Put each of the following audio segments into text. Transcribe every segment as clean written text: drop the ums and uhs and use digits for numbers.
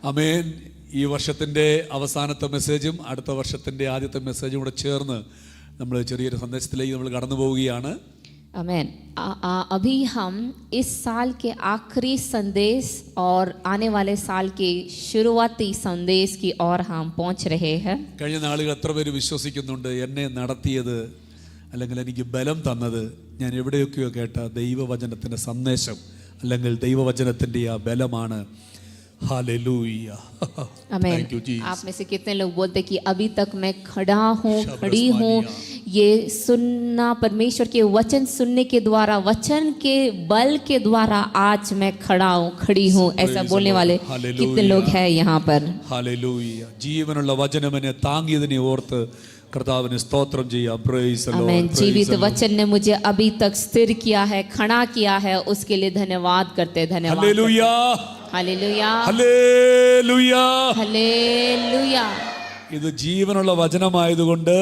അമേൻ. ഈ വർഷത്തിൻ്റെ അവസാനത്തെ മെസ്സേജും അടുത്ത വർഷത്തിൻ്റെ ആദ്യത്തെ മെസ്സേജും കൂടെ ചേർന്ന് നമ്മൾ ചെറിയൊരു സന്ദേശത്തിലേക്ക് നമ്മൾ കടന്നു പോവുകയാണ്. आमेन. अभी हम इस साल के आखिरी संदेश और आने वाले साल के शुरुआती संदेश की ओर हम पहुंच रहे हैं. കഴിഞ്ഞ നാളുകൾ എത്ര പേര് വിശ്വസിക്കുന്നുണ്ട് എന്നെ നടത്തിയത് അല്ലെങ്കിൽ എനിക്ക് ബലം തന്നത് ഞാൻ എവിടെയൊക്കെയോ കേട്ട ദൈവവചനത്തിൻ്റെ സന്ദേശം അല്ലെങ്കിൽ ദൈവവചനത്തിൻ്റെ ആ ബലമാണ്. हालेलुया. आमेन. आप में से कितने लोग बोलते कि अभी तक मैं खड़ी हूँ ये सुनना परमेश्वर के वचन सुनने के द्वारा, वचन के बल के द्वारा आज मैं खड़ी हूँ. ऐसा बोलने वाले कितने लोग हैं यहाँ पर. हालेलुया. ജീവനുള്ള വചനം എന്നെ താങ്ങിയതിനെ ഓർത്ത് കർത്താവിനെ സ്തോത്രം ചെയ്യാം. Praise the amen. ലോർഡ്. जीवित वचन ने मुझे अभी तक स्थिर किया है, खड़ा किया है, उसके लिए धन्यवाद करते. धन्यवाद. हालेलुया. हालेलुया. हालेलुया. हालेलुया. ഇത് ജീവനുള്ള വചനമായതുകൊണ്ട്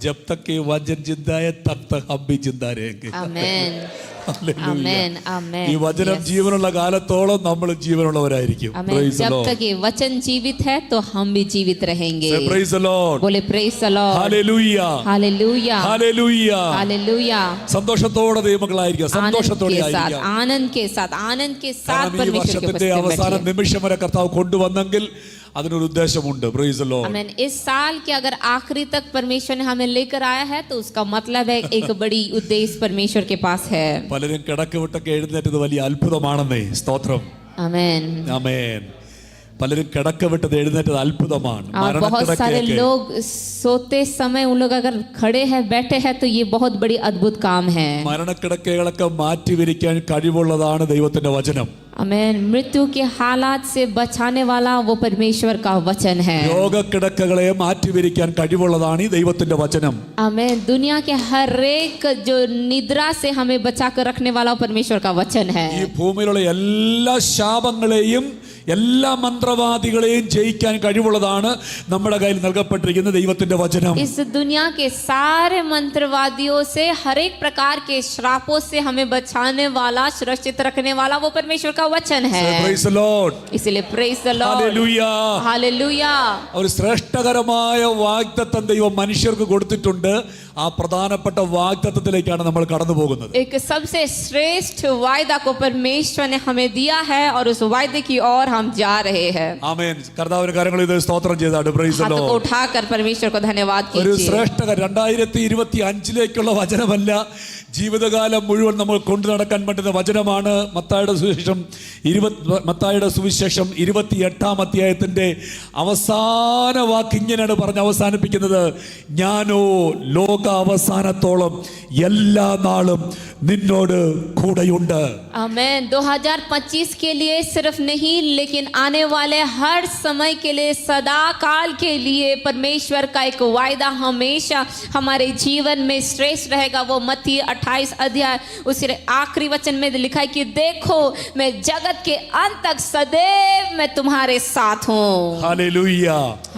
जब तक ये वचन जिंदा है तब तक हम भी जिंदा रहेंगे. आमेन. ആമേൻ. आमेन. ഈ വചനം ജീവനുള്ള കാലത്തോളം നമ്മൾ ജീവനുള്ളവരായിരിക്കും. आमेन. जब तक ये वचन जीवित है तो हम भी जीवित रहेंगे. Praise the Lord. बोले praise the Lord. Hallelujah. Hallelujah. Hallelujah. Hallelujah. സന്തോഷത്തോടെ ദൈവമക്കളായിരിക്കുക. സന്തോഷത്തോടെ ആയിരിക്കുക. आनंद के साथ परमेश्वर के വർഷത്തിന്റെ അവസാന നിമിഷം വരെ കർത്താവ് കൊണ്ടുവന്നെങ്കിൽ അതിനൊരു ഉദ്ദേശമുണ്ട്. Praise the Lord. आमेन. इस साल के अगर आखिरी तक परमेश्वर ने हमें लेकर आया है तो उसका मतलब है एक बड़ी उद्देश्य परमेश्वर के पास है. പലരും കിടക്ക വിട്ടൊക്കെ എഴുന്നേറ്റത് വലിയ അത്ഭുതമാണെന്നേ. സ്തോത്രം. आमेन. ആമേൻ. പലരും കിടക്ക വിട്ടത് എഴുന്നേറ്റത് അത്ഭുതമാണ്. बहुत सारे लोग सोते समय उन लोग अगर खड़े हैं बैठे हैं तो ये बहुत बड़ी अद्भुत काम है. മരണക്കിടക്കകളൊക്കെ മാറ്റിവരിക്കാൻ കഴിവുള്ളതാണ് ദൈവത്തിന്റെ വചനം. आमेन. मृत्यु के हालात से बचाने वाला वो परमेश्वर का वचन है. രോഗക്കിടക്കകളെ മാറ്റിവരിക്കാൻ കഴിവുള്ളതാണ് ഈ ദൈവത്തിന്റെ വചനം. आमेन. दुनिया के हर एक जो निद्रा से हमें बचा कर रखने वाला परमेश्वर का वचन है. ഈ ഭൂമിയിലുള്ള എല്ലാ ശാപങ്ങളെയും എല്ലാ മന്ത്രവാദികളെയും ജയിക്കാൻ കഴിവുള്ളതാണ് നമ്മുടെ കയ്യിൽ നൽകപ്പെട്ടിരിക്കുന്ന ദൈവത്തിന്റെ വചനം. इस दुनिया के सारे मंत्रवादियों से, हर एक प्रकार के श्रापों से हमें बचाने वाला, सुरक्षित रखने वाला वो परमेश्वर का वचन है. Praise the Lord. इसलिए praise the Lord. Hallelujah. Hallelujah. ഒരു ശ്രേഷ്ഠകരമായ വാഗ്ദത്തം ദൈവം മനുഷ്യർക്ക് കൊടുത്തിട്ടുണ്ട്. ആ പ്രധാനപ്പെട്ട വാഗ്ദത്തത്തിലേക്കാണ് നമ്മൾ കടന്നു പോകുന്നത്. एक सबसे श्रेष्ठ वायदा को परमेश्वर ने हमें दिया है और उस वायदे की ओर हम जा रहे हैं. ആമേൻ. കർത്താവിന്റെ കരങ്ങളിൽ ഇത് സ്തോത്രം ചെയ്താട്ട്. പ്രൈസ് ദി हाथों को ലോർഡ്. उठाकर परमेश्वर को धन्यवाद ഒരു कीजिए. ശ്രേഷ്ഠകര 2025 വചനമല്ല, ജീവിതകാലം മുഴുവൻ നമ്മൾ കൊണ്ടു നടക്കാൻ പറ്റുന്ന വചനമാണ്. മത്തായിയുടെ സുവിശേഷം 28-ാം അധ്യായത്തിന്റെ അവസാന വാക്ക് ഇങ്ങനെയാണ് പറഞ്ഞ് അവസാനിപ്പിക്കുന്നത്: ഞാനോ ലോക അവസാനത്തോളം എല്ലാ നാളും നിന്നോട് കൂടെയുണ്ട്. आमेन. 2025 के लिए सिर्फ नहीं लेकिन आने वाले हर समय के लिए, सदा काल के लिए परमेश्वर का एक वायदा हमेशा हमारे जीवन में श्रेष्ठ रहेगा. वो मत्ती 28 अध्याय उस आखिरी वचन में लिखा है कि देखो मैं जगत के अंत तक सदैव मैं तुम्हारे साथ हूँ. ഹല്ലേലൂയ.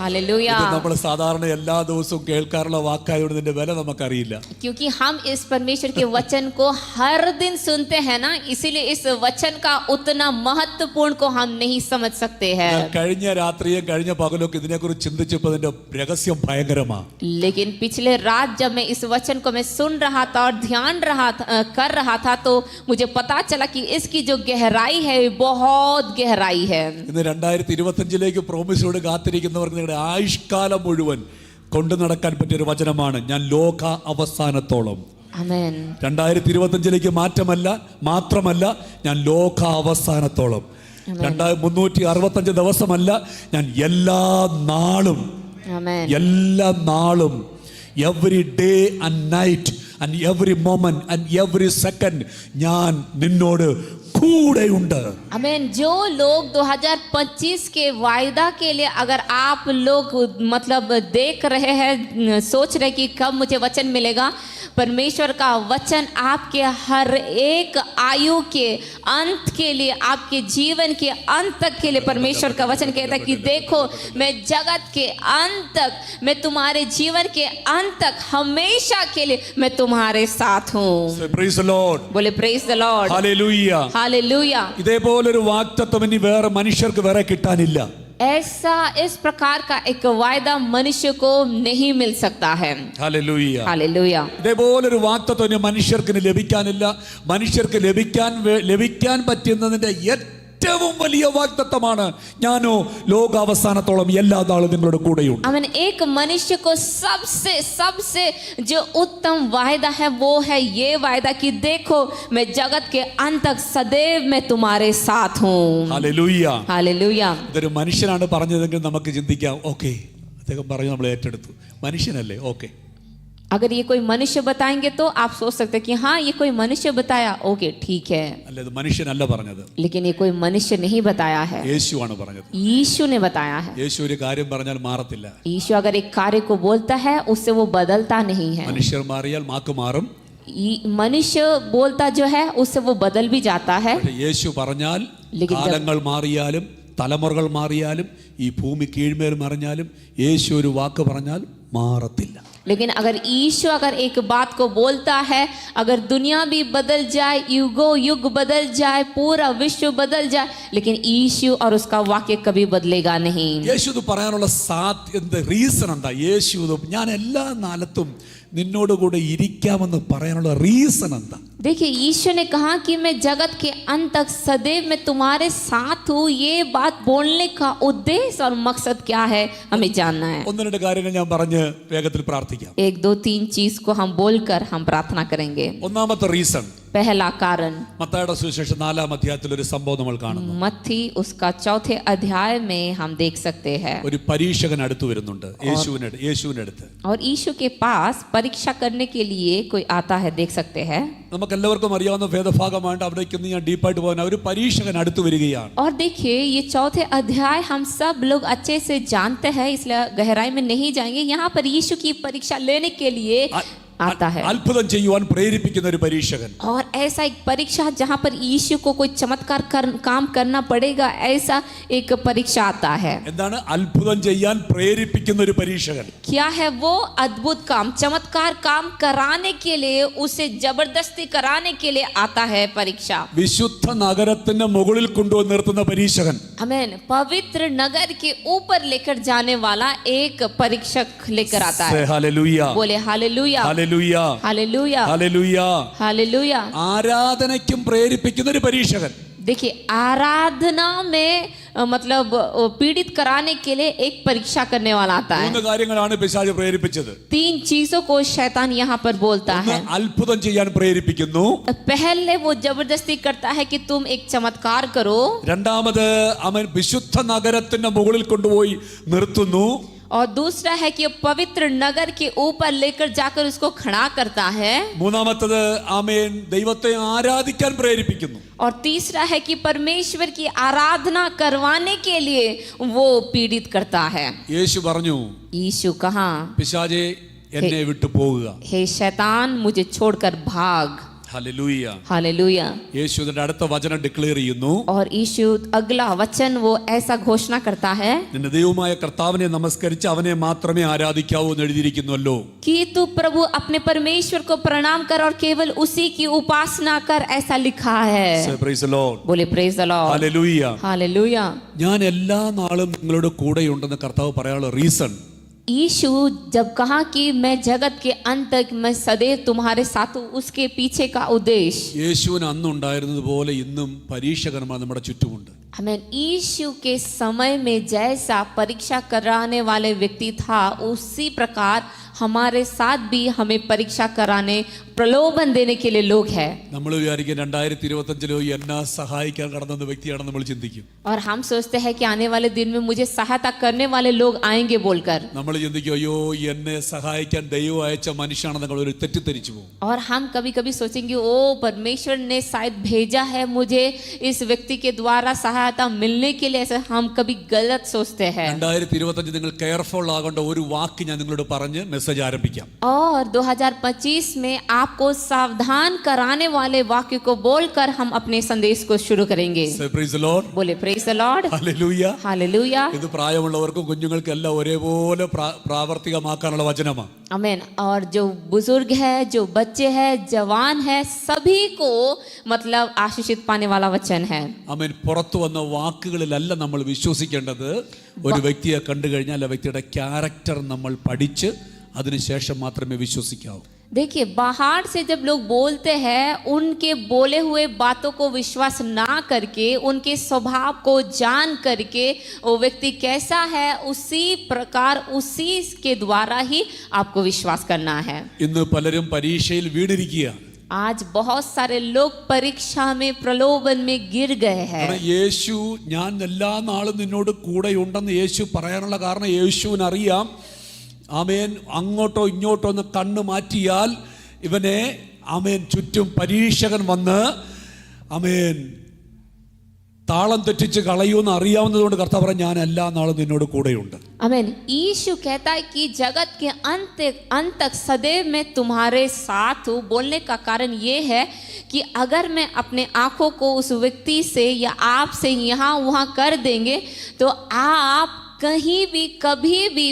हालेलुया. ഇത് നമ്മൾ സാധാരണ എല്ലാ ദിവസവും കേൾക്കാറുള്ള വാക്കായതുകൊണ്ട് ഇതിന്റെ വില നമുക്കറിയില്ല. क्योंकि हम इस परमेश्वर के वचन को हर दिन सुनते हैं ना, इसीलिए इस वचन का उतना महत्वपूर्ण को हम नहीं समझ सकते हैं. കഴിഞ്ഞ രാത്രിയും കഴിഞ്ഞ പകലൊക്കെ ഇതിനെക്കുറിച്ച് ചിന്തിച്ചപ്പോൾ ഇതിന്റെ രഹസ്യം ഭയങ്കരമാണ്. लेकिन पिछले रात जब मैं इस वचन को मैं सुन रहा था और ध्यान कर रहा था तो मुझे पता चला कि इसकी जो गहराई है बहुत गहराई है. ഇന്ന് 2025 പ്രോമിസോട് കാത്തിരിക്കുന്നവർക്ക് നിങ്ങളുടെ ആയുഷ്കാലം മുഴുവൻ കൊണ്ടു നടക്കാൻ പറ്റിയൊരു വചനമാണ്. ഞാൻ ലോക അവസാനത്തോളം. ആമേൻ. 2025 മാത്രമല്ല ഞാൻ ലോക അവസാനത്തോളം. 365 ദിവസമല്ല, ഞാൻ എല്ലാ നാളും. ആമേൻ. എല്ലാ നാളും, every day and night and every moment and every second ഞാൻ നിന്നോട് കൂടെയുണ്ട്. आमेन. जो लोग 2025 के वायदा के लिए अगर आप लोग मतलब देख रहे हैं, सोच रहे कि कब मुझे वचन मिलेगा, परमेश्वर का वचन आपके हर एक आयु के अंत के लिए, आपके जीवन के अंत तक के लिए परमेश्वर का वचन कहता है कि देखो मैं जगत के अंत तक, मैं तुम्हारे जीवन के अंत तक हमेशा के लिए मैं तुम्हारे साथ हूँ. Praise the Lord. बोले praise the Lord. Hallelujah. Hallelujah. ഇതേപോലൊരു വാഗ്ദത്തം ഇനി വേറെ മനുഷ്യർക്ക് വേറെ കിട്ടാനില്ല. ऐसा इस प्रकार का एक वायदा मनुष्य को नहीं मिल सकता है। ഹല്ലേലൂയ. हालेलुया। ഇതേപോലൊരു വാഗ്ദത്തം ഇനി മനുഷ്യർക്ക് ലഭിക്കാനില്ല. മനുഷ്യർക്ക് ലഭിക്കാൻ പറ്റുന്നതിന്റെ ഏറ്റവും വലിയ വാഗ്ദത്തമാണ് ഞാനോ ലോകാവസാനത്തോളം എല്ലാ നാളും നിങ്ങളുടെ കൂടെയുണ്ട്. अमन एक मनुष्य को सबसे जो उत्तम वायदा है वो है ये वायदा कि देखो मैं जगत के अंत तक सदैव मैं तुम्हारे साथ हूँ। ഹല്ലേലൂയ. हालेलुया। ഇതൊരു മനുഷ്യനാണ് പറഞ്ഞതെങ്കിൽ നമുക്ക് ചിന്തിക്കാം, ഓക്കെ അദ്ദേഹം പറഞ്ഞു നമ്മൾ ഏറ്റെടുത്തു. മനുഷ്യനല്ലേ, ഓക്കെ. अगर ये कोई मनुष्य बताएंगे तो आप सोच सकते हैं कि हाँ ये कोई मनुष्य बताया, ओके ठीक है। അല്ല, ഇത് മനുഷ്യനല്ല പറഞ്ഞത്, लेकिन ये कोई मनुष्य नहीं बताया है, യേശുവാണ് പറഞ്ഞത്. यीशु ने बताया है। യേശു ഒരു കാര്യം പറഞ്ഞാൽ മാറത്തില്ല. यीशु अगर एक कार्य को बोलता है उससे वो बदलता नहीं है। മനുഷ്യർ മാറിയാൽ മാക്ക് മാറും. मनुष्य बोलता जो है उससे वो बदल भी जाता है। പക്ഷേ യേശു പറഞ്ഞാൽ लेकिन जब- കാലങ്ങൾ മാറിയാലും തലമുറകൾ മാറിയാലും ഈ ഭൂമി കീഴ്മേൽ മറിഞ്ഞാലും യേശു ഒരു വാക്ക് പറഞ്ഞാൽ മാറത്തില്ല. लेकिन अगर यीशु अगर एक बात को बोलता है, अगर दुनिया भी बदल जाए, युग बदल जाए, पूरा विश्व बदल जाए, लेकिन यीशु और उसका वाक्य कभी बदलेगा नहीं। യേശു ഇത് പറയാനുള്ള റീസൺ എന്താ? യേശു ഞാൻ എല്ലാ നാലത്തും നിന്നോട് കൂടെ ഇരിക്കാമെന്ന് പറയാനുള്ള റീസൺ എന്താ? देखिए यीशु ने कहा कि मैं जगत के अंत तक सदैव मैं तुम्हारे साथ हूँ। ये बात बोलने का उद्देश्य और मकसद क्या है हमें जानना है। ഒന്ന് രണ്ട് കാര്യങ്ങൾ ഞാൻ പറഞ്ഞ് വേഗത്തിൽ പ്രാർത്ഥിക്കാം. 1 2 3 चीज को हम बोलकर हम प्रार्थना करेंगे। ഒന്നാമത്തെ റീസൺ, पहला कारण, മത്തായിയുടെ സുവിശേഷം 4-ാം അധ്യായത്തിൽ ഒരു സംഭവം നമ്മൾ കാണുന്നു. मत्ती उसका 4थे अध्याय में हम देख सकते हैं। ഒരു പരീക്ഷകൻ അടുത്ത് വരുന്നുണ്ട് യേശുവിന്റെ അടുത്ത്. और यीशु के पास परीक्षा करने के लिए कोई आता है, देख सकते हैं। നമുക്ക് എല്ലാവർക്കും അറിയാവുന്ന വേദഭാഗമായിട്ട് അവിടേക്കൊന്ന് ഞാൻ ഡീപ്പായിട്ട് പോകാൻ, ഒരു പരീക്ഷകൻ അടുത്ത് വരികയാണ്. और देखिए ये 4थे अध्याय हम सब लोग अच्छे से जानते हैं, इसलिए गहराई में नहीं जाएंगे। यहाँ पर यीशु की परीक्षा लेने के लिए आता है അത്ഭുതം ചെയ്യുവാൻ പ്രേരിപ്പിക്കുന്ന ഒരു പരീക്ഷകൻ. और ऐसा एक परीक्षा जहाँ पर यीशु को कोई चमत्कार काम करना पड़ेगा, ऐसा एक परीक्षा आता है। എന്താണ് അത്ഭുതം ചെയ്യാൻ പ്രേരിപ്പിക്കുന്ന ഒരു പരീക്ഷകൻ? क्या है वो अद्भुत काम, चमत्कार काम कराने के लिए, उसे जबरदस्ती कराने के लिए आता है परीक्षा। വിശുദ്ധ നഗരത്തിന്റെ മുകളിൽ കൊണ്ടുവന്ന് നിർത്തുന്ന പരീക്ഷകൻ. आमीन। पवित्र नगर के ऊपर लेकर जाने वाला एक परीक्षक लेकर आता है। ഹല്ലേലൂയ. बोले hallelujah, hallelujah. Hallelujah, hallelujah. Hallelujah. ആരാധനയ്ക്കും പ്രേരിപ്പിക്കുന്ന ഒരു പരീക്ഷകൻ. देखिए आराधना में मतलब पीड़ित कराने के लिए एक परीक्षा करने वाला आता है। 3 കാര്യങ്ങളാണ് പിശാച് പ്രേരിപ്പിച്ചത്. 3 चीजों को शैतान यहाँ पर बोलता है। അത്ഭുതം ചെയ്യാൻ പ്രേരിപ്പിക്കുന്നു. पहले वो जबरदस्ती करता है कि तुम एक चमत्कार करो। രണ്ടാമത് അവൻ വിശുദ്ധ നഗരത്തിന്റെ മുകളിൽ കൊണ്ടുപോയി നിർത്തുന്നു. और दूसरा है कि पवित्र नगर के ऊपर लेकर जाकर उसको खड़ा करता है। മൂന്നാമത്തത് ആമേൻ ദൈവത്തെ ആരാധിക്കാൻ പ്രേരിപ്പിക്കുന്നു. और तीसरा है कि परमेश्वर की आराधना करवाने के लिए वो पीड़ित करता है। യേശു പറഞ്ഞു, यीशु कहा, പിശാചേ എന്നെ വിട്ടു പോകുക. हे शैतान मुझे छोड़कर भाग। ഹല്ലേലൂയ. हालेलुया। യേശു ഇതിന്റെ അടുത്ത വചനം ഡിക്ലെയർ ചെയ്യുന്നു. और यीशु अगला वचन वो ऐसा घोषणा करता है നിന്റെ ദൈവമായ കർത്താവിനെ നമസ്കരിച്ച് അവനെ മാത്രമേ ആരാധിക്കാവൂ എന്ന് എഴുതിയിരിക്കുന്നുവല്ലോ. कि तू प्रभु अपने परमेश्वर को प्रणाम कर और केवल उसी की उपासना कर, ऐसा लिखा है। Say praise the Lord. बोले praise the Lord, hallelujah. Hallelujah. ഞാൻ എല്ലാ നാളും നിങ്ങളുടെ കൂടെയുണ്ടെന്ന് കർത്താവ് പറയാനുള്ള റീസൺ, यीशु जब कहा कि मैं जगत के अंत तक मैं सदैव तुम्हारे साथ हूं, उसके पीछे का उद्देश्य, യേശുവിന് അന്നുണ്ടായിരുന്നത് പോലെ ഇന്നും പരീക്ഷകന്മാർ നമ്മുടെ ചുറ്റുമുണ്ട്. हमें यीशु के समय में जैसा परीक्षा कराने वाले व्यक्ति था, उसी प्रकार हमारे साथ भी हमें परीक्षा कराने, प्रलोभन देने के लिए लोग हैं। നമ്മൾ വിചാരിക്കും 2025 എന്നെ സഹായിക്കാൻ കടന്ന വ്യക്തിയാണെന്ന് നമ്മൾ ചിന്തിക്കും. और हम सोचते हैं कि आने वाले दिन में मुझे सहायता करने वाले लोग आएंगे बोलकर, നമ്മൾ ചിന്തിക്കും അയ്യോ എന്നെ സഹായിക്കാൻ ദൈവം അയച്ച മനുഷ്യനാണെന്ന് നമ്മൾ ഒരു തെറ്റിദ്ധരിച്ചു പോകും. और हम कभी कभी सोचेंगे ओ परमेश्वर ने शायद भेजा है मुझे इस व्यक्ति के द्वारा सहायता मिलने के लिए, ऐसा हम कभी गलत सोचते हैं। 2025 നിങ്ങൾ കെയർഫുൾ ആകേണ്ട ഒരു വാക്ക് ഞാൻ നിങ്ങളോട് പറഞ്ഞ് മെസ്സേജ് മെസ്സേജ് ആരംഭിക്കാം. और 2025 में आपको सावधान कराने वाले वाक्य को बोलकर हम अपने संदेश को शुरू करेंगे. Say praise the Lord. बोले praise the Lord. Hallelujah. Hallelujah. ഇത് പ്രായമുള്ളവർക്കും കുഞ്ഞുങ്ങൾക്കും എല്ലാം ഒരേപോലെ പ്രാവർത്തികമാക്കാനുള്ള വചനമാണ്. आमीन. और जो बुजुर्ग है, जो बच्चे हैं, जवान है, सभी को मतलब आशीषित पाने वाला वचन है. ആമേൻ. പുറത്തു വന്ന വാക്കുകളിലല്ല നമ്മൾ വിശ്വസിക്കേണ്ടത്. ഒരു വ്യക്തിയെ കണ്ടു കഴിഞ്ഞാൽ ആ വ്യക്തിയുടെ ക്യാരക്ടർ നമ്മൾ പഠിച്ച് അതിനുശേഷം മാത്രമേ വിശ്വസിക്കാവൂ. देखिए, बाहर से जब लोग बोलते हैं, उनके बोले हुए बातों को विश्वास ना करके, उनके स्वभाव को जान करके वो व्यक्ति कैसा है उसी प्रकार उसी के द्वारा ही आपको विश्वास करना है. ഇന്ന് പലരും പരീക്ഷയിൽ വീണിരിക്കുക. आज बहुत सारे लोग परीक्षा में प्रलोभन में गिर गए हैं. യേശു ഞാൻ എല്ലാ നാളും നിന്നോട് കൂടെയുണ്ടെന്ന് യേശു പറയാനുള്ള കാരണം യേശുവിനറിയാം. ആമേൻ. അങ്ങോട്ടോ ഇങ്ങോട്ടോ ഒന്ന് കണ്ണ് മാറ്റിയാൽ ഇവനെ ആമേൻ ചുറ്റും പരീക്ഷകൻ വന്ന് ആമേൻ താളം തെറ്റിച്ച് കളയൂന്ന് അറിയാവുന്നതുകൊണ്ട് കർത്താവ് പറഞ്ഞു ഞാൻ എല്ലാ നാളും നിന്നോട് കൂടെയുണ്ട്. आमीन. यीशु कहता है कि जगत के अंत तक सदैव मैं तुम्हारे साथ हूँ. बोलने का कारण ये है कि अगर मैं अपने आंखों को उस व्यक्ति से या आप से यहाँ वहाँ कर देंगे तो आप कहीं भी कभी भी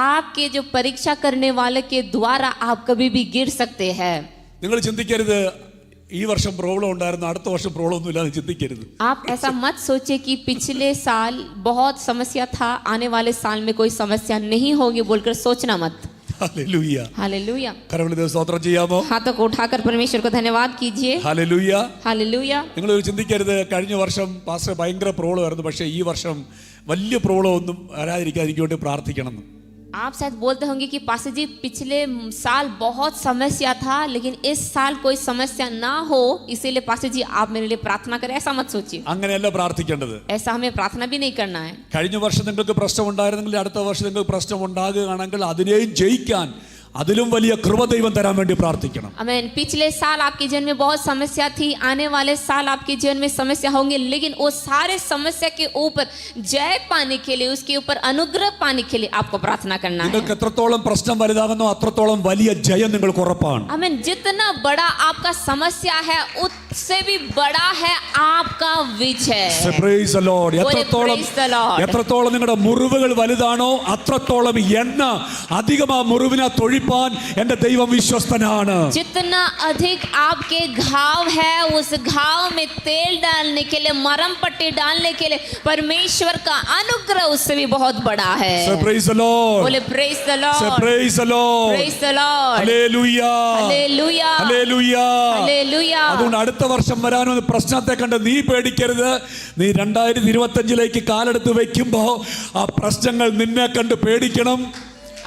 आपके जो परीक्षा करने वाले के द्वारा आप कभी भी गिर सकते हैं. നിങ്ങൾ ചിന്തിക്കരുത് ഈ വർഷം പ്രോബ്ലം ഉണ്ടായിരുന്നു അടുത്ത വർഷം പ്രോബ്ലം ഒന്നും ഇല്ലാന്ന് ചിന്തിക്കരുത്. आप ऐसा मत सोचिए कि पिछले साल बहुत समस्या था, आने वाले साल में कोई समस्या नहीं होगी बोलकर सोचना मत. ഹല്ലേലൂയ. हालेलुया. കരങ്ങളിൽ സ്തോത്രം ചെയ്യാമോ? हाथों को उठाकर परमेश्वर को धन्यवाद कीजिए. ഹല്ലേലൂയ. हालेलुया. നിങ്ങൾ ചിന്തിക്കരുത് കഴിഞ്ഞ വർഷം പാസ്റ്റർ ഭയങ്കര പ്രോബ്ലം ആയിരുന്നു, പക്ഷേ ഈ വർഷം വലിയ പ്രോബ്ലം ഒന്നും വരാതിരിക്കാൻ എനിക്ക് വേണ്ടി പ്രാർത്ഥിക്കണം. आप शायद बोलते होंगे कि पास्टर जी पिछले साल बहुत समस्या था लेकिन इस साल कोई समस्या ना हो इसीलिए पास्टर जी आप मेरे लिए प्रार्थना करें. ऐसा मत सोचिए. അങ്ങനെയല്ല പ്രാർത്ഥിക്കേണ്ടത്. ऐसा हमें प्रार्थना भी नहीं करना है. കഴിഞ്ഞ വർഷം നിങ്ങൾക്ക് പ്രശ്നം ഉണ്ടായിരുന്നെങ്കിൽ അടുത്ത വർഷം നിങ്ങൾക്ക് പ്രശ്നം ഉണ്ടാകുകയാണെങ്കിൽ അതിനെയും ജയിക്കാൻ അതിലും വലിയ കൃപ ദൈവം തരാൻ വേണ്ടി പ്രാർത്ഥിക്കണം. आमीन. पिछले साल आपके जीवन में बहुत समस्या थी, आने वाले साल आपके जीवन में समस्या होंगे, लेकिन वो सारे समस्या के ऊपर जय पाने के लिए, उसके ऊपर अनुग्रह पाने के लिए आपको प्रार्थना करना है. നിങ്ങൾക്ക് എത്രത്തോളം പ്രശ്നം വലുതാകുന്നോ അത്രത്തോളം വലിയ ജയം നിങ്ങൾക്ക് ഉറപ്പാണ്. आमीन. जितना बड़ा आपका समस्या है उससे भी बड़ा है आपका विजय. Praise the Lord. Praise the Lord. എത്രത്തോളം നിങ്ങളുടെ മുറിവുകൾ വലുതാണോ അത്രത്തോളം എണ്ണ അധികം ആ മുറിവിനെ തൊഴിപ്പാൻ എന്റെ ദൈവം വിശ്വസ്തനാണ്. जितना अधिक आपके घाव है उस घाव में तेल डालने के लिए, मरहम पट्टी डालने के लिए परमेश्वर का अनुग्रह उससे भी बहुत बड़ा है. Praise the Lord. बोले praise the Lord. Praise the Lord. Praise the Lord. Hallelujah. Hallelujah. Hallelujah. Hallelujah. അതുകൊണ്ട് അടുത്ത വർഷം വരാനൊരു പ്രശ്നത്തെ കണ്ട് നീ പേടിക്കരുത്. നീ 2025 കാലെടുത്ത് വെക്കുമ്പോ ആ പ്രശ്നങ്ങൾ നിന്നെ കണ്ട് പേടിക്കണം.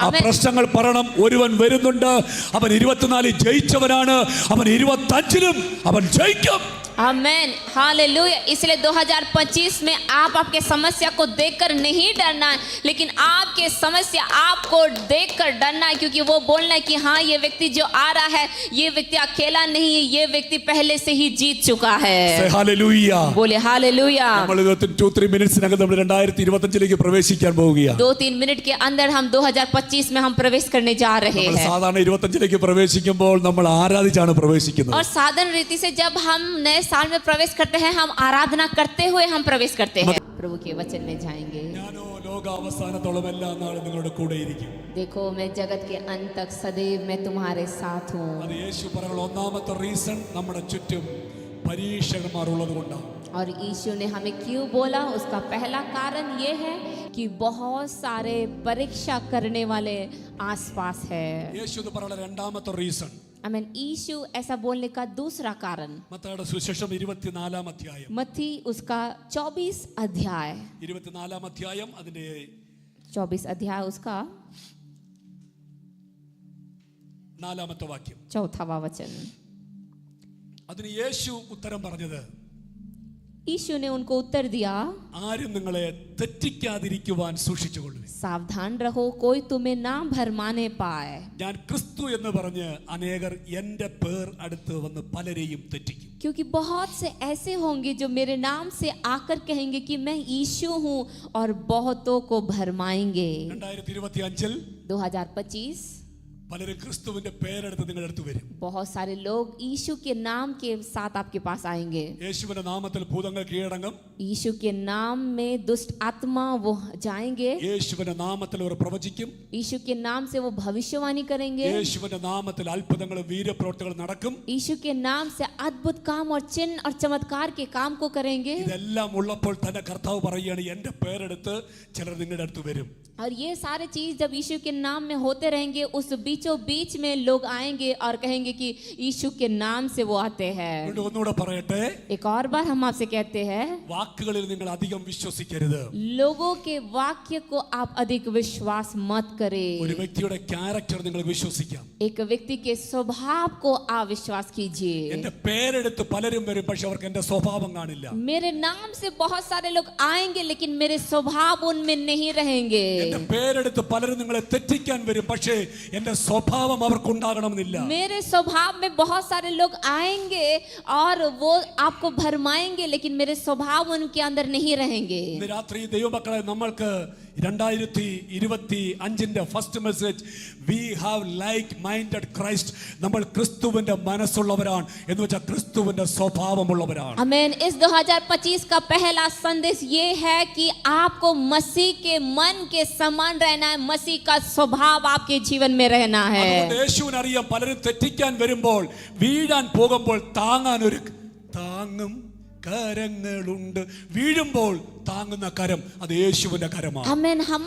ആ പ്രശ്നങ്ങൾ പറയണം ഒരുവൻ വരുന്നുണ്ട്, അവൻ 24 ജയിച്ചവനാണ്, അവൻ 25 അവൻ ജയിക്കും. आमेन. हालेलुया. इसलिए 2025 में आप आपके समस्या को देखकर नहीं डरना है, लेकिन आपके समस्या आपको देखकर डरना है, क्योंकि वो बोलना है कि हाँ ये व्यक्ति जो आ रहा है ये व्यक्ति अकेला नहीं है, ये व्यक्ति पहले से ही जीत चुका है. Hallelujah. बोले हालेलुया. നമ്മൾ 2-3 മിനിറ്റ്സിനകം നമ്മൾ 2025 പ്രവേശിക്കാൻ പോവുകയാണ്. 2-3 मिनट के अंदर हम 2025 में हम प्रवेश करने जा रहे നമ്മൾ हैं. സാധാരണ 25 പ്രവേശിക്കുമ്പോൾ നമ്മൾ ആരാധിച്ചാണ് പ്രവേശിക്കുന്നത്. और साधारण रीति से जब हम नए साल में प्रवेश करते हैं हम आराधना करते हुए हम प्रवेश करते हैं. प्रभु के वचन में जाएंगे. ഞാനോ ലോകാവസാനത്തോളം എല്ലാ നാളും നിങ്ങളുടെ കൂടെ ഇരിക്കും. देखो मैं जगत के अंत तक सदैव मैं तुम्हारे साथ हूँ. അത് യേശു പറയുന്ന ഒന്നാമത്തെ റീസൺ നമ്മുടെ ചുറ്റും പരീക്ഷകന്മാർ ഉള്ളതുകൊണ്ടാണ്. और यीशु ने हमें क्यों बोला, उसका पहला कारण ये है कि बहुत सारे परीक्षा करने वाले आसपास है. യേശു എന്ന് പറയുന്ന രണ്ടാമത്തെ റീസൺ. आमीन. यीशु ऐसा बोलने का दूसरा कारण, മത്തായിയുടെ സുവിശേഷം 24 അധ്യായം. मत्ती उसका 24 अध्याय 24 അധ്യായം അതിന്റെ 24 अध्याय उसका 4 വാക്യം. 4वां वचन. അതിന് യേശു ഉത്തരം പറഞ്ഞത്, यीशु ने उनको उत्तर दिया, ആരും നിങ്ങളെ തെറ്റിക്കാതിരിക്കുവാൻ സൂക്ഷിച്ചുകൊള്ളുവിൻ. सावधान रहो कोई तुम्हें ना भरमाने पाए. ഞാൻ ക്രിസ്തു എന്ന് പറഞ്ഞ് അനേകർ എന്റെ പേർ അടുത്ത് വന്ന് പലരെയും തെറ്റിക്കും. क्योंकि बहुत से ऐसे होंगे जो मेरे नाम से आकर कहेंगे कि मैं यीशु हूँ और बहुतों को भरमाएंगे. 2025 2025 പലരും ക്രിസ്തുവിന്റെ പേരെടുത്ത് നിങ്ങളുടെ അടുത്ത് വരും. बहुत सारे लोग यीशु के नाम के साथ आपके पास आएंगे. യേശുവിന്റെ നാമത്തിൽ ഭൂതങ്ങൾ കീഴടങ്ങും. यीशु के नाम में दुष्ट आत्मा वो जाएंगे. യേശുവിന്റെ നാമത്തിൽ അവർ പ്രവചിക്കും. यीशु के नाम से वो भविष्यवाणी करेंगे. യേശുവിന്റെ നാമത്തിൽ അത്ഭുതങ്ങളും വീര്യപ്രവൃത്തികളും നടക്കും. यीशु के नाम से अद्भुत काम और चिन्ह और चमत्कार के काम को करेंगे. ഇതെല്ലാം ഉള്ളപ്പോൾ തന്നെ കർത്താവ് പറയുകയാണ്, എന്റെ പേരെടുത്ത് ചിലർ നിങ്ങളുടെ അടുത്ത് വരും. और ये सारे चीज जब यीशु के नाम में होते रहेंगे, उस बीचों बीच में लोग आएंगे और कहेंगे कि यीशु के नाम से वो आते हैं. ഒന്നുകൂടെ പറയട്ടെ, एक और बार हम आपसे कहते हैं, വാക്കുകളിൽ നിങ്ങൾ അധികം വിശ്വസിക്കരുത്. लोगों के वाक्य को आप अधिक विश्वास मत करें. ഒരു വ്യക്തിയുടെ ക്യാരക്ടർ നിങ്ങൾ വിശ്വസിക്കാം. एक व्यक्ति के स्वभाव को आप विश्वास कीजिए. എന്റെ പേരെടുത്ത് പലരും വരും, പക്ഷെ അവർക്ക് എന്റെ സ്വഭാവം കാണില്ല. मेरे नाम से बहुत सारे लोग आएंगे, लेकिन मेरे स्वभाव उनमें नहीं रहेंगे. എന്റെ പേരെടുത്ത് പലരും നിങ്ങളെ തെറ്റിക്കാൻ വരും, പക്ഷേ എന്റെ സ്വഭാവം അവർക്കുണ്ടാകണമെന്നില്ല. मेरे स्वभाव में बहुत सारे लोग आएंगे और वो आपको भरमाएंगे, लेकिन मेरे स्वभाव उनके अंदर नहीं रहेंगे. ഇന്ന് രാത്രി ദൈവമക്കളെ, നമ്മൾക്ക് 2025 first message, we have like minded Christ. നമ്മൾ ക്രിസ്തുവിന്റെ മനസ്സുള്ളവരാണ്, എന്ന് വെച്ചാൽ ക്രിസ്തുവിന്റെ സ്വഭാവമുള്ളവരാണ്. आमीन. इस 2025 का पहला संदेश ये है कि आपको मसीह के मन के समान रहना है, मसीह का स्वभाव आपके जीवन में रहना है. അതുകൊണ്ട് യേശുവിനറിയാം, പലരും തെറ്റിക്കാൻ വരുമ്പോൾ, വീഴാൻ പോകുമ്പോൾ താങ്ങാൻ ഒരു താങ്ങും കരങ്ങളുണ്ട്. വീഴുമ്പോൾ താങ്ങുന്ന കരം അത് യേശുവിന്റെ കരമാണ്. आमीन. हम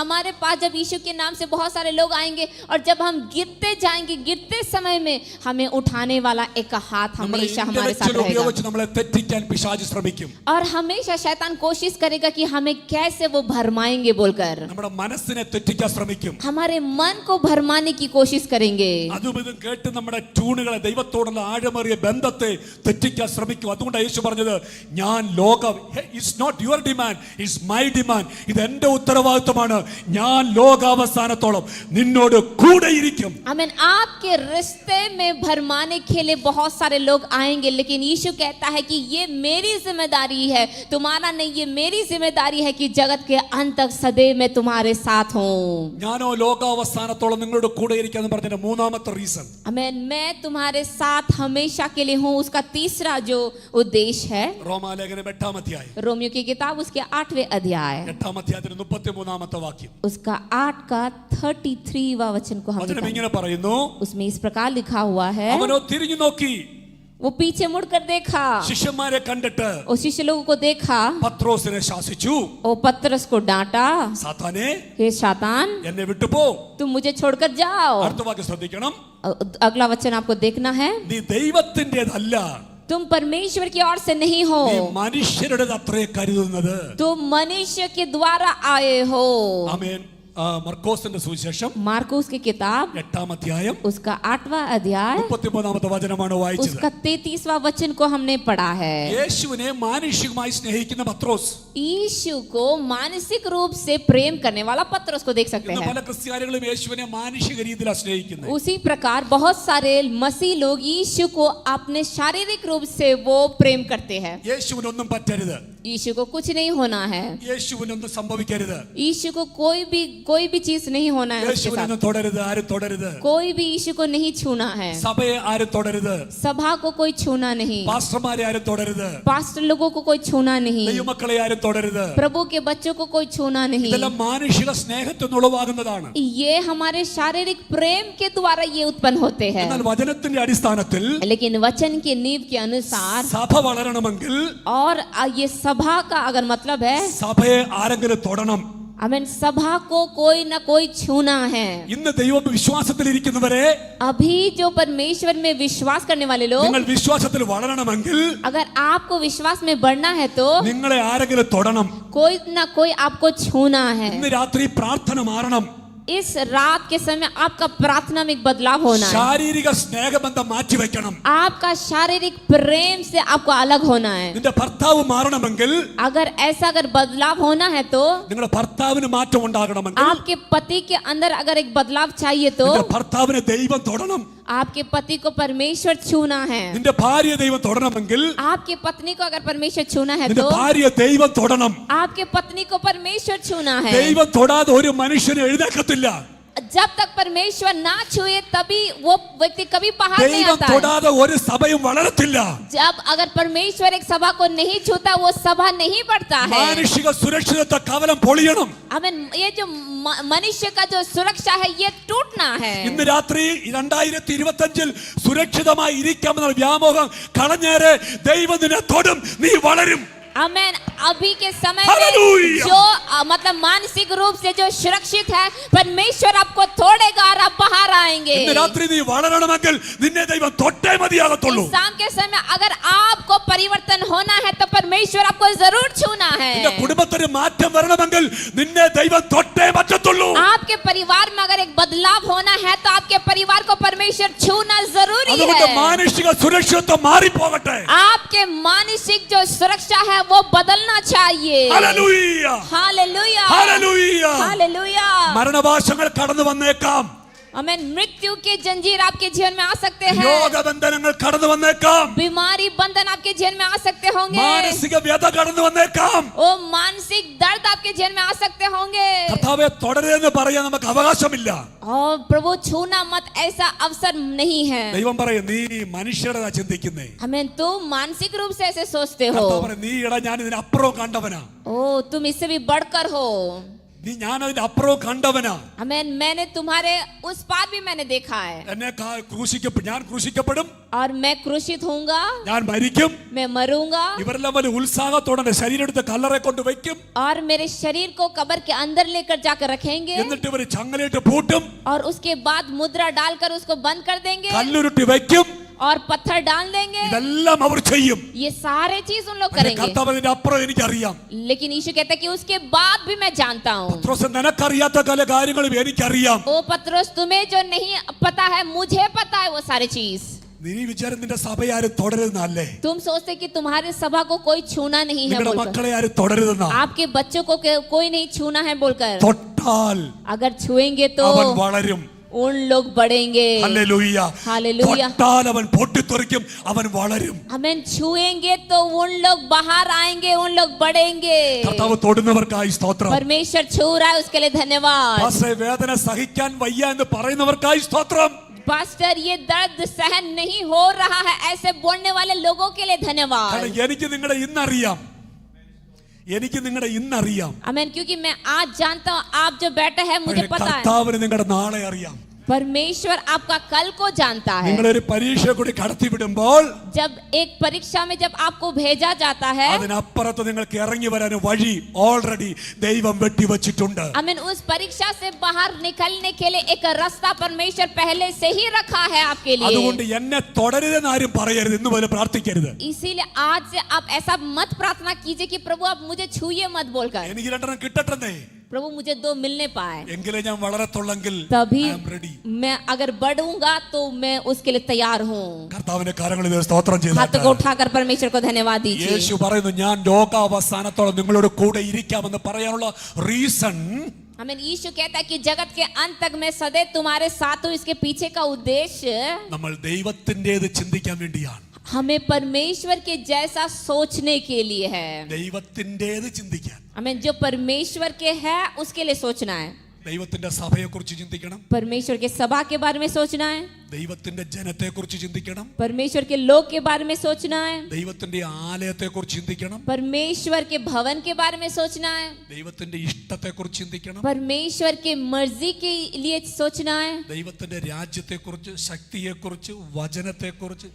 हमारे पास जब यीशु के नाम से बहुत सारे लोग आएंगे और जब हम गिरते जाएंगे, गिरते समय में हमें उठाने वाला एक हाथ हमेशा हमारे साथ रहेगा. ഉപയോഗിച്ച് നമ്മളെ തെറ്റിക്കാൻ പിശാച് ശ്രമിക്കും. और हमेशा शैतान कोशिश करेगा कि हमें कैसे वो भरमाएंगे बोलकर നമ്മുടെ മനസ്സിനെ തെറ്റിക്കാൻ ശ്രമിക്കും. हमारे मन को भरमाने की कोशिश करेंगे. അതും ഇതും കേട്ട് നമ്മുടെ ട്യൂണുകളെ, ദൈവത്തോടുള്ള ആഴമേറിയ ബന്ധത്തെ തെറ്റിക്കാൻ ശ്രമിക്കും. അതുകൊണ്ട് യേശു പറഞ്ഞത്, ഞാൻ ലോകം, it's not your demand, it's my demand. ഇത് എന്റെ ഉത്തരവാദിത്വമാണ്. ഞാൻ ലോകാവസാനത്തോളം നിന്നോട് കൂടെയിരിക്കും. आमीन. आपके रिश्ते में भरमाने के लिए बहुत सारे लोग आएंगे, लेकिन यीशु कहता है कि ये मेरी जिम्मेदारी है, तुम्हारा नहीं. ये मेरी जिम्मेदारी है कि जगत के अंत तक सदैव मैं तुम्हारे साथ हूँ. ഞാനോ ലോകാവസാനത്തോളം നിങ്ങളോട് കൂടെയിരിക്കും എന്ന് പറഞ്ഞതിന്റെ മൂന്നാമത്തെ റീസൺ. आमीन. मैं तुम्हारे साथ हमेशा के लिए हूँ. उसका तीसरा जो उद्देश्य है, റോമാലേഖനം 8-ാം അധ്യായം, रोमियो की किताब उसके 8वें अध्याय, 8-ാം അധ്യായത്തിന്റെ 33-ാമത്തെ വാക്യം. उसका 8 का 33वां वचन को हम വചനം ഇങ്ങനെ പറയുന്നു, उसमें इस प्रकार लिखा हुआ है, അവനോ തിരിഞ്ഞു നോക്കി वो पीछे मुड़कर देखा, ശിഷ്യന്മാരെ കണ്ടിട്ട് और शिष्य लोगों को देखा, പത്രോസിനെ ശാസിച്ചു, और पतरस को डांटा, സാത്താനെ हे शैतान, എന്നെ വിട്ടുപോ. तुम मुझे छोड़कर जाओ. അടുത്ത വാക്യം ശ്രദ്ധിക്കണം, अगला वचन आपको देखना है, നീ ദൈവത്തിൻ്റെതല്ല, तुम परमेश्वर की ओर से नहीं हो, നീ മനുഷ്യരുടെ അത്രേ കരുതുന്നത്. तुम मनुष्य के द्वारा आए हो. ആമേൻ. മർക്കോസിന്റെ സുവിശേഷം मार्कुस की किताब 8-ാം അധ്യായം उसका 8वां अध्याय 33-ാമത്തെ വചനമാണ് വായിച്ചത്. उसका 33वां वचन को हमने पढ़ा है. യേശുവിനെ മാനുഷികമായി സ്നേഹിക്കുന്ന പത്രോസ്, यीशु को मानसिक रूप से प्रेम करने वाला पतरस को देख सकते ഇന്ന് हैं. പല ക്രിസ്ത്യാനികളും യേശുവിനെ മാനുഷിക രീതിയിലാണ് സ്നേഹിക്കുന്നത്. उसी प्रकार बहुत सारे मसीह लोग यीशु को अपने शारीरिक रूप से वो प्रेम करते हैं. യേശുവിനൊന്നും പറ്റരുത്, यीशु को कुछ नहीं होना है, യേശുവിനൊന്നും സംഭവിക്കരുത്, यीशु को कोई भी चीज नहीं होना है उसके साथ. യേശുവിനൊന്നും തൊടരുത്, ആരും തൊടരുത്. कोई भी यीशु को नहीं छूना है, സഭയെ ആരും തൊടരുത്, सभा को कोई छूना नहीं, പാസ്റ്റർമാരെ ആരും തൊടരുത്, पास्टर लोगों को कोई छूना नहीं, ദൈവമക്കളെ ആരും തൊടരുത്. प्रभु के बच्चों को कोई छूना नहीं. ഇതെല്ലാം മാനുഷിക സ്നേഹത്തിൽ ഉളവാകുന്നതാണ്. ये हमारे शारीरिक प्रेम के द्वारा ये उत्पन्न होते हैं. എന്നാൽ വചനത്തിന്റെ അടിസ്ഥാനത്തിൽ लेकिन वचन की नींव के अनुसार, സഭ വളരണമെങ്കിൽ और ये सभा का अगर मतलब है, സഭയെ ആരെങ്കിലും തൊടണം. आमीन, सभा को कोई ना कोई छूना है. ഇന്ന് ദൈവ വിശ്വാസത്തിൽ ഇരിക്കുന്നവരെ, अभी जो परमेश्वर में विश्वास करने वाले लोग, നിങ്ങൾ വിശ്വാസത്തിൽ വളരണമെങ്കിൽ अगर आपको विश्वास में बढ़ना है तो നിങ്ങളെ ആരെങ്കിലും തൊടണം. कोई ना कोई आपको छूना है. ഇന്ന് രാത്രി പ്രാർത്ഥന മാറണം. इस रात के समय आपका प्रार्थना में एक बदलाव होना है. ശാരീരിക സ്നേഹബന്ധം മാറ്റിവെക്കണം. आपका शारीरिक प्रेम से आपको अलग होना है. നിന്റെ ഭർത്താവ് മാറണമെങ്കിൽ, अगर बदलाव होना है तो നിങ്ങളുടെ ഭർത്താവിന് മാറ്റം ഉണ്ടാകണമെങ്കിൽ, आपके पति के अंदर अगर एक बदलाव चाहिए तो നിന്റെ ഭർത്താവിനെ ദൈവം തൊടണം. आपके पति को परमेश्वर छूना है. നിന്റെ ഭാര്യ ദൈവം തൊടണമെങ്കിൽ, आपके पत्नी को अगर परमेश्वर छूना है നിന്റെ तो ഭാര്യ ദൈവം തൊടണം. आपके पत्नी को परमेश्वर छूना है. ദൈവം തൊടാതെ ഒരു മനുഷ്യനെ എഴുന്നേൽക്കത്തില്ല. जब तक परमेश्वर ना छुए तभी वो व्यक्ति कभी पहाड़ नहीं ദൈവം आता है। തൊടാതെ ഒരു സഭയും വളരത്തില്ല. जब अगर परमेश्वर एक सभा को नहीं छूता वो सभा नहीं बढ़ता है। മാനുഷിക സുരക്ഷിതത്വ കവലം പൊളിയണം. हमें ये जो मनुष्य का जो सुरक्षा है ये टूटना है। ഇന്ന് രാത്രി 2025 സുരക്ഷിതമായി ഇരിക്കാമെന്ന വ്യാമോഹം കളഞ്ഞേരെ ദൈവം നിന്നെ തൊടും, നീ വളരും. आमेन। अभी के समय में हालेलुया। जो मतलब मानसिक रूप से जो सुरक्षित है परमेश्वर आपको तोड़ेगा और आप बाहर आएंगे। ഇന്ന് രാത്രി നീ വളരണമെങ്കിൽ നിന്നെ ദൈവം തൊട്ടേ മതിയാകത്തുള്ളൂ. इस शाम के समय अगर आपको परिवर्तन होना है तो परमेश्वर आपको जरूर छूना है। നിന്റെ കുടുംബത്തിന് മാറ്റം വരണമെങ്കിൽ നിന്നെ ദൈവം തൊട്ടേ പറ്റത്തുള്ളൂ. आपके परिवार में अगर एक बदलाव होना है तो आपके परिवार को परमेश्वर छूना जरूरी അതുകൊണ്ട് है। മാനുഷിക സുരക്ഷിതത്വം മാറിപ്പോകട്ടെ. आपके मानसिक जो सुरक्षा है वो बदलना चाहिए। Hallelujah, hallelujah hallelujah. हालेलुया। മരണവാസങ്ങൾ കടന്നു വന്നേക്കാം, आमेन। मृत्यु के जंजीर आपके जीवन में आ सकते हैं। രോഗബന്ധനങ്ങൾ കടന്നു വന്നേക്കാം, बीमारी बंधन आपके जीवन में आ सकते होंगे। മാനസിക വ്യത കടന്നു വന്നേക്കാം. ओ मानसिक दर्द आपके जीवन में आ सकते होंगे। കർത്താവേ തുടരുതെന്ന് പറയാൻ നമുക്ക് അവകാശമില്ല. और प्रभु छूना मत ऐसा अवसर नहीं है। ദൈവം പറയും നീ മനുഷ്യരുടെ ചിന്തിക്കുന്നേ. हमें तुम मानसिक रूप से ऐसे सोचते हो। കർത്താവ് പറയും നീ ഇട ഞാൻ ഇതിനപ്പുറവും കണ്ടവനാ, ओ तुम इससे भी बढ़कर हो। ഞാൻ അതിന്റെ അപ്പുറവും കണ്ടവനാ. आमेन। मैंने तुम्हारे उस पार भी मैंने देखा है। എന്നെ ഞാൻ ക്രൂശിക്കപ്പെടും, और मैं क्रूसित होऊंगा, ഞാൻ മരിക്കും. मैं मरूंगा ഇവരെല്ലാം വലിയ ഉത്സാഹത്തോടെ എന്റെ ശരീരം എടുത്ത് കല്ലറ കൊണ്ട് വെക്കും. और मेरे शरीर को कब्र के अंदर लेकर जाकर रखेंगे എന്നിട്ട് ഇവർ ചങ്ങലയിട്ട് പൂട്ടും, और उसके बाद मुद्रा डालकर उसको बंद कर देंगे കല്ലുരുട്ടി വെക്കും. और पत्थर डाल देंगे। ഇതെല്ലാം അവർ ചെയ്യും. ये सारे चीज उन लोग പക്ഷേ करेंगे। കർത്താവ് അതിന്റെ അപ്പുറം എനിക്കറിയാം. लेकिन यीशु कहता है कि उसके बाद भी मैं जानता हूँ। പത്രോസ് നിനക്കറിയാത്ത പല കാര്യങ്ങളും എനിക്കറിയാം. ओ पत्रोस तुम्हें जो नहीं पता है मुझे पता है वो सारी चीज। നീ വിചാരം നിന്റെ സഭയെ ആരും തുടരുന്നല്ലേ, तुम सोचते कि तुम्हारे सभा को कोई छूना नहीं है നിങ്ങളുടെ बोलकर। മക്കളെ ആരും തുടരുന്ന. आपके बच्चों को कोई नहीं छूना है बोलकर। തൊട്ടാൽ अगर छुएंगे तो അവൻ വളരും. उन लोग बढ़ेंगे। ഹല്ലേലൂയ. हालेलुया। തൊട്ടാൽ അവൻ പൊട്ടിത്തെറിക്കും, അവൻ വളരും. हमें छुएंगे तो उन लोग बाहर आएंगे, उन लोग बढ़ेंगे। കർത്താവ് തൊടുന്നവർക്കായി സ്തോത്രം. परमेश्वर छू रहा है उसके लिए धन्यवाद। പാസ്റ്ററെ വേദന സഹിക്കാൻ വയ്യ എന്ന് പറയുന്നവർക്കായി സ്തോത്രം. पास्टर ये दर्द सहन नहीं हो रहा है ऐसे बोलने वाले लोगों के लिए धन्यवाद। കാരണം എനിക്ക് നിങ്ങളുടെ ഇന്നറിയാം. आमीन। क्योंकि मैं आज जानता हूँ आप जो बैठे हैं मुझे പക്ഷേ पता है കർത്താവിന് നിങ്ങളുടെ നാളെ അറിയാം. परमेश्वर आपका कल को जानता है। നിങ്ങളൊരു പരീക്ഷ കൂടി കടത്തിവിടുമ്പോൾ जब एक परीक्षा में जब आपको भेजा जाता है അതിനപ്പുറത്ത് നിങ്ങൾക്ക് ഇറങ്ങി വരാൻ വഴി ഓൾറെഡി ദൈവം വെട്ടിവച്ചിട്ടുണ്ട്. आमीन। उस परीक्षा से बाहर निकलने के लिए एक रास्ता परमेश्वर पहले से ही रखा है आपके लिए। അതുകൊണ്ട് എന്നെ തുടരുതെന്ന് ആരും പറയരുത്, ഇന്ന് മുതൽ പ്രാർത്ഥിക്കരുത്. इसीलिए आज से आप ऐसा मत प्रार्थना कीजिए कि प्रभु आप मुझे छूइए मत बोलकर। എനിക്ക് രണ്ടെണ്ണം കിട്ടട്ടെന്നേ, प्रभु मुझे दो मिलने पाए എങ്കിലേ ഞാൻ വളരത്തുള്ളെങ്കിൽ तभी I am ready. मैं अगर बढ़ूंगा तो मैं उसके लिए तैयार हूँ। കർത്താവിന്റെ കാര്യങ്ങളിൽ സ്തോത്രം हाथ को ചെയ്താൽ उठाकर परमेश्वर को धन्यवाद दीजिए। യേശു പറയുന്നു ഞാൻ ലോകാവസാനത്തോളം നിങ്ങളോട് കൂടെ ഇരിക്കാമെന്ന് പറയാനുള്ള റീസൺ हमें यीशु कहता है कि जगत के अंत तक मैं सदैव तुम्हारे साथ हूँ। इसके पीछे का उद्देश्य നമ്മൾ ദൈവത്തിന്റേത് ചിന്തിക്കാൻ വേണ്ടിയാണ്. हमें परमेश्वर के जैसा सोचने के लिए है। ദൈവത്തിന്റേത് ചിന്തിക്കാൻ, हमें जो परमेश्वर के है उसके लिए सोचना है। ദൈവത്തിന്റെ സഭയെക്കുറിച്ച് ചിന്തിക്കണം, परमेश्वर के सभा के बारे में सोचना है। ദൈവത്തിന്റെ ജനത്തെക്കുറിച്ച് ചിന്തിക്കണം, परमेश्वर के लोग के बारे में सोचना है। ദൈവത്തിന്റെ ആലയത്തെക്കുറിച്ച് ചിന്തിക്കണം, परमेश्वर के भवन के बारे में सोचना है। ദൈവത്തിന്റെ ഇഷ്ടത്തെക്കുറിച്ച് ചിന്തിക്കണം, परमेश्वर के मर्जी के लिए सोचना है। ദൈവത്തിന്റെ രാജ്യത്തെക്കുറിച്ച്, ശക്തിയെക്കുറിച്ച്, വചനത്തെക്കുറിച്ച്,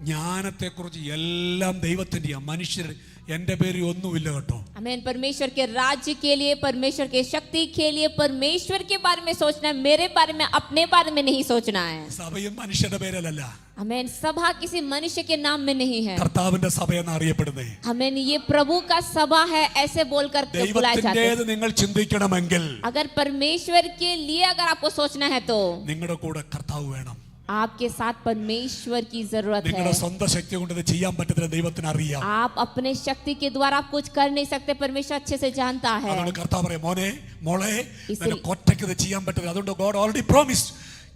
ജ്ഞാനത്തെക്കുറിച്ച് എല്ലാം ദൈവത്തിന്റെ. മനുഷ്യർ എന്റെ പേര് ഒന്നുമില്ല കേട്ടോ. आमीन। परमेश्वर के राज्य के लिए, परमेश्वर के शक्ति के लिए परमेश्वर के बारे में सोचना है, मेरे बारे में, अपने बारे में नहीं सोचना है। സഭയും മനുഷ്യരുടെ പേരല്ല, आमीन। सभा किसी मनुष्य के नाम में नहीं है। കർത്താവിന്റെ സഭയെന്ന് അറിയപ്പെടുന്നേ. आमीन। ये प्रभु का सभा है ऐसे बोलकर बुलाया जाता है। ദൈവത്തിന്റേത് നിങ്ങൾ ചിന്തിക്കണമെങ്കിൽ अगर परमेश्वर के लिए अगर आपको सोचना है तो നിങ്ങളുടെ കൂടെ കർത്താവ് വേണം. आपके साथ परमेश्वर की जरूरत है। നിങ്ങളുടെ സ്വന്തം ശക്തി കൊണ്ട് ഇത് ചെയ്യാൻ പറ്റത്തില്ല, ദൈവത്തിന് അറിയാം. आप अपने शक्ति के द्वारा आप कुछ कर नहीं सकते, परमेश्वर अच्छे से जानता है। അതുകൊണ്ട് കർത്താവ് പറയും മോനെ മോളെ നിനക്ക് ഒറ്റയ്ക്ക് ഇത് ചെയ്യാൻ പറ്റില്ല. അതുകൊണ്ട് ഗോഡ് ഓൾറെഡി പ്രോമിസ്ഡ്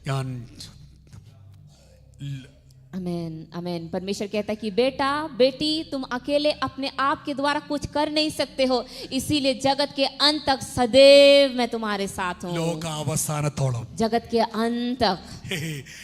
ഞാൻ अमेन अमेन। परमेश्वर कहता है कि बेटा बेटी तुम अकेले अपने आप के द्वारा कुछ कर नहीं सकते हो, इसीलिए जगत के अंत तक सदैव मैं तुम्हारे साथ हूँ। ലോക അവസാനത്തോളം जगत के अंत तक।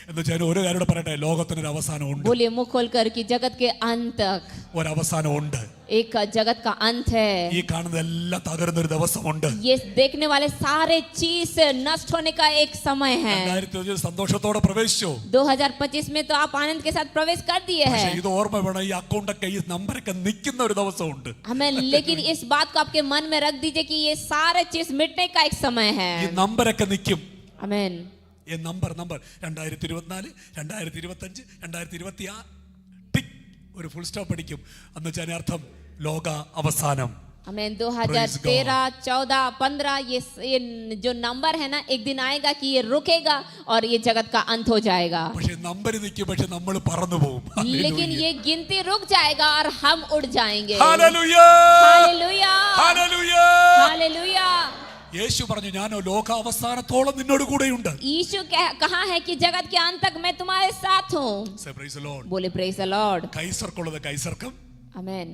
എന്ന് വെച്ചാൽ ഒരു കാര്യം കൂടെ പറയട്ടെ, ലോകത്തിനൊരു അവസാനമുണ്ട്, बोलिए मुंह खोलकर कि जगत के अंत तक ഒരവസാനമുണ്ട്. एक जगत का अंत है। ഈ കാണുന്നതെല്ലാം തകരുന്നൊരു ദിവസമുണ്ട്. ये देखने वाले सारे चीज से नष्ट होने का एक समय है। 2025 സന്തോഷത്തോടെ പ്രവേശിച്ചു. 2025 में तो आप आनंद के साथ प्रवेश कर दिए പക്ഷേ हैं। ഇത് ഓർമ്മ വേണം, ഈ അക്കൗണ്ടൊക്കെ ഈ നമ്പറൊക്കെ നിൽക്കുന്ന ഒരു ദിവസമുണ്ട്. हमें लेकिन इस बात को आपके मन में रख दीजिए कि ये सारे चीज मिटने का एक समय ഈ है। നമ്പറൊക്കെ നിൽക്കും. आमेन। ഈ നമ്പർ 2024 2025 2026 ടിക് ഒരു ഫുൾ സ്റ്റോപ്പ് അടിക്കും. എന്ന് വെച്ചാൽ അർത്ഥം ലോക അവസാനം. आमेन। Praise 2013 14 15 ये जो नंबर है ना, एक दिन आएगा कि ये रुकेगा और ये जगत का अंत हो जाएगा। പക്ഷേ നമ്പർ നിൽക്കും, പക്ഷെ നമ്മൾ പറന്നു പോകും. लेकिन ये गिनती रुक जाएगा और हम उड़ जाएंगे। Hallelujah hallelujah hallelujah. हालेलुया। യേശു പറഞ്ഞു, ഞാൻ ലോക അവസാനത്തോളം നിന്നോട് കൂടെയുണ്ട്. यीशु कहा है कि जगत के अंत तक मैं तुम्हारे साथ हूँ। Say praise the Lord. बोले प्रेज द लॉर्ड। കൈസർക്കുള്ളത് കൈസർക്കും, आमेन।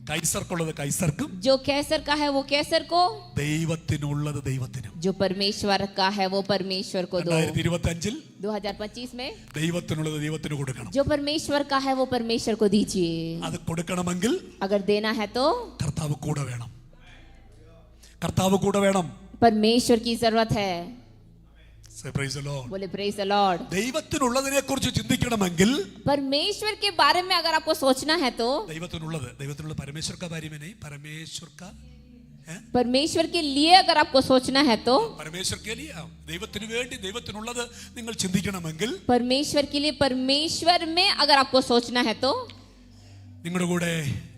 കൈസർക്കുള്ളത് കൈസർക്കും, जो कैसर का है वो कैसर को, ദൈവത്തിനുള്ളത് ദൈവത്തിനും. जो परमेश्वर का है वो परमेश्वर को दो। 2025 2025 में ദൈവത്തിനുള്ളത് ദൈവത്തിന് കൊടുക്കണം. जो परमेश्वर का है वो परमेश्वर को दीजिए। അത് കൊടുക്കണമെങ്കിൽ अगर देना है तो കർത്താവ് കൂടെ വേണം. കർത്താവ് കൂടെ വേണം. परमेश्वर की जरूरत है। Say praise the Lord. बोले प्रेज द लॉर्ड। ദൈവത്തിനുള്ളതിനെ കുറിച്ച് ചിന്തിക്കണമെങ്കിൽ परमेश्वर के बारे में अगर आपको सोचना है तो ദൈവത്തിനുള്ള പരമേശ്വർ का बारे में नहीं, परमेश्वर का परमेश्वर के लिए अगर आपको सोचना है तो परमेश्वर के लिए ദൈവത്തിന് വേണ്ടി ദൈവത്തിനുള്ളത് നിങ്ങൾ ചിന്തിക്കണമെങ്കിൽ परमेश्वर के लिए परमेश्वर में अगर आपको सोचना है तो നിങ്ങളുടെ കൂടെ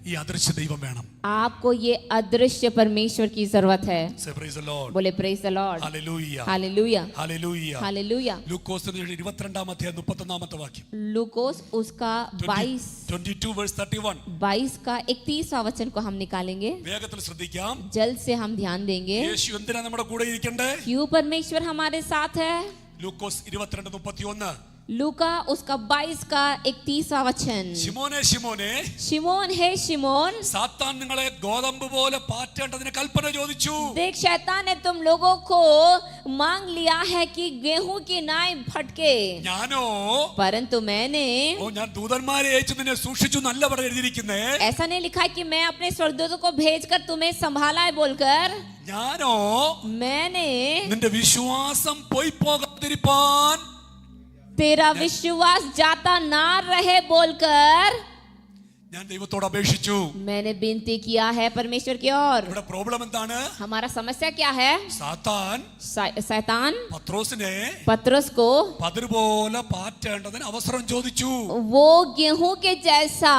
ഈ അദൃശ്യ ദൈവം വേണം. आपको ये अदृश्य परमेश्वर की जरूरत है। Say praise the Lord. बोले praise the Lord. Hallelujah. Hallelujah Hallelujah. Hallelujah. ലൂക്കോസിന്റെ 22-ാം അധ്യായം 31-ാമത്തെ വാക്യം. लूकोस उसका 22 verse 31. 22 का 31वां वचन को हम निकालेंगे। വേഗത്തിൽ ശ്രദ്ധിക്കാം. जल्द से हम ध्यान देंगे। യേശു എന്തിനാ നമ്മുടെ കൂടെ ഇരിക്കണ്ടേ? क्यों परमेश्वर हमारे साथ है? ലൂക്കോസ് 22:31. लूका उसका 22 का 31वां वचन। ശിമോനെ ശിമോനെ, शिमोन है शिमोन, സാത്താൻ നിങ്ങളെ ഗോതമ്പ് പോലെ പാറ്റേണ്ടതിന് കൽപ്പന ചോദിച്ചു. देख शैतान ने तुम लोगों को मांग लिया है कि गेहूं की नाई भटके, ഞാനോ परंतु मैंने ഞാൻ ദൂതന്മാരെ അയച്ചു നിന്നെ സൂക്ഷിച്ചു നല്ല പറഞ്ഞ് എഴുതിയിരിക്കുന്നേ. ऐसा नहीं लिखा है कि मैं अपने स्वर्गदूतों को भेजकर तुम्हें संभाला है बोलकर, ഞാനോ मैंने നിന്റെ വിശ്വാസം പോയി പോകാതിരിപ്പാൻ तेरा विश्वास जाता ना रहे बोलकर ഞാൻ ദൈവത്തോട് അപേക്ഷിച്ചു. मैंने विनती किया है परमेश्वर की ओर। ഇവിടെ പ്രോബ്ലം എന്താണ്? हमारा समस्या क्या है? സാത്താൻ शैतान പത്രോസിനെ पतरस को പതിര് പോലെ പാറ്റേണ്ടതിന് അവസരം ചോദിച്ചു. वो गेहूं के जैसा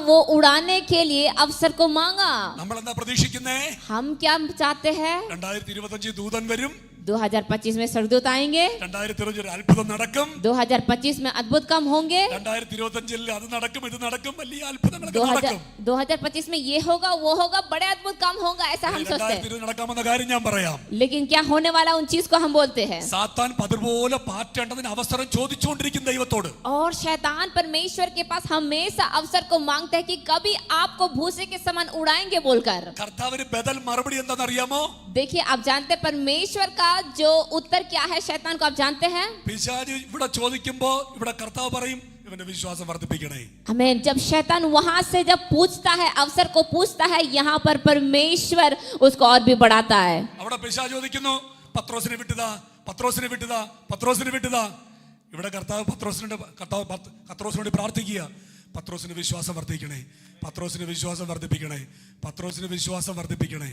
वो उड़ाने के लिए अवसर को मांगा। നമ്മൾ എന്താ പ്രതീക്ഷിക്കുന്നേ? हम क्या चाहते हैं? 2025 ദൂതൻ വരും, 2025 में स्वर्गदूत आएंगे, 2025 ഒരു അത്ഭുതം നടക്കും, 2025 में अद्भुत काम होंगे, 2025 അത് നടക്കും ഇത് നടക്കും, വലിയ അത്ഭുതങ്ങളൊക്കെ നടക്കും. 2025 में ये होगा वो होगा, बड़े अद्भुत काम होगा, ऐसा हम सोचते हैं। 2020 നടക്കാമെന്ന കാര്യം ഞാൻ പറയാം. लेकिन क्या होने वाला उन चीज को हम बोलते हैं। സാത്താൻ പതിര് പോലെ പാറ്റേണ്ടതിന് അവസരം ചോദിച്ചുകൊണ്ടിരിക്കും ദൈവത്തോട്. और शैतान परमेश्वर के पास हमेशा अवसर को मांगता है कि कभी आपको भूसे के समान उड़ाएंगे बोलकर। കർത്താവിന് ബദൽ മറുപടി എന്താണെന്നറിയാമോ? देखिए आप जानते हैं परमेश्वर का जो उत्तर क्या है शैतान को, आप जानते हैं? പിശാച് ഇവിടെ ചോദിക്കുമ്പോ ഇവിടെ കർത്താവ് പറയും ഇവന്റെ വിശ്വാസം വർദ്ധിപ്പിക്കണേ. आमीन। जब शैतान वहां से जब पूछता है, अवसर को पूछता है, यहाँ पर परमेश्वर उसको और भी बढ़ाता है। അവിടെ പിശാച് ചോദിക്കുന്നു പത്രോസിനെ വിട്ടുതാ പത്രോസിനെ വിട്ടുതാ പത്രോസിനെ വിട്ടുതാ. ഇവിടെ കർത്താവ് പത്രോസിനോട് പ്രാർത്ഥിക്കുക, പത്രോസിന് വിശ്വാസം വർദ്ധിക്കണേ, പത്രോസിന് വിശ്വാസം വർദ്ധിപ്പിക്കണേ, പത്രോസിന് വിശ്വാസം വർദ്ധിപ്പിക്കണേ.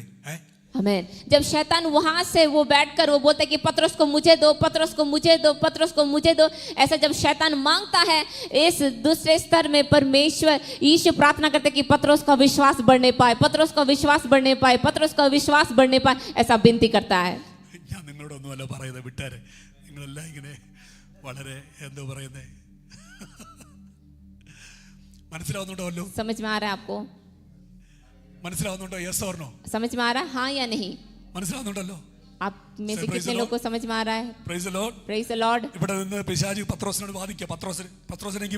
आमीन। जब शैतान वहां से वो बैठकर वो बोलता है कि पतरस को मुझे दो, पतरस को मुझे दो, पतरस को मुझे दो, ऐसा जब शैतान मांगता है, इस दूसरे स्तर में परमेश्वर यीशु प्रार्थना करते कि पतरस का विश्वास बढ़ने पाए, पतरस का विश्वास बढ़ने पाए, पतरस का विश्वास बढ़ने पाए, ऐसा विनती करता है। ഞാൻ നിങ്ങളോടൊന്നുമല്ല പറയുന്നത്, വിട്ടാരെ നിങ്ങളെല്ലാം ഇങ്ങനെ വളരെ എന്താ പറയുന്നേ മനസ്സിലാവുന്നുണ്ടോ? समझ में आ रहा है आपको? മനസ്സിലാവുന്നുണ്ടോ? Yes or no? समझ में आ रहा है हाँ या नहीं? മനസ്സിലാവുന്നുണ്ടല്ലോ? आप में से Say, praise कितने the लोग को समझ में आ रहा है? Praise the Lord. Praise the Lord. ഇവിടെ നിന്ന് പിശാച് പത്രോസിനോട് വാദിക്കുക, പത്രോസിനെ എനിക്ക്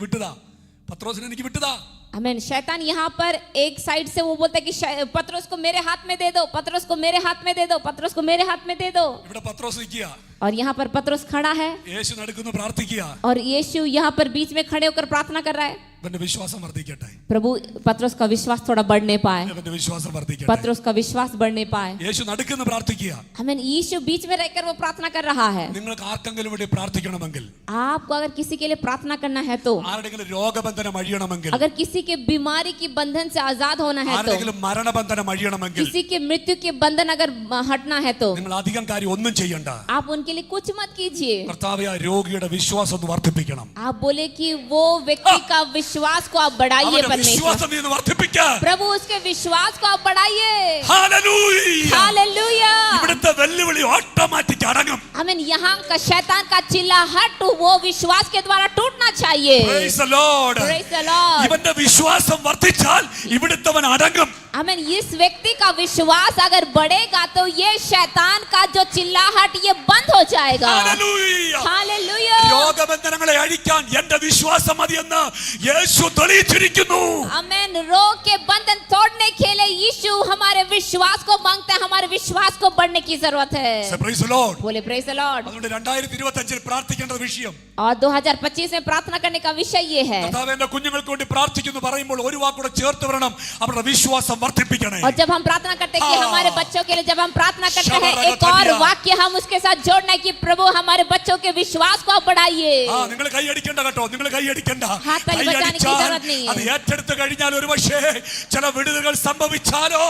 വിട്ടതാ. आमीन। शैतान यहाँ पर एक साइड से वो बोलता है कि पत्रोस को मेरे हाथ में दे दो, पत्रोस को मेरे हाथ में दे दो, पत्रोस को मेरे हाथ में दे दो। ഇവിടെ പത്രോസ് നിൽക്കുക, और यहाँ पर पत्रोस खड़ा है യേശു നടുക്കുന്നു പ്രാർത്ഥിക്കുക. और यीशु यहाँ पर बीच में खड़े होकर प्रार्थना कर रहा है। ഇവന്റെ വിശ്വാസം വർദ്ധിക്കട്ടെ, प्रभु पत्रोस का विश्वास थोड़ा बढ़ने पाए, ഇവന്റെ വിശ്വാസം വർദ്ധിക്കട്ടെ. पत्रोस का विश्वास बढ़ने पाए। യേശു നടുക്കുന്നു പ്രാർത്ഥിക്കുക. आमीन। यीशु बीच में रहकर वो प्रार्थना कर रहा है। നിങ്ങൾക്ക് ആർക്കെങ്കിലും വേണ്ടി പ്രാർത്ഥിക്കണമെങ്കിൽ, आपको अगर किसी के लिए प्रार्थना करना है तो, ആരുടെങ്കിലും രോഗബന്ധനം അഴിയണമെങ്കിൽ, अगर किसी के बीमारी की बंधन से आजाद होना है तो, ആരുടെങ്കിലും മരണബന്ധനം അഴിയണമെങ്കിൽ, किसी के मृत्यु के बंधन अगर हटना है तो നിങ്ങൾ അധികം കാര്യം ഒന്നും ചെയ്യണ്ട. आप उनके लिए कुछ मत कीजिए। കർത്താവേ, ആ രോഗിയുടെ വിശ്വാസം ഒന്ന് വർദ്ധിപ്പിക്കണം. आप बोले कि वो व्यक्ति का विश्वास को आप बढ़ाइए അവന്റെ परमेश्वर। വിശ്വാസം നീ ഒന്ന് വർദ്ധിപ്പിക്കുക. प्रभु उसके विश्वास को आप बढ़ाइए। ഹല്ലേലൂയ. हालेलुया। ഇവിടുത്തെ വെല്ലുവിളി ഓട്ടോമാറ്റിക് അടങ്ങും. आमीन। यहाँ का शैतान का चिल्लाहट वो विश्वास के द्वारा टूटना चाहिए। Praise the Lord. Praise the Lord. ഇവന്റെ വിശ്വാസം വർദ്ധിച്ചാൽ ഇവിടുത്തവൻ അടങ്ങും. आमीन। इस व्यक्ति का विश्वास अगर बढ़ेगा तो ये शैतान का जो चिल्लाहट ये बंद हो जाएगा। ഹല്ലേലൂയ. हालेलुया। രോഗബന്ധനങ്ങളെ അഴിക്കാൻ എന്റെ വിശ്വാസം മതിയെന്ന് യേശു തെളിയിച്ചിരിക്കുന്നു. आमीन। रोग के बंधन तोड़ने के लिए यीशु हमारे विश्वास को मांगते हैं, हमारे विश्वास को बढ़ने की जरूरत है। Say, praise the Lord. बोले प्रेज द लॉर्ड। അതുകൊണ്ട് 2025 പ്രാർത്ഥിക്കേണ്ട വിഷയം, और 2025 में प्रार्थना करने का विषय ये है। കർത്താവേ, എന്റെ കുഞ്ഞുങ്ങൾക്ക് വേണ്ടി പ്രാർത്ഥിക്കുന്നു പറയുമ്പോൾ ഒരു വാക്കൂടെ ചേർത്ത് വരണം, അവരുടെ വിശ്വാസം വർദ്ധിപ്പിക്കണേ. और जब हम प्रार्थना करते हैं कि हमारे बच्चों के लिए, जब हम प्रार्थना करते हैं शबरगतनिया। एक और वाक्य हम उसके साथ जोड़ना है कि प्रभु हमारे बच्चों के विश्वास को आप बढ़ाइए। നിങ്ങൾ കൈയടിക്കണ്ട കേട്ടോ, നിങ്ങൾ കൈയടിക്കണ്ട. हाथ ताली बजाने की जरूरत नहीं है। അത് ഏറ്റെടുത്ത് കഴിഞ്ഞാൽ ഒരു പക്ഷേ ചില വിടുതലുകൾ സംഭവിച്ചാലോ.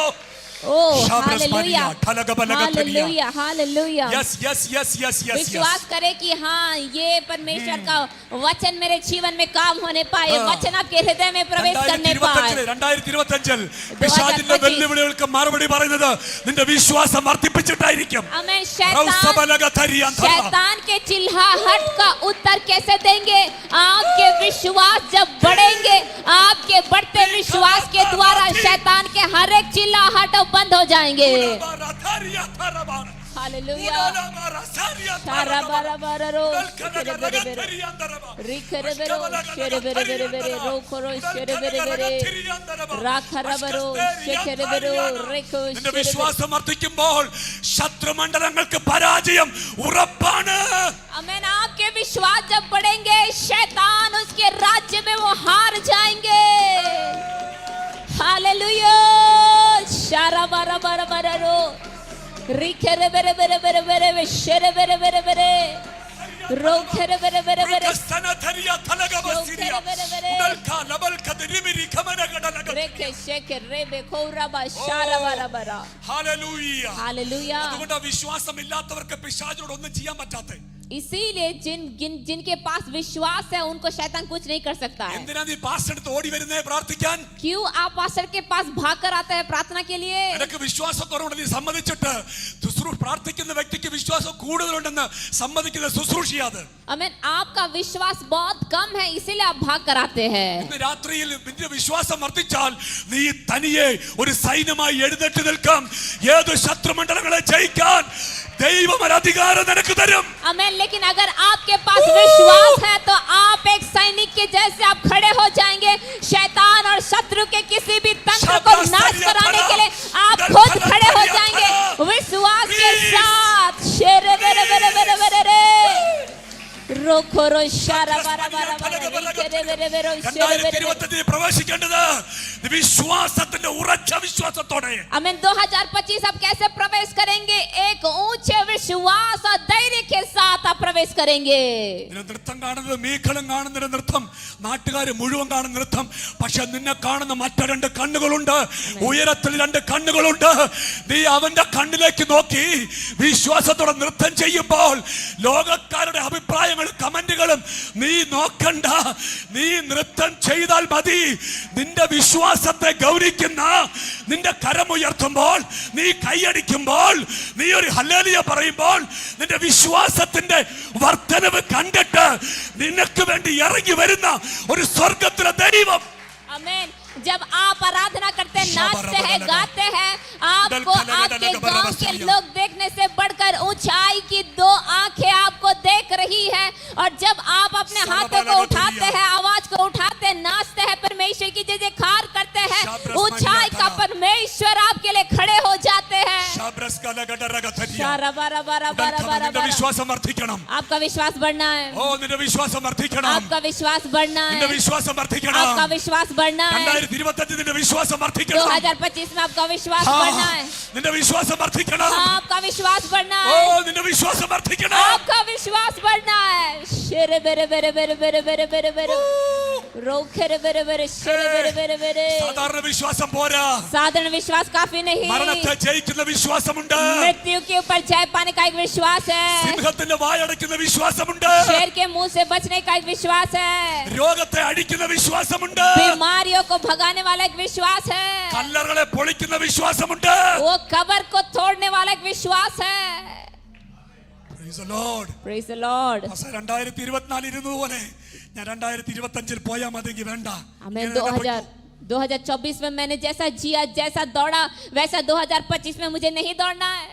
Oh hallelujah, hallelujah, hallelujah. Yes, yes, yes, yes, yes, yes. विश्वास करे कि हाँ ये परमेश्वर का वचन मेरे जीवन में काम होने पाए, वचन आपके हृदय में प्रवेश करने पाए। 2025 പിശാചിന്റെ വെല്ലുവിളികൾക്ക് മറുപടി പറയുന്നത് നിന്റെ വിശ്വാസം വർദ്ധിപ്പിച്ചിട്ടായിരിക്കും. आमीन। शैतान के चिल्लाहट का उत्तर कैसे देंगे? आपके विश्वास जब बढ़ेंगे, आपके बढ़ते विश्वास के द्वारा शैतान के हर एक चिल्लाहट बंद हो जाएंगे। हालेलुया। നിന്റെ വിശ്വാസം വർദ്ധിക്കുമ്പോൾ ശത്രുമണ്ഡലങ്ങൾക്ക് പരാജയം ഉറപ്പാണ്. आमीन। आपके विश्वास जब बढ़ेंगे शैतान उसके राज्य में वो हार जाएंगे। हालेलुया। शारा बारा बारा बारा रो रिखेरे बेरे बेरे बेरे बेरे वे शेरे बेरे बेरे बेरे रो खेरे बेरे बेरे बेरे കസ്തനധരിയ തലകബസിരിയ ഉടൽകാ ലബൽക ദിരിമിരി കമനഗടലഗ रेखे शेखे रेबे खौरा बा शारा बारा बारा। ഹല്ലേലൂയ. हालेलुया। അതുകൊണ്ട് വിശ്വാസം ഇല്ലാത്തവർക്ക് പിശാചിനോട് ഒന്നും ചെയ്യാൻ പറ്റാത്തെ. इसीलिए जिनके पास विश्वास है उनको शैतान कुछ नहीं कर सकता है। എന്തിനാ നീ പാസ്റ്റർ അടുത്ത് ഓടി വരുന്നേ പ്രാർത്ഥിക്കാൻ? क्यों आप पास्टर के पास भाग कर आते हैं प्रार्थना के लिए? നിനക്ക് വിശ്വാസക്കുറവുണ്ട് നീ സമ്മതിച്ചിട്ട് പ്രാർത്ഥിക്കുന്ന വ്യക്തിക്ക് വിശ്വാസം കൂടുതലുണ്ടെന്ന് സമ്മതിക്കുന്ന ശുശ്രൂഷയാത്. आमीन। आपका विश्वास बहुत कम है इसीलिए आप भाग कर आते हैं। ഇന്ന് രാത്രിയിൽ നിന്റെ വിശ്വാസം വർദ്ധിച്ചാൽ നീ തനിയെ ഒരു സൈന്യമായി എഴുന്നേറ്റ് നിൽക്കാം. ഏത് ശത്രുമണ്ഡലങ്ങളെ ജയിക്കാൻ ദൈവം ഒരു അധികാരം നിനക്ക് തരും. आमीन। लेकिन अगर आपके पास विश्वास है तो आप एक सैनिक के जैसे आप खड़े हो जाएंगे। शैतान और शत्रु के किसी भी तंत्र को नाश कराने के लिए आप खुद खड़े हो जाएंगे विश्वास के साथ। शेरे बेरे बेरे बेरे बेरे रे रोखो रो शारा बारा बारा बारा रिखेरे बेरे बेरे शेरे बेरे। 2025 പ്രവേശിക്കേണ്ടത് വിശ്വാസത്തിന്റെ ഉറച്ച വിശ്വാസത്തോടെ. आमीन। 2025 आप कैसे प्रवेश करेंगे? एक ऊंचे विश्वास और धैर्य के साथ आप प्रवेश करेंगे। നൃത്തം കാണുന്നത് മീഖലം കാണുന്ന നൃത്തം, നാട്ടുകാർ മുഴുവൻ കാണുന്ന നൃത്തം. പക്ഷെ നിന്നെ കാണുന്ന മറ്റു രണ്ട് കണ്ണുകളുണ്ട്, ഉയരത്തിൽ രണ്ട് കണ്ണുകളുണ്ട്. നീ അവന്റെ കണ്ണിലേക്ക് നോക്കി വിശ്വാസത്തോടെ നൃത്തം ചെയ്യുമ്പോൾ ലോകക്കാരുടെ അഭിപ്രായങ്ങളും കമന്റുകളും നീ നോക്കണ്ട. നീ നൃത്തം ചെയ്താൽ മതി. നിന്റെ വിശ്വാസത്തെ ഗൗനിക്കുന്ന നിന്റെ കരമുയർത്തുമ്പോൾ, നീ കൈയടിക്കുമ്പോൾ, നീ ഒരു ഹല്ലേലൂയ പറയുമ്പോൾ നിന്റെ വിശ്വാസത്തിന്റെ വർധനവ് കണ്ടിട്ട് നിനക്ക് വേണ്ടി ഇറങ്ങി വരുന്ന ഒരു സ്വർഗത്തിലെ ദൈവം. आमीन। जब आप आराधना करते हैं, नाचते हैं, गाते हैं, आपको आपके गांव के लोग देखने से बढ़कर रबा रबा रबा रबा നിന്റെ रबा വിശ്വാസം വർദ്ധിക്കണം. आपका विश्वास बढ़ना है ഓ നിന്റെ വിശ്വാസം വർദ്ധിക്കണം. आपका विश्वास बढ़ना നിന്റെ है വിശ്വാസം വർദ്ധിക്കണം. आपका विश्वास बढ़ना है 2025 നിന്റെ വിശ്വാസം വർദ്ധിക്കണം. 2025 में आपका विश्वास हाँ, बढ़ना है നിന്റെ വിശ്വാസം വർദ്ധിക്കണം. हाँ, आपका विश्वास बढ़ना ഓ है നിന്റെ വിശ്വാസം വർദ്ധിക്കണം. आपका विश्वास बढ़ना है शेरे बेरे बेरे बेरे बेरे बेरे बेरे बेरे रोखेरे बेरे बेरे शेरे बेरे बेरे बेरे സാധാരണ വിശ്വാസം പോരാ. साधारण विश्वास काफी नहीं മരണത്തെ ജയിക്കുന്ന വിശ്വാസമുണ്ട്. मृत्यु के ऊपर जय पाने का एक विश्वास है സിംഹത്തിന്റെ വായടയ്ക്കുന്ന വിശ്വാസമുണ്ട്. शेर के मुंह से बचने का एक विश्वास है രോഗത്തെ അടിക്കുന്ന വിശ്വാസമുണ്ട്. बीमारियों को भगाने वाला एक विश्वास है കല്ലറകളെ പൊളിക്കുന്ന വിശ്വാസമുണ്ട്. वो कब्र को तोड़ने वाला एक विश्वास है Praise the Lord. Praise the Lord 2024 ഇരുന്നതുപോലെ ഞാൻ 2025 പോയാൽ മതിയെങ്കിൽ വേണ്ട. हमें ഇങ്ങനെ തന്നെ പോയി. 2024 में मैंने जैसा जिया जैसा दौड़ा वैसा 2025 में मुझे नहीं दौड़ना है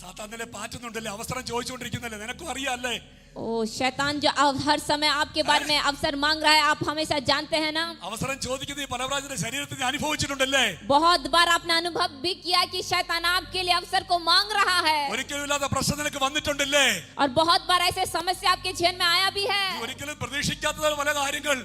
സാത്താൻ നിന്നെ പാറ്റുന്നുണ്ടല്ലേ, അവസരം ചോദിച്ചുകൊണ്ടിരിക്കുന്നല്ലേ, നിനക്കും അറിയാല്ലേ. ओ शैतान जो हर समय आपके बारे में अवसर मांग रहा है आप हमेशा जानते हैं ना അവസരം ചോദിക്കുന്നത് ഈ പലവരാജന്റെ ശരീരത്തിൽ നീ അനുഭവിച്ചിട്ടുണ്ടല്ലേ. बहुत बार आपने अनुभव भी किया कि शैतान आपके लिए अवसर को मांग रहा है ഒരിക്കലും ഇല്ലാത്ത പ്രശ്നം നിനക്ക് വന്നിട്ടുണ്ടല്ലേ. और बहुत बार ऐसे समस्या आपके जीवन में आया भी है നീ ഒരിക്കലും പ്രതീക്ഷിക്കാത്ത പല കാര്യങ്ങൾ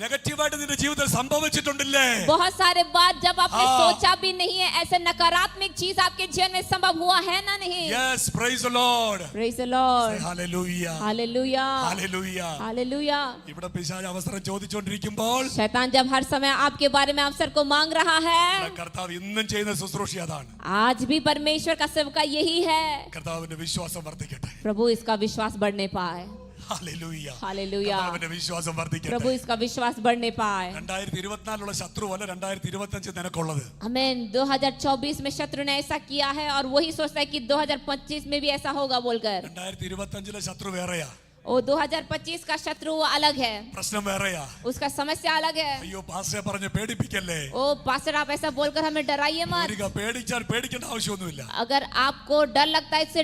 നെഗറ്റീവായിട്ട് നിന്റെ ജീവിതത്തിൽ സംഭവിച്ചിട്ടുണ്ടല്ലേ. बहुत सारे बार जब आपने हाँ। सोचा भी नहीं है ऐसे नकारात्मक चीज आपके जीवन में संभव हुआ है ना नहीं Yes, praise the Lord. Praise the Lord Hallelujah. Hallelujah Hallelujah. Hallelujah ഇവിടെ പിശാച് അവസരം ചോദിച്ചുകൊണ്ടിരിക്കുമ്പോൾ शैतान जब हर समय आपके बारे में अवसर को मांग रहा है ഇവിടെ കർത്താവ് ഇന്നും ചെയ്യുന്ന ശുശ്രൂഷ അതാണ്. आज भी परमेश्वर का सेवका यही है കർത്താവിന്റെ വിശ്വാസം വർദ്ധിക്കട്ടെ. प्रभु इसका विश्वास बढ़ने पाए Hallelujah. Hallelujah കർത്താവിന്റെ വിശ്വാസം വർദ്ധിക്കട്ടെ. प्रभु इसका विश्वास बढ़ने पाए 2024 ശത്രുവല്ല 2025 നിനക്കുള്ളത്. हमें 2024 में शत्रु ने ऐसा किया है और वही सोचता है कि 2025 में भी ऐसा होगा बोलकर 2025 ശത്രു വേറെയാ. वो 2025 का शत्रु वो अलग है പ്രശ്നം വേറെയാ. उसका समस्या अलग है അയ്യോ പാസ്റ്ററെ പറഞ്ഞ് പേടിപ്പിക്കല്ലേ. ओ पास्टर आप ऐसा बोलकर हमें डराइए मत പേടിച്ചാൽ പേടിക്കേണ്ട ആവശ്യമൊന്നുമില്ല. अगर आपको डर लगता है इससे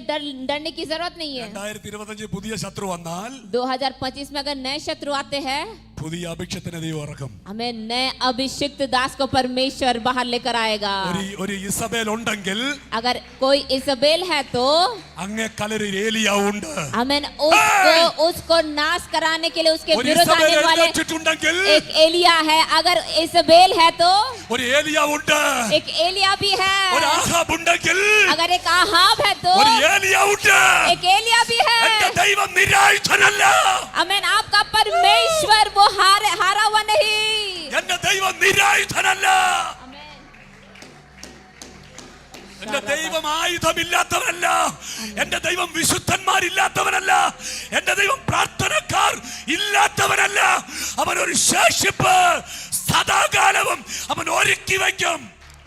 डरने की जरूरत नहीं है 2025 പുതിയ ശത്രു വന്നാൽ 2025 में अगर नए शत्रु आते हैं പുതിയ അഭിഷേകത്തിനെ ദൈവം ഇറക്കും. हमें नए अभिषिक्त दास को परमेश्वर बाहर लेकर आएगा ഒരു ഇസബേൽ ഉണ്ടെങ്കിൽ अगर कोई इजबेल है तो അങ്ങേ കലരിൽ ഏലിയാവുണ്ട്. हमें उसको नाश कराने के लिए उसके ഒരു विरुद्ध ഇസബേൽ आने वाले എഴുന്നേറ്റിട്ടുണ്ടെങ്കിൽ एक एलिया है अगर इजबेल है तो ഒരു ഏലിയാവുണ്ട്. एक एलिया भी है ഒരു ആഹാബ് ഉണ്ടെങ്കിൽ अगर एक आहाब है तो ഒരു ഏലിയാവുണ്ട്. एक एलिया भी എന്റെ है ദൈവം നിരായുധനല്ല. अमेन आपका परमेश्वर वो हारा हुआ नहीं എന്റെ ദൈവം നിരായുധനല്ല. എന്റെ ദൈവം ആയുധമില്ലാത്തവനല്ല. എന്റെ ദൈവം വിശുദ്ധന്മാരില്ലാത്തവനല്ല. എന്റെ ദൈവം പ്രാർത്ഥനക്കാർ ഇല്ലാത്തവനല്ല. അവൻ ഒരു ശേഷിപ്പ് സദാകാലവും അവൻ ഒരുക്കി വയ്ക്കും.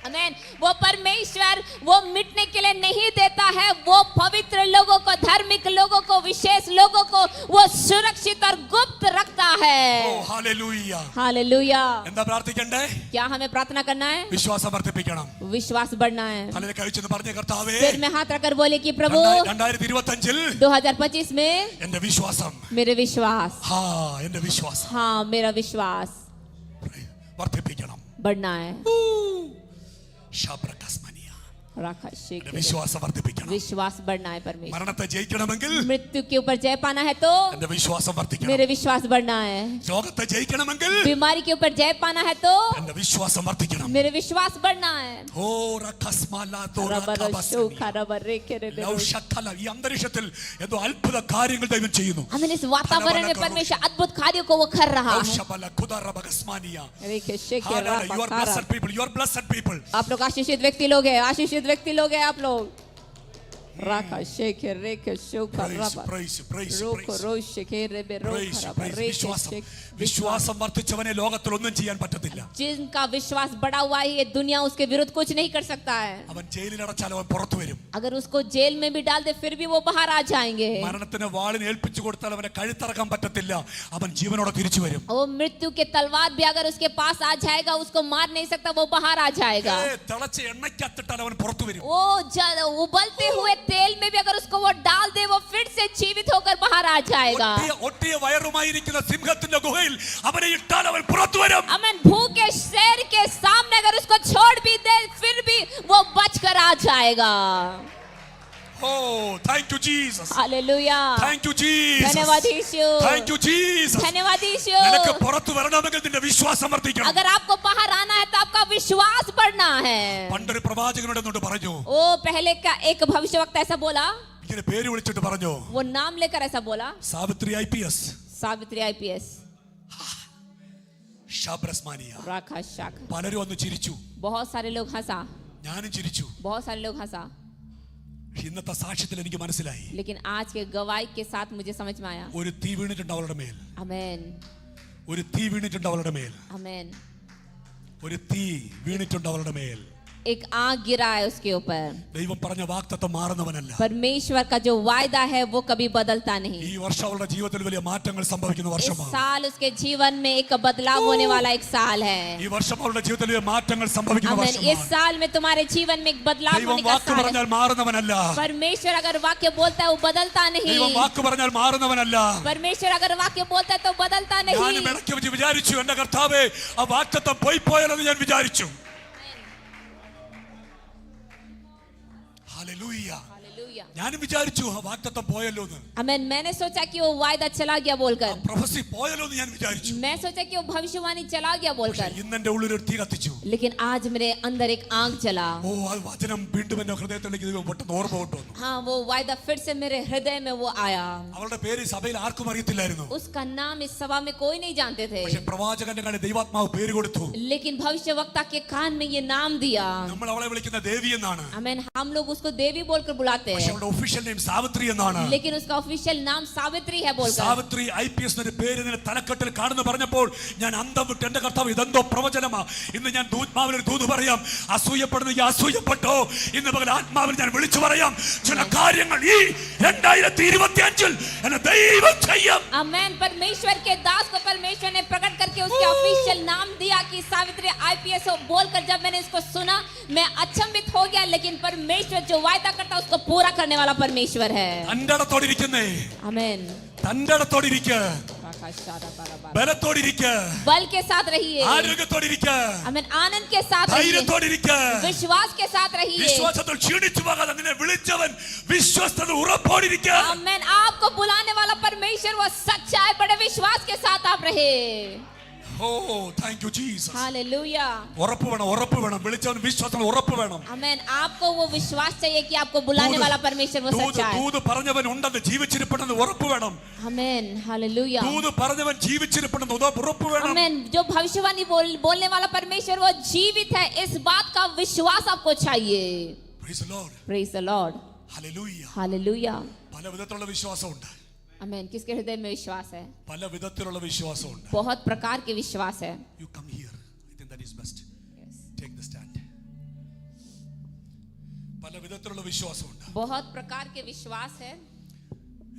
आमेन वो परमेश्वर वो मिटने के लिए नहीं देता है वो पवित्र लोगों को धार्मिक लोगों को विशेष लोगों को वो सुरक्षित और गुप्त रखता है ഓ ഹല്ലേലൂയ. हालेलुया എന്താ പ്രാർത്ഥിക്കണ്ടേ? क्या हमें प्रार्थना करना है വിശ്വാസം വർദ്ധിപ്പിക്കണം. विश्वास बढ़ना है തലയിൽ കഴിച്ചെന്ന് പറഞ്ഞ കർത്താവേ, फिर में हाथ रखकर बोले कि प्रभु 2025 2025 में എന്റെ വിശ്വാസം मेरे विश्वास എന്റെ വിശ്വാസം हाँ मेरा विश्वास വർദ്ധിപ്പിക്കണം. बढ़ना है ശബ്രകസ്മനിയ. राखा शेख എന്റെ വിശ്വാസം വർദ്ധിപ്പിക്കണം. विश्वास बढ़ना है परमेश्वर മരണത്തെ ജയിക്കണമെങ്കിൽ मृत्यु के ऊपर जय पाना है तो എന്റെ വിശ്വാസം വർദ്ധിക്കണം. मेरे विश्वास बढ़ना है രോഗത്തെ ജയിക്കണമെങ്കിൽ बीमारी के ऊपर जय पाना है तो എന്റെ വിശ്വാസം വർദ്ധിക്കണം. मेरे विश्वास बढ़ना है ഓ റകസ്മലാതോ रबर റകബസ്മനിയ. शोखा रबर रेखे रे ലൗ ശക്കല. ഈ അന്തരീക്ഷത്തിൽ എന്തോ അത്ഭുത കാര്യങ്ങൾ ദൈവം ചെയ്യുന്നു. हमें इस वातावरण में परमेश्वर अद्भुत कार्यों को वो कर रहा ലൗ है ശബല ഖുദറബകസ്മനിയ. रेखे शेखे Hallelujah. You are रापा blessed people. You are blessed people. आप लोग आशीषित व्यक्ति लोग हैं आशीषित व्यक्ति लोग हैं आप लोग राखा शेखे रेखे शोखा Praise, रबर praise, praise, रोको praise. रोश शेखे रेबे Praise, रोखा praise. रबर रेखे വിശ്വാസം शेख വിശ്വാസം വർദ്ധിച്ചവനെ ലോകത്തിൽ ഒന്നും ചെയ്യാൻ പറ്റത്തില്ല. जिनका विश्वास बढ़ा हुआ है ये दुनिया उसके विरुद्ध कुछ नहीं कर सकता है അവൻ ജയിലിൽ അടച്ചാൽ അവൻ പുറത്തു വരും. अगर उसको जेल में भी डाल दे फिर भी वो बाहर आ जाएंगे മരണത്തിന് വാളിന് ഏൽപ്പിച്ചു കൊടുത്താൽ അവനെ കഴുത്തറക്കാൻ പറ്റത്തില്ല. അവൻ ജീവനോടെ തിരിച്ചു വരും. वो मृत्यु के तलवार भी अगर उसके पास आ जाएगा उसको मार नहीं सकता वो बाहर आ जाएगा തിളച്ച എണ്ണയ്ക്കത്തിട്ടാൽ അവൻ പുറത്തു വരും. वो उबलते हुए तेल में भी अगर उसको वो डाल दे वो फिर से जीवित होकर बाहर आ जाएगा। ഒട്ടിയ വയറുമായിരിക്കുന്ന സിംഹത്തിന്റെ ഗുഹയിൽ അവനെ ഇട്ടാൽ അവൻ പുറത്തു വരും. अमन भूखे शेर के सामने अगर उसको छोड़ भी दे फिर भी वो बचकर आ जाएगा। Oh, thank you Jesus. Hallelujah. Thank you Jesus. धन्यवाद यीशु। Thank you Jesus. धन्यवाद यीशु। നിനക്ക് പുറത്തു വരണമെങ്കിൽ നിന്റെ വിശ്വാസം വർദ്ധിക്കണം. अगर आपको बाहर आना है तो आपका विश्वास बढ़ना है। പണ്ടൊരു പ്രവാചകനോട് പറഞ്ഞു. ओ पहले का एक भविष्यवक्ता ऐसा बोला, ഇങ്ങനെ പേര് വിളിച്ചിട്ട് പറഞ്ഞു. वो नाम लेकर ऐसा बोला, സാവിത്രി IPS. सावित्री IPS। ഷാബ്രസ്മാനിയ. राखा शाख। പലരും ഒന്ന് ചിരിച്ചു. बहुत सारे लोग हंसा, ഞാനും ചിരിച്ചു. बहुत सारे लोग हंसा, ഇന്നത്തെ സാക്ഷ്യത്തിൽ എനിക്ക് മനസ്സിലായി. लेकिन आज के गवाही के साथ मुझे समझ में आया। ഒരു തീ വീണിട്ടുണ്ട് അവളുടെ മേൽ. आमेन, ഒരു തീ വീണിട്ടുണ്ട് അവളുടെ മേൽ. आमेन। ഒരു തീ വീണിട്ടുണ്ട് അവളുടെ മേൽ. एक आग गिरा है उसके ऊपर। ദൈവം പറഞ്ഞ വാഗ്ദത്തം മാറുന്നവനല്ല. परमेश्वर का जो वायदा है वो कभी बदलता नहीं। ഈ വർഷം അവളുടെ ജീവിതത്തിൽ വലിയ മാറ്റങ്ങൾ സംഭവിക്കുന്ന इस വർഷമാണ്. साल उसके जीवन में एक बदलाव होने वाला एक साल है। ഈ വർഷം അവളുടെ ജീവിതത്തിൽ വലിയ മാറ്റങ്ങൾ സംഭവിക്കുന്ന आमेन। इस വർഷമാണ്. साल में तुम्हारे जीवन में एक बदलाव ദൈവം होने का വാക്ക് साल है। പറഞ്ഞാൽ മാറുന്നവനല്ല. परमेश्वर अगर वाक्य बोलता है वो बदलता नहीं। ദൈവം വാക്ക് പറഞ്ഞാൽ മാറുന്നവനല്ല. परमेश्वर अगर वाक्य बोलता है तो बदलता नहीं। ഞാൻ ഇടയ്ക്ക് വെച്ച് വിചാരിച്ചു, എന്റെ കർത്താവേ ആ വാഗ്ദത്തം പോയല്ലോ ഞാൻ വിചാരിച്ചു. ഹല്ലേലൂയ. हालेलुया। ഞാനും വിചാരിച്ചു ആ വാഗ്ദത്തം പോയല്ലോ എന്ന്. आमेन। मैंने सोचा कि वो वायदा चला गया बोलकर, പ്രൊഫസി പോയല്ലോ എന്ന് ഞാൻ വിചാരിച്ചു. मैं सोचा कि वो भविष्यवाणी चला गया बोलकर, ഇന്ന് എന്റെ ഉള്ളിൽ ഒരു തീ കത്തിച്ചു. लेकिन आज मेरे अंदर एक आग जला। ഓ ആ വചനം വീണ്ടും എന്റെ ഹൃദയത്തിലേക്ക് ദൈവം പെട്ടെന്ന് ഓർമ്മ കൊണ്ടുവന്നു. हाँ, वो वायदा फिर से मेरे हृदय में वो आया। അവളുടെ പേര് സഭയിൽ ആർക്കും അറിയത്തില്ലായിരുന്നു. उसका नाम इस सभा में कोई नहीं जानते थे, പക്ഷെ പ്രവാചകന്റെ കണ്ണിൽ ദൈവാത്മാവ് പേര് കൊടുത്തു. लेकिन भविष्यवक्ता के कान में ये नाम दिया। നമ്മൾ അവളെ വിളിക്കുന്ന ദേവി എന്നാണ്. आमेन। हम लोग उसको देवी बोलकर बुलाते പക്ഷെ हैं, അവളുടെ ഒഫീഷ്യൽ നെയിം സാവിത്രി എന്നാണ്. लेकिन उसका ऑफिशियल नाम सावित्री है बोलकर। സാവിത്രി IPS എന്നൊരു പേര് നിന്റെ തലക്കെട്ടിൽ കാണുന്നു പറഞ്ഞപ്പോൾ ഞാൻ അന്തം വിട്ട്, എന്റെ കർത്താവ് ഇതെന്തോ പ്രവചനമാ. ഇന്ന് ഞാൻ ദൂത്മാവിൽ ഒരു ദൂത് പറയാം. അസൂയപ്പെടുന്നെങ്കിൽ അസൂയപ്പെട്ടോ. ഇന്ന് പകൽ ആത്മാവിൽ ഞാൻ വിളിച്ചു പറയാം, ചില കാര്യങ്ങൾ ഈ 2025 എന്നെ ദൈവം ചെയ്യും. आमेन। परमेश्वर के दास को परमेश्वर ने प्रकट करके उसके ऑफिशियल नाम दिया कि सावित्री IPS बोलकर जब मैंने इसको सुना मैं अचंभित हो गया, लेकिन परमेश्वर जो वायदा करता है उसको पूरा करने वाला परमेश्वर है। തന്റെടത്തോടിരിക്കുന്നേ, आमेन। തന്റെടത്തോടിരിക്ക, ബലത്തോടിരിക്ക, बल के साथ रहिए, ആരോഗ്യത്തോടിരിക്ക, आमेन। आनंद के साथ रहिए, ധൈര്യത്തോടിരിക്ക. विश्वास के साथ रहिए। വിശ്വാസത്തിൽ ക്ഷീണിച്ചു പോകാതെ നിന്നെ വിളിച്ചവൻ വിശ്വസ്തത ഉറപ്പോടിരിക്ക. आमेन। आपको बुलाने वाला परमेश्वर वो सच्चा है, बड़े विश्वास के साथ आप रहे। ഓ താങ്ക് യു ജീസസ്. हालेलुया। ഉറപ്പ് വേണം, ഉറപ്പ് വേണം. വിളിച്ചവൻ വിശ്വാസത്തിൽ ഉറപ്പ് വേണം. आमेन। आपको वो विश्वास चाहिए कि आपको बुलाने वाला परमेश्वर वो सच्चा है। ദൂത് പറഞ്ഞവൻ ഉണ്ടെന്ന് ജീവിച്ചിരിപ്പുണ്ടെന്ന് ഉറപ്പ് വേണം. आमेन। हालेलुया। ദൂത് പറഞ്ഞവൻ ജീവിച്ചിരിപ്പുണ്ടെന്ന് ഉറപ്പ് വേണം. आमेन। जो भविष्यवाणी बोलने वाला परमेश्वर वो जीवित है, इस बात का विश्वास आपको चाहिए। Praise the Lord. Praise the Lord. Hallelujah. Hallelujah. പല വിധത്തിലുള്ള വിശ്വാസമുണ്ട്. आमेन। किसके हृदय में विश्वास है? പല വിധത്തിലുള്ള വിശ്വാസമുണ്ട്. बहुत प्रकार के विश्वास है। You come here. I think that is best. Take the stand. പല വിധത്തിലുള്ള വിശ്വാസമുണ്ട്. बहुत प्रकार के विश्वास है।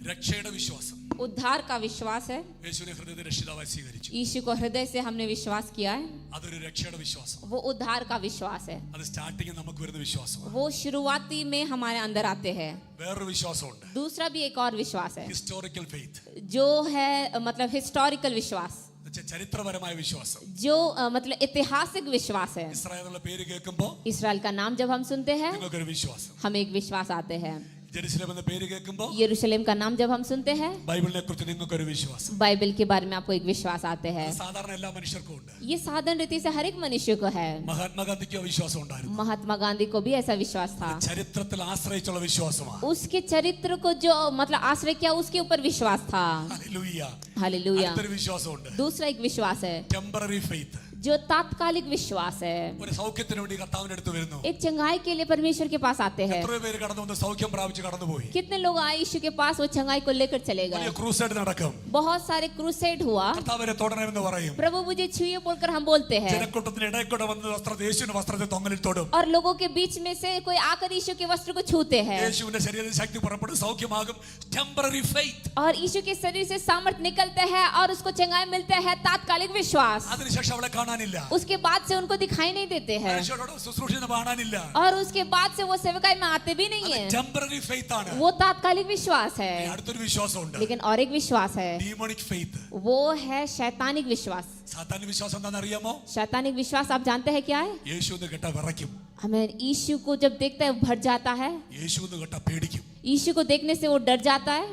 രക്ഷയുടെ വിശ്വാസം. उद्धार का विश्वास है। യേശുവിനെ ഹൃദയത്തിൽ രക്ഷിതാവായി സ്വീകരിച്ചു. यीशु को हृदय से हमने विश्वास किया है, അതൊരു രക്ഷയുടെ വിശ്വാസം. वो उद्धार का विश्वास है। അത് സ്റ്റാർട്ടിങ് നമുക്ക് വരുന്ന വിശ്വാസമാണ്. वो शुरुआती में हमारे अंदर आते हैं। വേറൊരു വിശ്വാസമുണ്ട്. दूसरा भी एक और विश्वास है ഹിസ്റ്റോറിക്കൽ ഫെയ്ത്ത്. जो है मतलब हिस्टोरिकल विश्वास, ചരിത്രപരമായ വിശ്വാസം. जो मतलब ऐतिहासिक विश्वास है। ഇസ്രായേലിന്റെ പേര് കേൾക്കുമ്പോൾ इसराइल का नाम जब हम सुनते हैं നിങ്ങൾക്കൊരു വിശ്വാസം. हमें एक विश्वास आते हैं। ജെറുസലേം എന്ന പേര് കേൾക്കുമ്പോൾ यरूशलेम का नाम जब हम सुनते हैं ബൈബിളിനെ കുറിച്ച് നിങ്ങൾക്കൊരു വിശ്വാസം. बाइबल के बारे में आपको एक विश्वास आते हैं। സാധാരണ എല്ലാ മനുഷ്യർക്കും ഉണ്ട്. ये साधारण रीति से हर एक मनुष्य को है। മഹാത്മാഗാന്ധിക്ക് വിശ്വാസം ഉണ്ടായിരുന്നു. महात्मा गांधी को भी ऐसा विश्वास था। ചരിത്രത്തിൽ ആശ്രയിച്ചുള്ള വിശ്വാസമാണ്. उसके चरित्र को जो मतलब आश्रय किया उसके ऊपर विश्वास था। ഹല്ലേലൂയ. हालेलुया। അടുത്തൊരു വിശ്വാസമുണ്ട്. दूसरा एक विश्वास है ടെമ്പററി ഫെയ്ത്ത്. जो तात्कालिक विश्वास है। ഒരു സൗഖ്യത്തിന് വേണ്ടി കർത്താവിന്റെ അടുത്ത് വരുന്നു. एक चंगाई के लिए परमेश्वर के पास आते हैं। എത്ര പേര് കടന്നു വന്ന് സൗഖ്യം പ്രാപിച്ച് കടന്നുപോയി. कितने लोग आए यीशु के पास, वो चंगाई को लेकर चले വലിയ गए। ക്രൂസൈഡ് നടക്കും. बहुत सारे क्रूसेड हुआ। കർത്താവിനെ തൊടണമെന്ന് പറയും. प्रभु मुझे छुइए बोलकर हम बोलते हैं, ജനക്കൂട്ടത്തിന് ഇടയിൽ കൂടെ വന്ന് യേശുവിന്റെ വസ്ത്രത്തെ തൊങ്ങലിൽ തൊടും. और लोगों के बीच में से कोई आकर यीशु के वस्त्र को छूते हैं, യേശുവിന്റെ ശരീരത്തിൽ ശക്തി പുറപ്പെടും, സൗഖ്യമാകും. Temporary faith. और यीशु के शरीर से सामर्थ निकलते हैं और उसको चंगाई मिलते हैं, तात्कालिक विश्वास। അതിനുശേഷം അവളെ കാണാൻ കാണാനില്ല. उसके बाद से उनको दिखाई नहीं देते हैं മനുഷ്യരോട് ശുശ്രൂഷിക്കുന്നത് കാണാനില്ല. और उसके बाद से वो सेवकाई में आते भी नहीं है. ടെമ്പററി ഫെയ്ത്ത് ആണ്. वो तात्कालिक विश्वास है. അടുത്തൊരു വിശ്വാസമുണ്ട്. लेकिन और एक विश्वास है, ഡീമോണിക് ഫെയ്ത്ത്. वो है शैतानिक विश्वास. സാത്താനിക വിശ്വാസം എന്താണെന്ന് അറിയാമോ? शैतानिक विश्वास आप जानते हैं क्या है? യേശുവിനെ കേട്ടാ വിറയ്ക്കും. हमें यीशु को जब देखता है वो भर जाता है. യേശുവിനെ കേട്ടാ പേടിക്കും. यीशु को देखने से वो डर जाता है.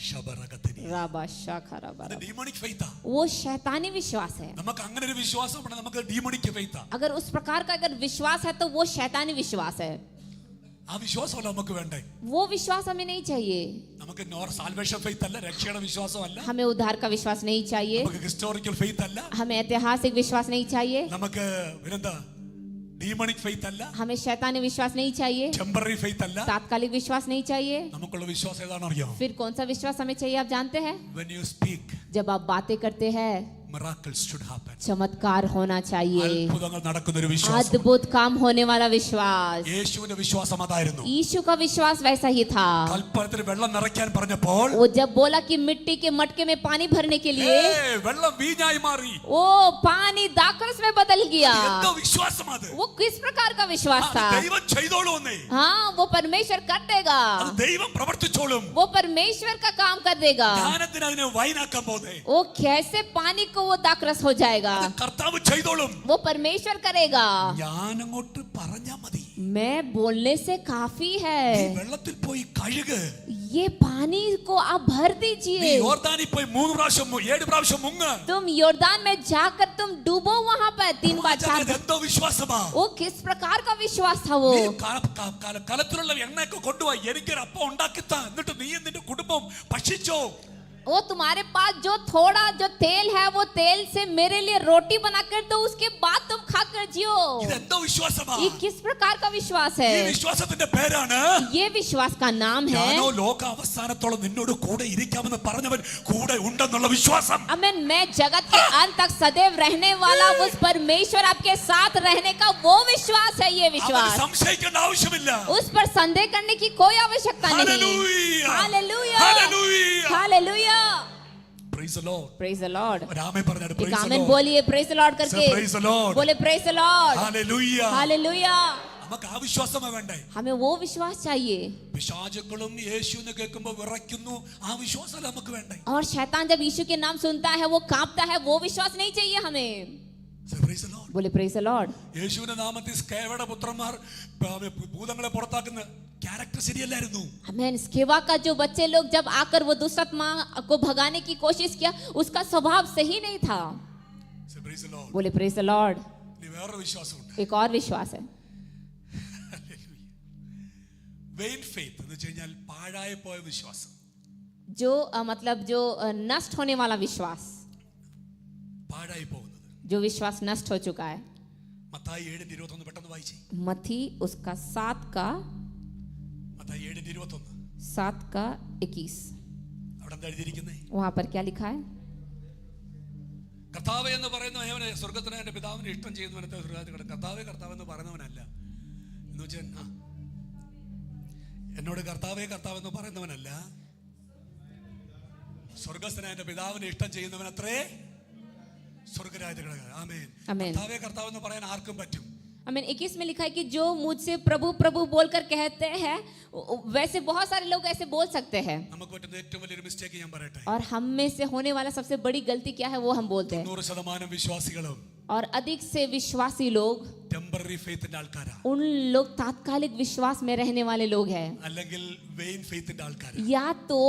ശബറകത്തിനി. राबा शाखा राबा. അത് ഡീമോണിക് ഫെയ്ത്താ. वो शैतानी विश्वास है. നമുക്ക് അങ്ങനെ ഒരു വിശ്വാസമുണ്ട്, നമുക്ക് ഡീമോണിക് ഫെയ്ത്താ. अगर उस प्रकार का अगर विश्वास है तो वो शैतानी विश्वास है. ആ വിശ്വാസമല്ല നമുക്ക് വേണ്ടേ. वो विश्वास हमें नहीं चाहिए. നമുക്ക് സാൽവേഷൻ ഫെയ്ത്ത് അല്ല, രക്ഷയുടെ വിശ്വാസമല്ല. हमें उद्धार का विश्वास नहीं चाहिए. നമുക്ക് ഹിസ്റ്റോറിക്കൽ ഫെയ്ത്ത് അല്ല. हमें ऐतिहासिक विश्वास नहीं चाहिए. നമുക്ക് എന്താ ഡീമോണിക് ഫെയ്ത്ത് അല്ല. हमें शैतानी विश्वास नहीं चाहिए. ടെമ്പററി ഫെയ്ത്ത് അല്ല. तात्कालिक विश्वास नहीं चाहिए. നമുക്കുള്ള വിശ്വാസം ഏതാണെന്ന് അറിയാമോ? फिर कौन सा विश्वास हमें चाहिए आप जानते हैं? When you speak, जब आप बातें करते हैं miracles should happen. चमत्कार होना चाहिए. അത്ഭുതങ്ങൾ നടക്കുന്ന ഒരു വിശ്വാസം. अद्भुत काम होने वाला विश्वास. യേശുവിന്റെ വിശ്വാസം അതായിരുന്നു. यीशु का विश्वास वैसा ही था. കൽപ്പനത്തിൽ വെള്ളം നിറയ്ക്കാൻ പറഞ്ഞപ്പോൾ वो जब बोला कि मिट्टी के मटके में पानी भरने के लिए, വെള്ളം വീഞ്ഞായി മാറി. वो पानी दाखरस में बदल गया. എന്തോ വിശ്വാസം അത്. वो किस प्रकार का विश्वास था? ദൈവം ചെയ്തോളുന്നേ. हाँ, वो परमेश्वर कर देगा. അത് ദൈവം പ്രവർത്തിച്ചോളും. वो परमेश्वर का काम कर देगा. ജ്ഞാനത്തിന് അതിനെ വൈനാക്കാൻ പോകുന്നേ. वो कैसे पानी को वो दाखरस हो जाएगा? അത് കർത്താവ് ചെയ്തോളും. वो परमेश्वर करेगा. ഞാൻ അങ്ങോട്ട് പറഞ്ഞാ മതി. मैं बोलने से काफी ഈ है. വെള്ളത്തിൽ പോയി കഴുക്. ये पानी को आप भर നീ दीजिए. യോർദാനിൽ പോയി 3 പ്രാവശ്യം 7 പ്രാവശ്യം മുങ്ങ്. तुम योर्दान में जाकर तुम डूबो वहां पर 3 बार 4 बार. എന്തോ വിശ്വാസമാ. वो किस प्रकार का विश्वास था वो? നീ കലത്തിലുള്ള എണ്ണയൊക്കെ കൊണ്ടുപോയി എനിക്കൊരു അപ്പം ഉണ്ടാക്കിത്താ, എന്നിട്ട് നീ നിന്റെ കുടുംബം ഭക്ഷിച്ചോ. वो तुम्हारे पास जो थोड़ा जो तेल है वो तेल से मेरे लिए रोटी बनाकर दो, उसके बाद तुम खाकर जियो. ഇതെന്തോ വിശ്വാസമാ. ये किस प्रकार का विश्वास ഈ है? വിശ്വാസത്തിന്റെ പേരാണ് ये विश्वास का नाम है, ഞാനോ ലോക അവസാനത്തോളം നിന്നോട് കൂടെ ഇരിക്കാമെന്ന് പറഞ്ഞവൻ കൂടെ ഉണ്ടെന്നുള്ള വിശ്വാസം. अमेन. मैं जगत के अंत तक सदैव रहने वाला उस परमेश्वर आपके साथ रहने का वो विश्वास है. ये അവന് विश्वास, സംശയിക്കേണ്ട ആവശ്യമില്ല. उस पर संदेह करने की कोई आवश्यकता नहीं. Hallelujah. Hallelujah, Hallelujah. Hallelujah. Praise the Lord. Praise the Lord. ഒരു ആമേൻ പറഞ്ഞാട് एक praise the आमीन Lord. बोलिए प्रेज द लॉर्ड करके. Say praise the Lord. बोले praise the Lord. Hallelujah. Hallelujah. നമുക്ക് ആ വിശ്വാസമാ വേണ്ടേ. हमें वो विश्वास चाहिए. പിശാചുക്കളും യേശുവിനെ കേൾക്കുമ്പോൾ വിറയ്ക്കുന്നു, ആ വിശ്വാസം നമുക്ക് വേണ്ടേ. और शैतान जब यीशु के नाम सुनता है वो कांपता है, वो विश्वास नहीं चाहिए हमें. Say praise the Lord. बोले प्रेज द लॉर्ड. യേശുവിന്റെ നാമത്തിൽ സ്കേവയുടെ പുത്രന്മാർ ഭൂതങ്ങളെ പുറത്താക്കുന്ന ക്യാരക്ടർ ശരിയല്ലായിരുന്നു. आमीन. स्केवा का जो बच्चे लोग जब आकर वो दुष्ट आत्मा को भगाने की कोशिश किया, उसका स्वभाव सही नहीं था. Say praise the Lord. बोले प्रेज द लॉर्ड. ഇനി വേറൊരു വിശ്വാസമുണ്ട്. एक और विश्वास है, വെയിൻ ഫെയ്ത്ത് എന്ന് വെച്ച് കഴിഞ്ഞാൽ പാഴായി പോയ വിശ്വാസം. जो मतलब जो नष्ट होने वाला विश्वास, പാഴായി പോകുന്നത്. जो विश्वास नष्ट हो चुका है. മത്തായി 7:21 പെട്ടെന്ന് വായിച്ചേ. मत्ती उसका 7 का മത്തായി 7:21 21. അവിടെ എന്താ എഴുതിയിരിക്കുന്നേ? वहां पर क्या लिखा है? കർത്താവേ എന്ന് പറയുന്ന അവനെ സ്വർഗത്തിന് എന്റെ പിതാവിനെ ഇഷ്ടം ചെയ്യുന്നവനത്തെ സ്വർഗ്ഗത്തിൽ കർത്താവേ കർത്താവ് എന്ന് പറയുന്നവനല്ല. എന്ന് വെച്ചാൽ എന്നോട് കർത്താവേ കർത്താവ് എന്ന് പറയുന്നവനല്ല, സ്വർഗസ്ഥനായ എന്റെ പിതാവിനെ ഇഷ്ടം ചെയ്യുന്നവനത്രേ സ്വർഗരാജ്യത്തിൽ കിടക്കുക. ആമേൻ. ആമേൻ. കർത്താവേ കർത്താവ് എന്ന് പറയാൻ ആർക്കും പറ്റും. आमीन. 21 में लिखा है कि जो मुझसे प्रभु प्रभु बोलकर कहते हैं, वैसे बहुत सारे लोग ऐसे बोल सकते हैं. നമുക്ക് പറ്റുന്ന ഏറ്റവും വലിയൊരു മിസ്റ്റേക്ക് ഞാൻ പറയട്ടെ. और हम में से होने वाला सबसे बड़ी गलती क्या है वो हम बोलते हैं. 100% വിശ്വാസികളും और अधिक से विश्वासी लोग, ടെമ്പററി ഫെയ്ത്തിന്റെ ആൾക്കാരാ, उन लोग तात्कालिक विश्वास में रहने वाले लोग हैं, അല്ലെങ്കിൽ വെയിൻ ഫെയ്ത്തിന്റെ ആൾക്കാരാ. या तो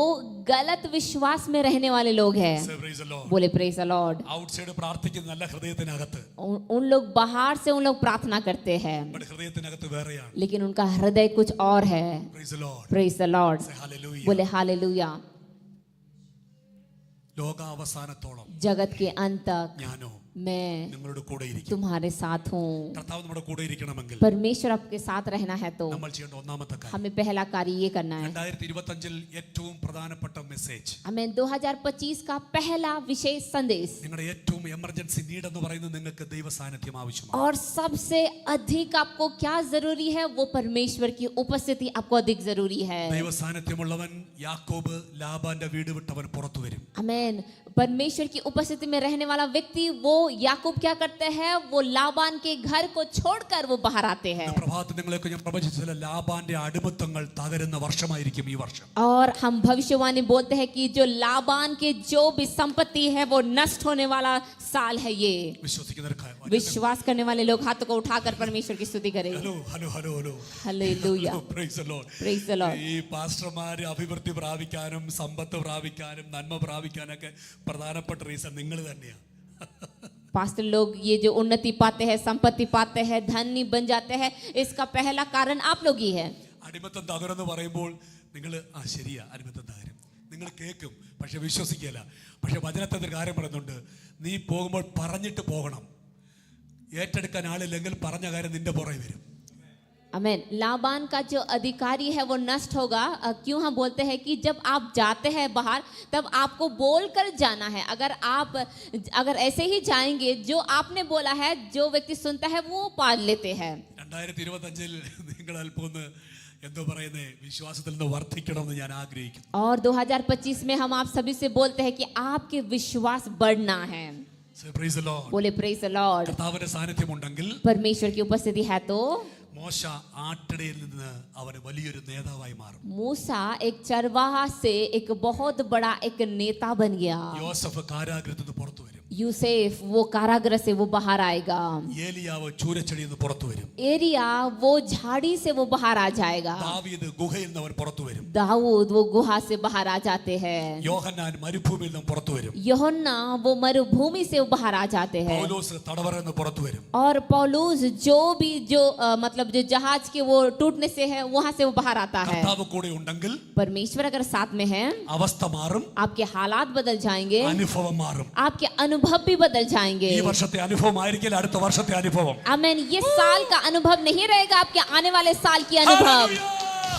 गलत विश्वास में रहने वाले लोग हैं. Say praise the Lord. बोले प्रेज द लॉर्ड. ഔട്ട്സൈഡ് പ്രാർത്ഥിക്കുന്ന നല്ല ഹൃദയത്തിനകത്ത്, उन लोग बाहर से उन लोग प्रार्थना करते हैं, നമ്മുടെ ഹൃദയത്തിനകത്ത് വേറെയാണ്. लेकिन उनका हृदय कुछ और है. Praise the Lord. Praise the Lord. Say hallelujah. बोले हालेलुया. ലോകാവസാനത്തോളം जगत के अंत तक ഞാനോ मैं നിങ്ങളുടെ കൂടെ ഇരിക്കും. तुम्हारे साथ हूँ. കർത്താവ് നമ്മുടെ കൂടെ ഇരിക്കണമെങ്കിൽ परमेश्वर आपके साथ रहना है तो നമ്മൾ ചെയ്യേണ്ട ഒന്നാമത്തെ കാര്യം, हमें पहला कार्य ये करना है. 2025 ഏറ്റവും പ്രധാനപ്പെട്ട മെസ്സേജ്, हमें 2025 का पहला विशेष संदेश, നിങ്ങളുടെ ഏറ്റവും എമർജൻസി നീഡ് എന്ന് പറയുന്നത് നിങ്ങൾക്ക് ദൈവ സാന്നിധ്യം ആവശ്യമാണ്. और सबसे अधिक आपको क्या जरूरी है, वो परमेश्वर की उपस्थिति आपको अधिक जरूरी है. ദൈവ സാന്നിധ്യമുള്ളവൻ യാക്കോബ് ലാബാന്റെ വീട് വിട്ടവൻ പുറത്തു വരും. आमीन. परमेश्वर की उपस्थिति में रहने वाला व्यक्ति वो याकूब क्या करते हैं, वो लाबान के घर को छोड़कर वो बाहर आते हैं। പ്രഭാതത്തിൽ നിങ്ങളെയൊക്കെ ഞാൻ പ്രവചിച്ചില്ല, ലാബാന്റെ അടിമത്തങ്ങൾ തകരുന്ന വർഷമായിരിക്കും ഈ വർഷം. और हम भविष्यवाणी बोलते हैं कि जो लाबान के जो भी संपत्ति है वो नष्ट होने वाला साल है ये। വിശ്വസിക്കുന്നവർക്ക് विश्वास करने वाले लोग हाथों को उठाकर परमेश्वर की स्तुति करें। Hello hello hello hello hallelujah, price the Lord. Praise the Lord. ഈ പാസ്റ്റർമാര് അഭിവൃദ്ധി പ്രാപിക്കാനും സമ്പത്ത് പ്രാപിക്കാനും നന്മ പ്രാപിക്കാനൊക്കെ പ്രധാനപ്പെട്ട റീസൺ നിങ്ങൾ തന്നെയാണ്. पास्टर लोग ये जो उन्नति पाते हैं, संपत्ति पाते हैं, धनी बन जाते हैं, इसका पहला कारण आप लोग ही है। അടിമത്തം തകരെന്ന് പറയുമ്പോൾ നിങ്ങൾ ശരിയാ അടിമത്തം തകരും നിങ്ങൾ കേൾക്കും, പക്ഷെ വിശ്വസിക്കില്ല. പക്ഷെ വചനത്തിൽ ഒരു കാര്യം പറയുന്നുണ്ട്, നീ പോകുമ്പോൾ പറഞ്ഞിട്ട് പോകണം. ഏറ്റെടുക്കാൻ ആളില്ലെങ്കിൽ പറഞ്ഞ കാര്യം നിന്റെ പുറകെ വരും. आमेन। लाबान का जो अधिकारी है वो नष्ट होगा। क्यों हम बोलते हैं कि जब आप जाते हैं बाहर तब आपको बोल कर जाना है। अगर ऐसे ही जाएंगे, जो आपने बोला है, जो व्यक्ति सुनता है वो पाल लेते हैं। 2025 നിങ്ങൾ അല്പം ഒന്ന് എന്തോ പറയുന്നേ വിശ്വാസത്തിൽ നിന്ന് വർദ്ധിക്കണമെന്ന് ഞാൻ ആഗ്രഹിക്കുന്നു. और 2025 में हम आप सभी से बोलते हैं कि आपके विश्वास बढ़ना है। Praise the Lord. बोले प्रेज द लॉर्ड। കർത്താവിന്റെ സാന്നിധ്യം ഉണ്ടെങ്കിൽ परमेश्वर की उपस्थिति है तो മോശ ആട്ടിടയിൽ നിന്ന് അവന് വലിയൊരു നേതാവായി മാറും. मूसा एक चरवाहा से एक बहुत बड़ा एक नेता बन गया। യോസഫ് കാരാഗൃഹത്തിൽ നിന്ന് പുറത്തു വരും. यूसेफ वो कारागृह से वो बाहर आएगा। ഏലിയാവ് ചൂരച്ചെടിയിൽ നിന്ന് പുറത്തു വരും. एरिया वो झाड़ी से वो बाहर आ जाएगा। ദാവീദ് ഗുഹയിൽ നിന്ന് അവൻ പുറത്തു വരും. दाऊद वो गुहा से बाहर आ जाते हैं। യോഹന്നാൻ മരുഭൂമിയിൽ നിന്ന് പുറത്തു വരും. यूहन्ना वो मरुभूमि से वो बाहर आ जाते हैं। പൗലോസ് തടവറയിൽ നിന്ന് പുറത്തു വരും. और पौलुस जो भी मतलब जो जहाज के वो टूटने से है वहां से वो बाहर आता है। കർത്താവ് കൂടെ ഉണ്ടെങ്കിൽ परमेश्वर अगर साथ में है, അവസ്ഥ മാറും, आपके हालात बदल जाएंगे, അനുഭവം മാറും. आपके अनुभव भी बदल जाएंगे। ഈ വർഷത്തെ അനുഭവം ആയിരിക്കില്ല അടുത്ത വർഷത്തെ അനുഭവം. आमेन। ये साल का अनुभव नहीं रहेगा, आपके आने वाले साल की अनुभव।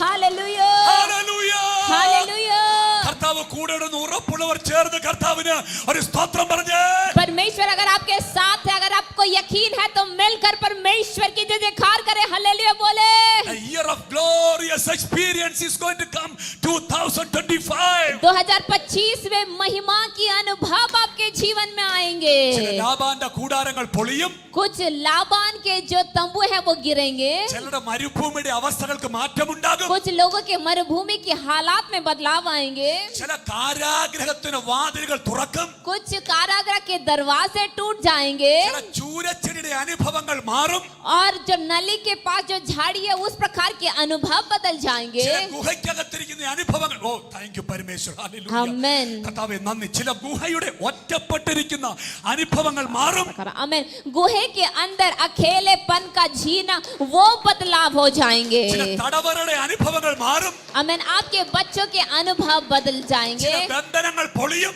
Hallelujah, hallelujah. हालेलुया। കർത്താവ് കൂടെ ഉണ്ടെന്ന് ഉറപ്പുള്ളവർ ചേർന്ന് കർത്താവിന് ഒരു സ്തോത്രം പറഞ്ഞേ. परमेश्वर अगर आपके साथ है, अगर आपको यकीन है तो मिलकर परमेश्वर की जय जयकार करें। हालेलुया बोले। A year of glorious experience is going to come 2025. 2025 में महिमा की अनुभव आपके जीवन में आएंगे। ചില ലാബാന്റെ കൂടാരങ്ങൾ പൊളിയും, कुछ लाबान के जो तंबू है वो गिरेंगे। ചിലരുടെ മരുഭൂമിയുടെ അവസ്ഥകൾക്ക് മാറ്റമുണ്ടാകും. कुछ लोगों के मरुभूमि की हालात में बदलाव आएंगे। ചില കാരാഗ്രഹത്തിന് വാതിലുകൾ തുറക്കും. कुछ कारागृह के दरवाजे टूट जाएंगे। ചില ചൂരച്ചെടിയുടെ അനുഭവങ്ങൾ മാറും. और जो नली के पास जो झाड़ी है उस प्रकार के अनुभव बदल जाएंगे। ചില ഗുഹയ്ക്കകത്തിരിക്കുന്ന അനുഭവങ്ങൾ താങ്ക് യു പരമേശ്വര ഹല്ലേലൂയ. ആമേൻ. കർത്താവേ നന്ദി. ചില ഗുഹയുടെ ഒറ്റപ്പെട്ടിരിക്കുന്ന അനുഭവങ്ങൾ മാറും. आमीन। गुहे के अंदर अकेलेपन का जीना वो बदलाव हो जाएंगे। ചില തടവറയുടെ അനുഭവങ്ങൾ മാറും. आमीन। आपके बच्चों के अनुभव बदल जाएंगे। ചില ബന്ധനങ്ങൾ പൊളിയും.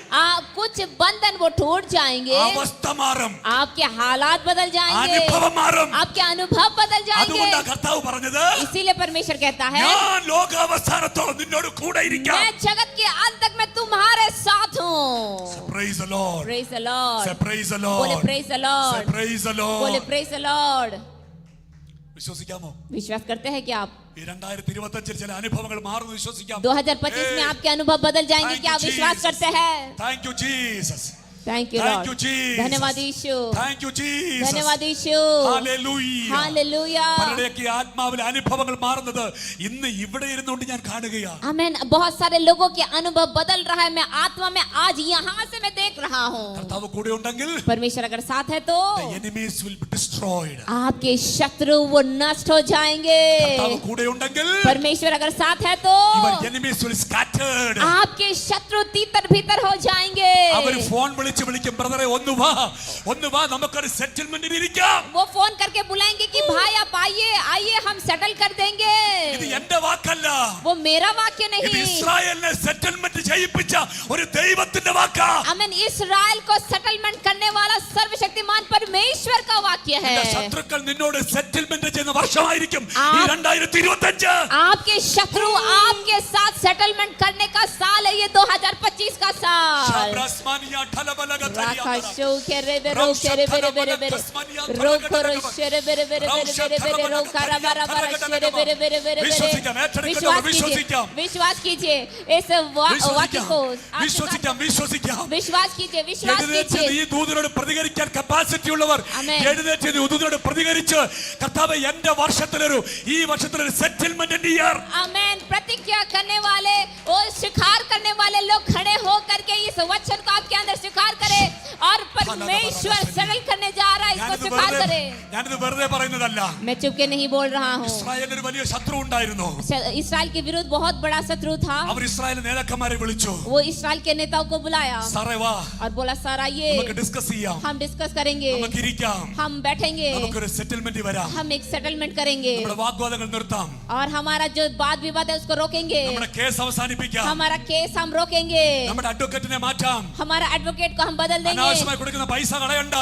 कुछ बंधन वो टूट जाएंगे। അവസ്ഥ മാറും. आपके हालात बदल जाएंगे, അനുഭവം മാറും. आपके अनुभव बदल जाएंगे। അതുകൊണ്ടാണ് കർത്താവ് പറഞ്ഞത്, इसीलिए परमेश्वर कहता है, ഞാൻ ലോകാവസാനത്തോളം നിന്നോട് കൂടെ ഇരിക്കാം. मैं जगत के अंत तक मैं तुम्हारे साथ हूँ। Praise the Lord. Praise the Lord. Say praise the बोले Lord. praise the Say Lord। praise the बोले Lord. praise the Lord। വിശ്വസിക്കാമോ? विश्वास करते हैं कि आप ഈ 2025 ചില അനുഭവങ്ങൾ മാറുന്നു വിശ്വസിക്കാം. 2025 में आपके अनुभव बदल जाएंगे। क्या आप विश्वास करते हैं? Thank you Jesus. Thank you Thank Lord. you Jesus. धन्यवाद यीशु। Thank you Jesus. धन्यवाद यीशु। Hallelujah. हालेलुया। പലരുടെയൊക്കെ ആത്മാവിലെ അനുഭവങ്ങൾ മാറുന്നത് ഇന്ന് ഇവിടെ ഇരുന്നുകൊണ്ട് ഞാൻ കാണുകയാണ്. आमीन। बहुत सारे लोगों के अनुभव बदल रहा है। मैं आत्मा में आज यहाँ से मैं देख रहा हूँ। കർത്താവ് കൂടെ ഉണ്ടെങ്കിൽ परमेश्वर अगर साथ है तो the enemies will be destroyed. आपके शत्रु वो नष्ट हो जाएंगे। കർത്താവ് കൂടെ ഉണ്ടെങ്കിൽ परमेश्वर अगर साथ है तो your enemies will scattered. आपके शत्रु तीतर भीतर हो जाएंगे। അവർ ഫോൺ വിളിക്കും, ബ്രദറെ ഒന്ന് വാ നമുക്കൊരു സെറ്റിൽമെന്റിൽ ഇരിക്കാം. वो फोन करके बुलाएंगे कि भाई आप आइए हम सेटल कर देंगे। ഇത് എന്റെ വാക്കല്ല, वो मेरा वाक्य ഇത് नहीं। ഇസ്രായേലിനെ സെറ്റിൽമെന്റ് ചെയ്യിപ്പിച്ച ഒരു ദൈവത്തിന്റെ വാക്കാ. आमीन। इस्राएल को सेटलमेंट करने वाला सर्वशक्तिमान परमेश्वर का वाक्य है। നിന്റെ ശത്രുക്കൾ നിന്നോട് സെറ്റിൽമെന്റ് ചെയ്യുന്ന വർഷമായിരിക്കും ഈ 2025. आपके शत्रु आपके के साथ सेटलमेंट करने का साल है ये 2025 का साल। शाब्रास्मानिया ठलबलगा तरिया राखाशो के रे बेरो के रे बेरे बेरे बेरे रोकरो शेरे बेरे बेरे बेरे बेरे बेरे रोकारा बारा बारा शेरे बेरे बेरे बेरे बेरे विश्वास कीजिए इस वाक्य को विश्वास कीजिए ഈ ദൂതനോട് പ്രതികരിക്കാൻ കപ്പാസിറ്റി ഉള്ളവർ എഴുന്നേറ്റ് ഈ ദൂതനോട് പ്രതികരിച്ച് കർത്താവേ എന്റെ വർഷത്തിലൊരു ഈ വർഷത്തിലൊരു സെറ്റിൽമെന്റ് ഇയർ आमेन प्रतिज्ञा करने वाले और स्वीकार करने वाले लोग खड़े हो करके इस वचन को आपके अंदर स्वीकार करें और परमेश्वर सेटल करने जा रहा है इसको स्वीकार करें। ഞാനിത് വെറുതെ പറയുന്നതല്ല मैं चुपके नहीं बोल रहा हूँ। ഇസ്രായേലിന് ഒരു വലിയ ശത്രു ഉണ്ടായിരുന്നു इस्राएल के विरुद्ध बहुत बड़ा शत्रु था। അവർ ഇസ്രായേൽ നേതാക്കന്മാരെ വിളിച്ചു वो इस्राएल के नेताओं को बुलाया സാറേ വാ और बोला सर आइए നമുക്ക് ഡിസ്കസ് ചെയ്യാം हम डिस्कस करेंगे നമുക്ക് ഇരിക്കാം हम बैठेंगे നമുക്കൊരു സെറ്റിൽമെന്റ് വരാം हम एक सेटलमेंट करेंगे നമ്മുടെ വാഗ്വാദങ്ങൾ നിർത്താം और हमारा जो वाद विवाद है उसको रोकेंगे നമ്മുടെ കേസ് അവസാനിപ്പിക്കാം हमारा केस हम रोकेंगे നമ്മുടെ അഡ്വക്കേറ്റിനെ മാറ്റാം हमारा एडवोकेट को हम बदल देंगे അനാവശ്യമായി കൊടുക്കുന്ന പൈസ കളയണ്ട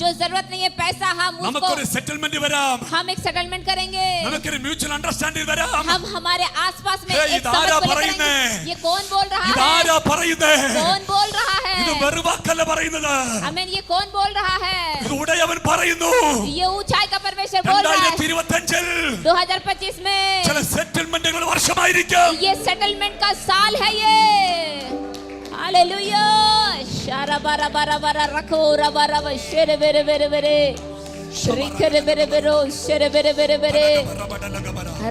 जो जरूरत नहीं है पैसा हम उसको നമുക്കൊരു സെറ്റിൽമെന്റ് വരാം हम एक सेटलमेंट करेंगे നമുക്കൊരു മ്യൂച്വൽ അണ്ടർസ്റ്റാൻഡിംഗ് വരാം हम हमारे आसपास में हे, एक समझ इदारा को लेकर പറയുന്നേ? आएंगे। ये कौन बोल रहा है ഇതാരാ പറയുന്നേ कौन बोल रहा है ഇത് വെറുവാക്കല്ല പറയുന്നത് आमीन ये कौन बोल रहा है ഇത് ഉടയവൻ പറയുന്നു ये ऊंचाई का परमेश्वर बोल रहा है 2025 2025 में ചില സെറ്റിൽമെന്റുകൾ വർഷമായിരിക്കും ये सेटलमेंट का साल है ये हालेलुया शारा बारा बारा बारा रखो रबा रबा शेरे बेरे बेरे बेरे रिखरे बेरे बेरो शेरे बेरे बेरे बेरे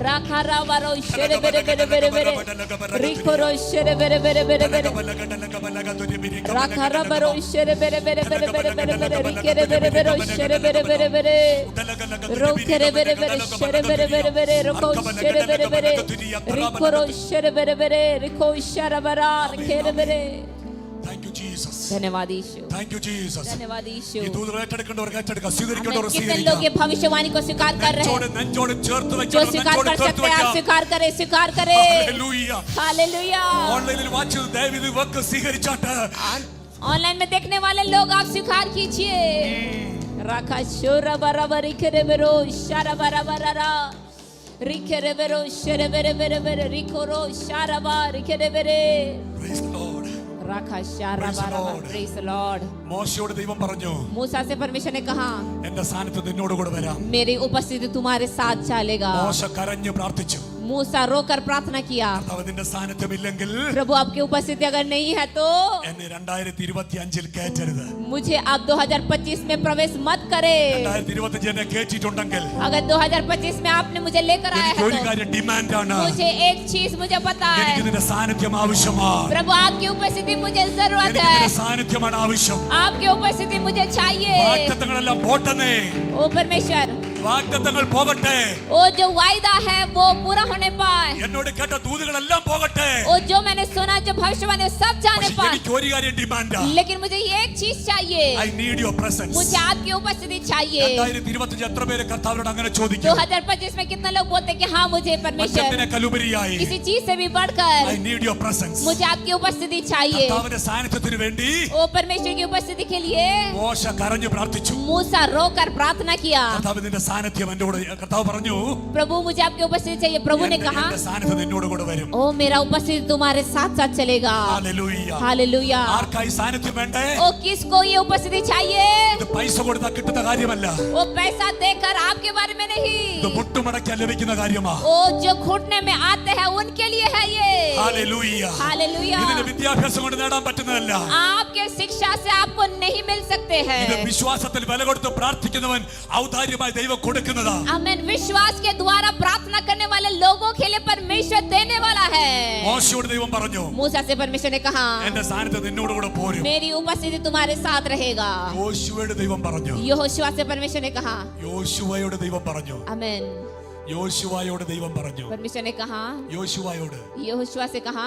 राखा राबारो शेरे बेरे बेरे बेरे बेरे रिखरो शेरे बेरे बेरे बेरे बेरे राखा राबारो शेरे बेरे बेरे बेरे बेरे बेरे बेरे रिखरे बेरे बेरो शेरे बेरे बेरे बेरे रोखरे बेरे बेरे शेरे बेरे बेरे बेरे रोको शेरे बेरे बेरे रिखरो शेरे बेरे बेरे रिखो शारा बारा रिखरे बेरे Thank you Jesus. धन्यवाद यीशु Thank you Jesus. धन्यवाद यीशु ഈ ദൂതനെ ഏറ്റെടുക്കേണ്ടവർ ഏറ്റെടുക്കുക സ്വീകരിക്കേണ്ടവർ कितने लोग ये भविष्यवाणी को स्वीकार कर रहे हैं നെഞ്ചോട് ചേർത്ത് जो വെക്കണം स्वीकार നെഞ്ചോട് कर ചേർത്ത് सकते हैं आप വെക്കാം स्वीकार करें ഹല്ലേലൂയ हालेलुया ഓൺലൈനിൽ വാച്ച് ദയവിത് വക്ക് സ്വീകരിച്ചാട്ട് ऑनलाइन में देखने वाले लोग आप स्वीकार कीजिए राखा शोरा बराबर रिखरे बेरो शारा बराबर रा रिखरे बेरो शेरे बेरे बेरे बेरे रिखोरो शारा बा रिखरे बेरे Praise the Lord. राखा शारा Praise the बराबर Lord. प्रेज द लॉर्ड മോശയോട് ദൈവം പറഞ്ഞു मूसा से परमेश्वर ने कहा എന്റെ സ്ഥാനത്ത് നിന്നോട് കൂടെ വരാം मेरी उपस्थिति तुम्हारे साथ चलेगा മോശ കരഞ്ഞു പ്രാർത്ഥിച്ചു मूसा रोकर प्रार्थना किया കർത്താവ് നിന്റെ സ്ഥാനത്തുമില്ലെങ്കിൽ प्रभु आपकी उपस्थिति अगर नहीं है तो എന്നെ 2025 കയറ്റരുത് मुझे आप 2025 में प्रवेश मत करे 2025 എന്നെ കയറ്റിയിട്ടുണ്ടെങ്കിൽ अगर 2025 में आपने मुझे लेकर आया എനിക്ക് है ഒരു तो കാര്യം ഡിമാൻഡ് ആണ് मुझे एक चीज मुझे पता है എനിക്ക് നിന്റെ സാന്നിധ്യം ആവശ്യമാണ് प्रभु आपकी उपस्थिति मुझे जरूरत എനിക്ക് है നിന്റെ സാന്നിധ്യമാണ് ആവശ്യം आपकी उपस्थिति मुझे चाहिए വാഗ്ദത്തങ്ങളെല്ലാം പോട്ടെന്നേ ओ परमेश्वर വാഗ്ദത്തങ്ങൾ പോകട്ടെ वो जो वायदा है वो पूरा होने पाए എന്നോട് കേട്ട ദൂതുകളെല്ലാം പോകട്ടെ वो जो मैंने सुना जो भविष्यवाणी सब जाने പക്ഷേ पाए എനിക്ക് ഒരു കാര്യം ഡിമാൻഡാ लेकिन मुझे ये एक चीज चाहिए ഐ നീഡ് യുവർ പ്രസൻസ് मुझे आपकी उपस्थिति चाहिए 2025 എത്ര പേര് കർത്താവിനോട് അങ്ങനെ ചോദിക്കും 2025 में कितने लोग बोलते हैं कि हाँ मुझे परमेश्वर മറ്റത്തിനേക്കാൾ ഉപരിയായി किसी चीज से भी बढ़कर ഐ നീഡ് യുവർ പ്രസൻസ് मुझे आपकी उपस्थिति चाहिए കർത്താവിന്റെ സാന്നിധ്യത്തിന് വേണ്ടി ओ परमेश्वर की उपस्थिति के लिए മോശ കരഞ്ഞു പ്രാർത്ഥിച്ചു मूसा रोकर प्रार्थना किया കർത്താവ് നിന്റെ സാന്നിധ്യം എന്നോട് കർത്താവ് പറഞ്ഞു प्रभु मुझे आपकी उपस्थिति चाहिए प्रभु ने कहा എന്റെ സാന്നിധ്യം എന്നോട് കൂടെ വരും ओ मेरा उपस्थिति तुम्हारे साथ साथ चलेगा ഹല്ലേലൂയ हालेलुया ആർക്കായി സാന്നിധ്യം വേണ്ടേ ओ किसको ये उपस्थिति चाहिए ഇത് പൈസ കൊടുത്താൽ കിട്ടുന്ന കാര്യമല്ല वो पैसा देकर आपके बारे में ഇത് नहीं മുട്ടുമടക്കാൻ ലഭിക്കുന്ന കാര്യമാ ओ जो घुटने में आते हैं उनके लिए है ये ഹല്ലേലൂയ हालेलुया ഇതിന് വിദ്യാഭ്യാസം കൊണ്ട് നേടാൻ പറ്റുന്നതല്ല आपके शिक्षा से आपको नहीं मिल सकते हैं ഇത് വിശ്വാസത്തിൽ വില കൊടുത്ത് പ്രാർത്ഥിക്കുന്നവൻ ഔദാര്യമായി ദൈവം കൊടുക്കുന്നതാ आमीन विश्वास के द्वारा प्रार्थना करने वाले लोगों के लिए परमेश्वर देने वाला है മോശയോട് ദൈവം പറഞ്ഞു मूसा से परमेश्वर ने कहा എന്റെ സാന്നിധ്യം നിന്നോട് കൂടെ പോരും मेरी उपस्थिति तुम्हारे साथ रहेगा യോശുവയുടെ ദൈവം പറഞ്ഞു यहोशुआ से परमेश्वर ने कहा യോശുവയുടെ ദൈവം പറഞ്ഞു आमीन യോശുവയോട് ദൈവം പറഞ്ഞു परमेश्वर ने कहा യോശുവയോട് यहोशुआ से कहा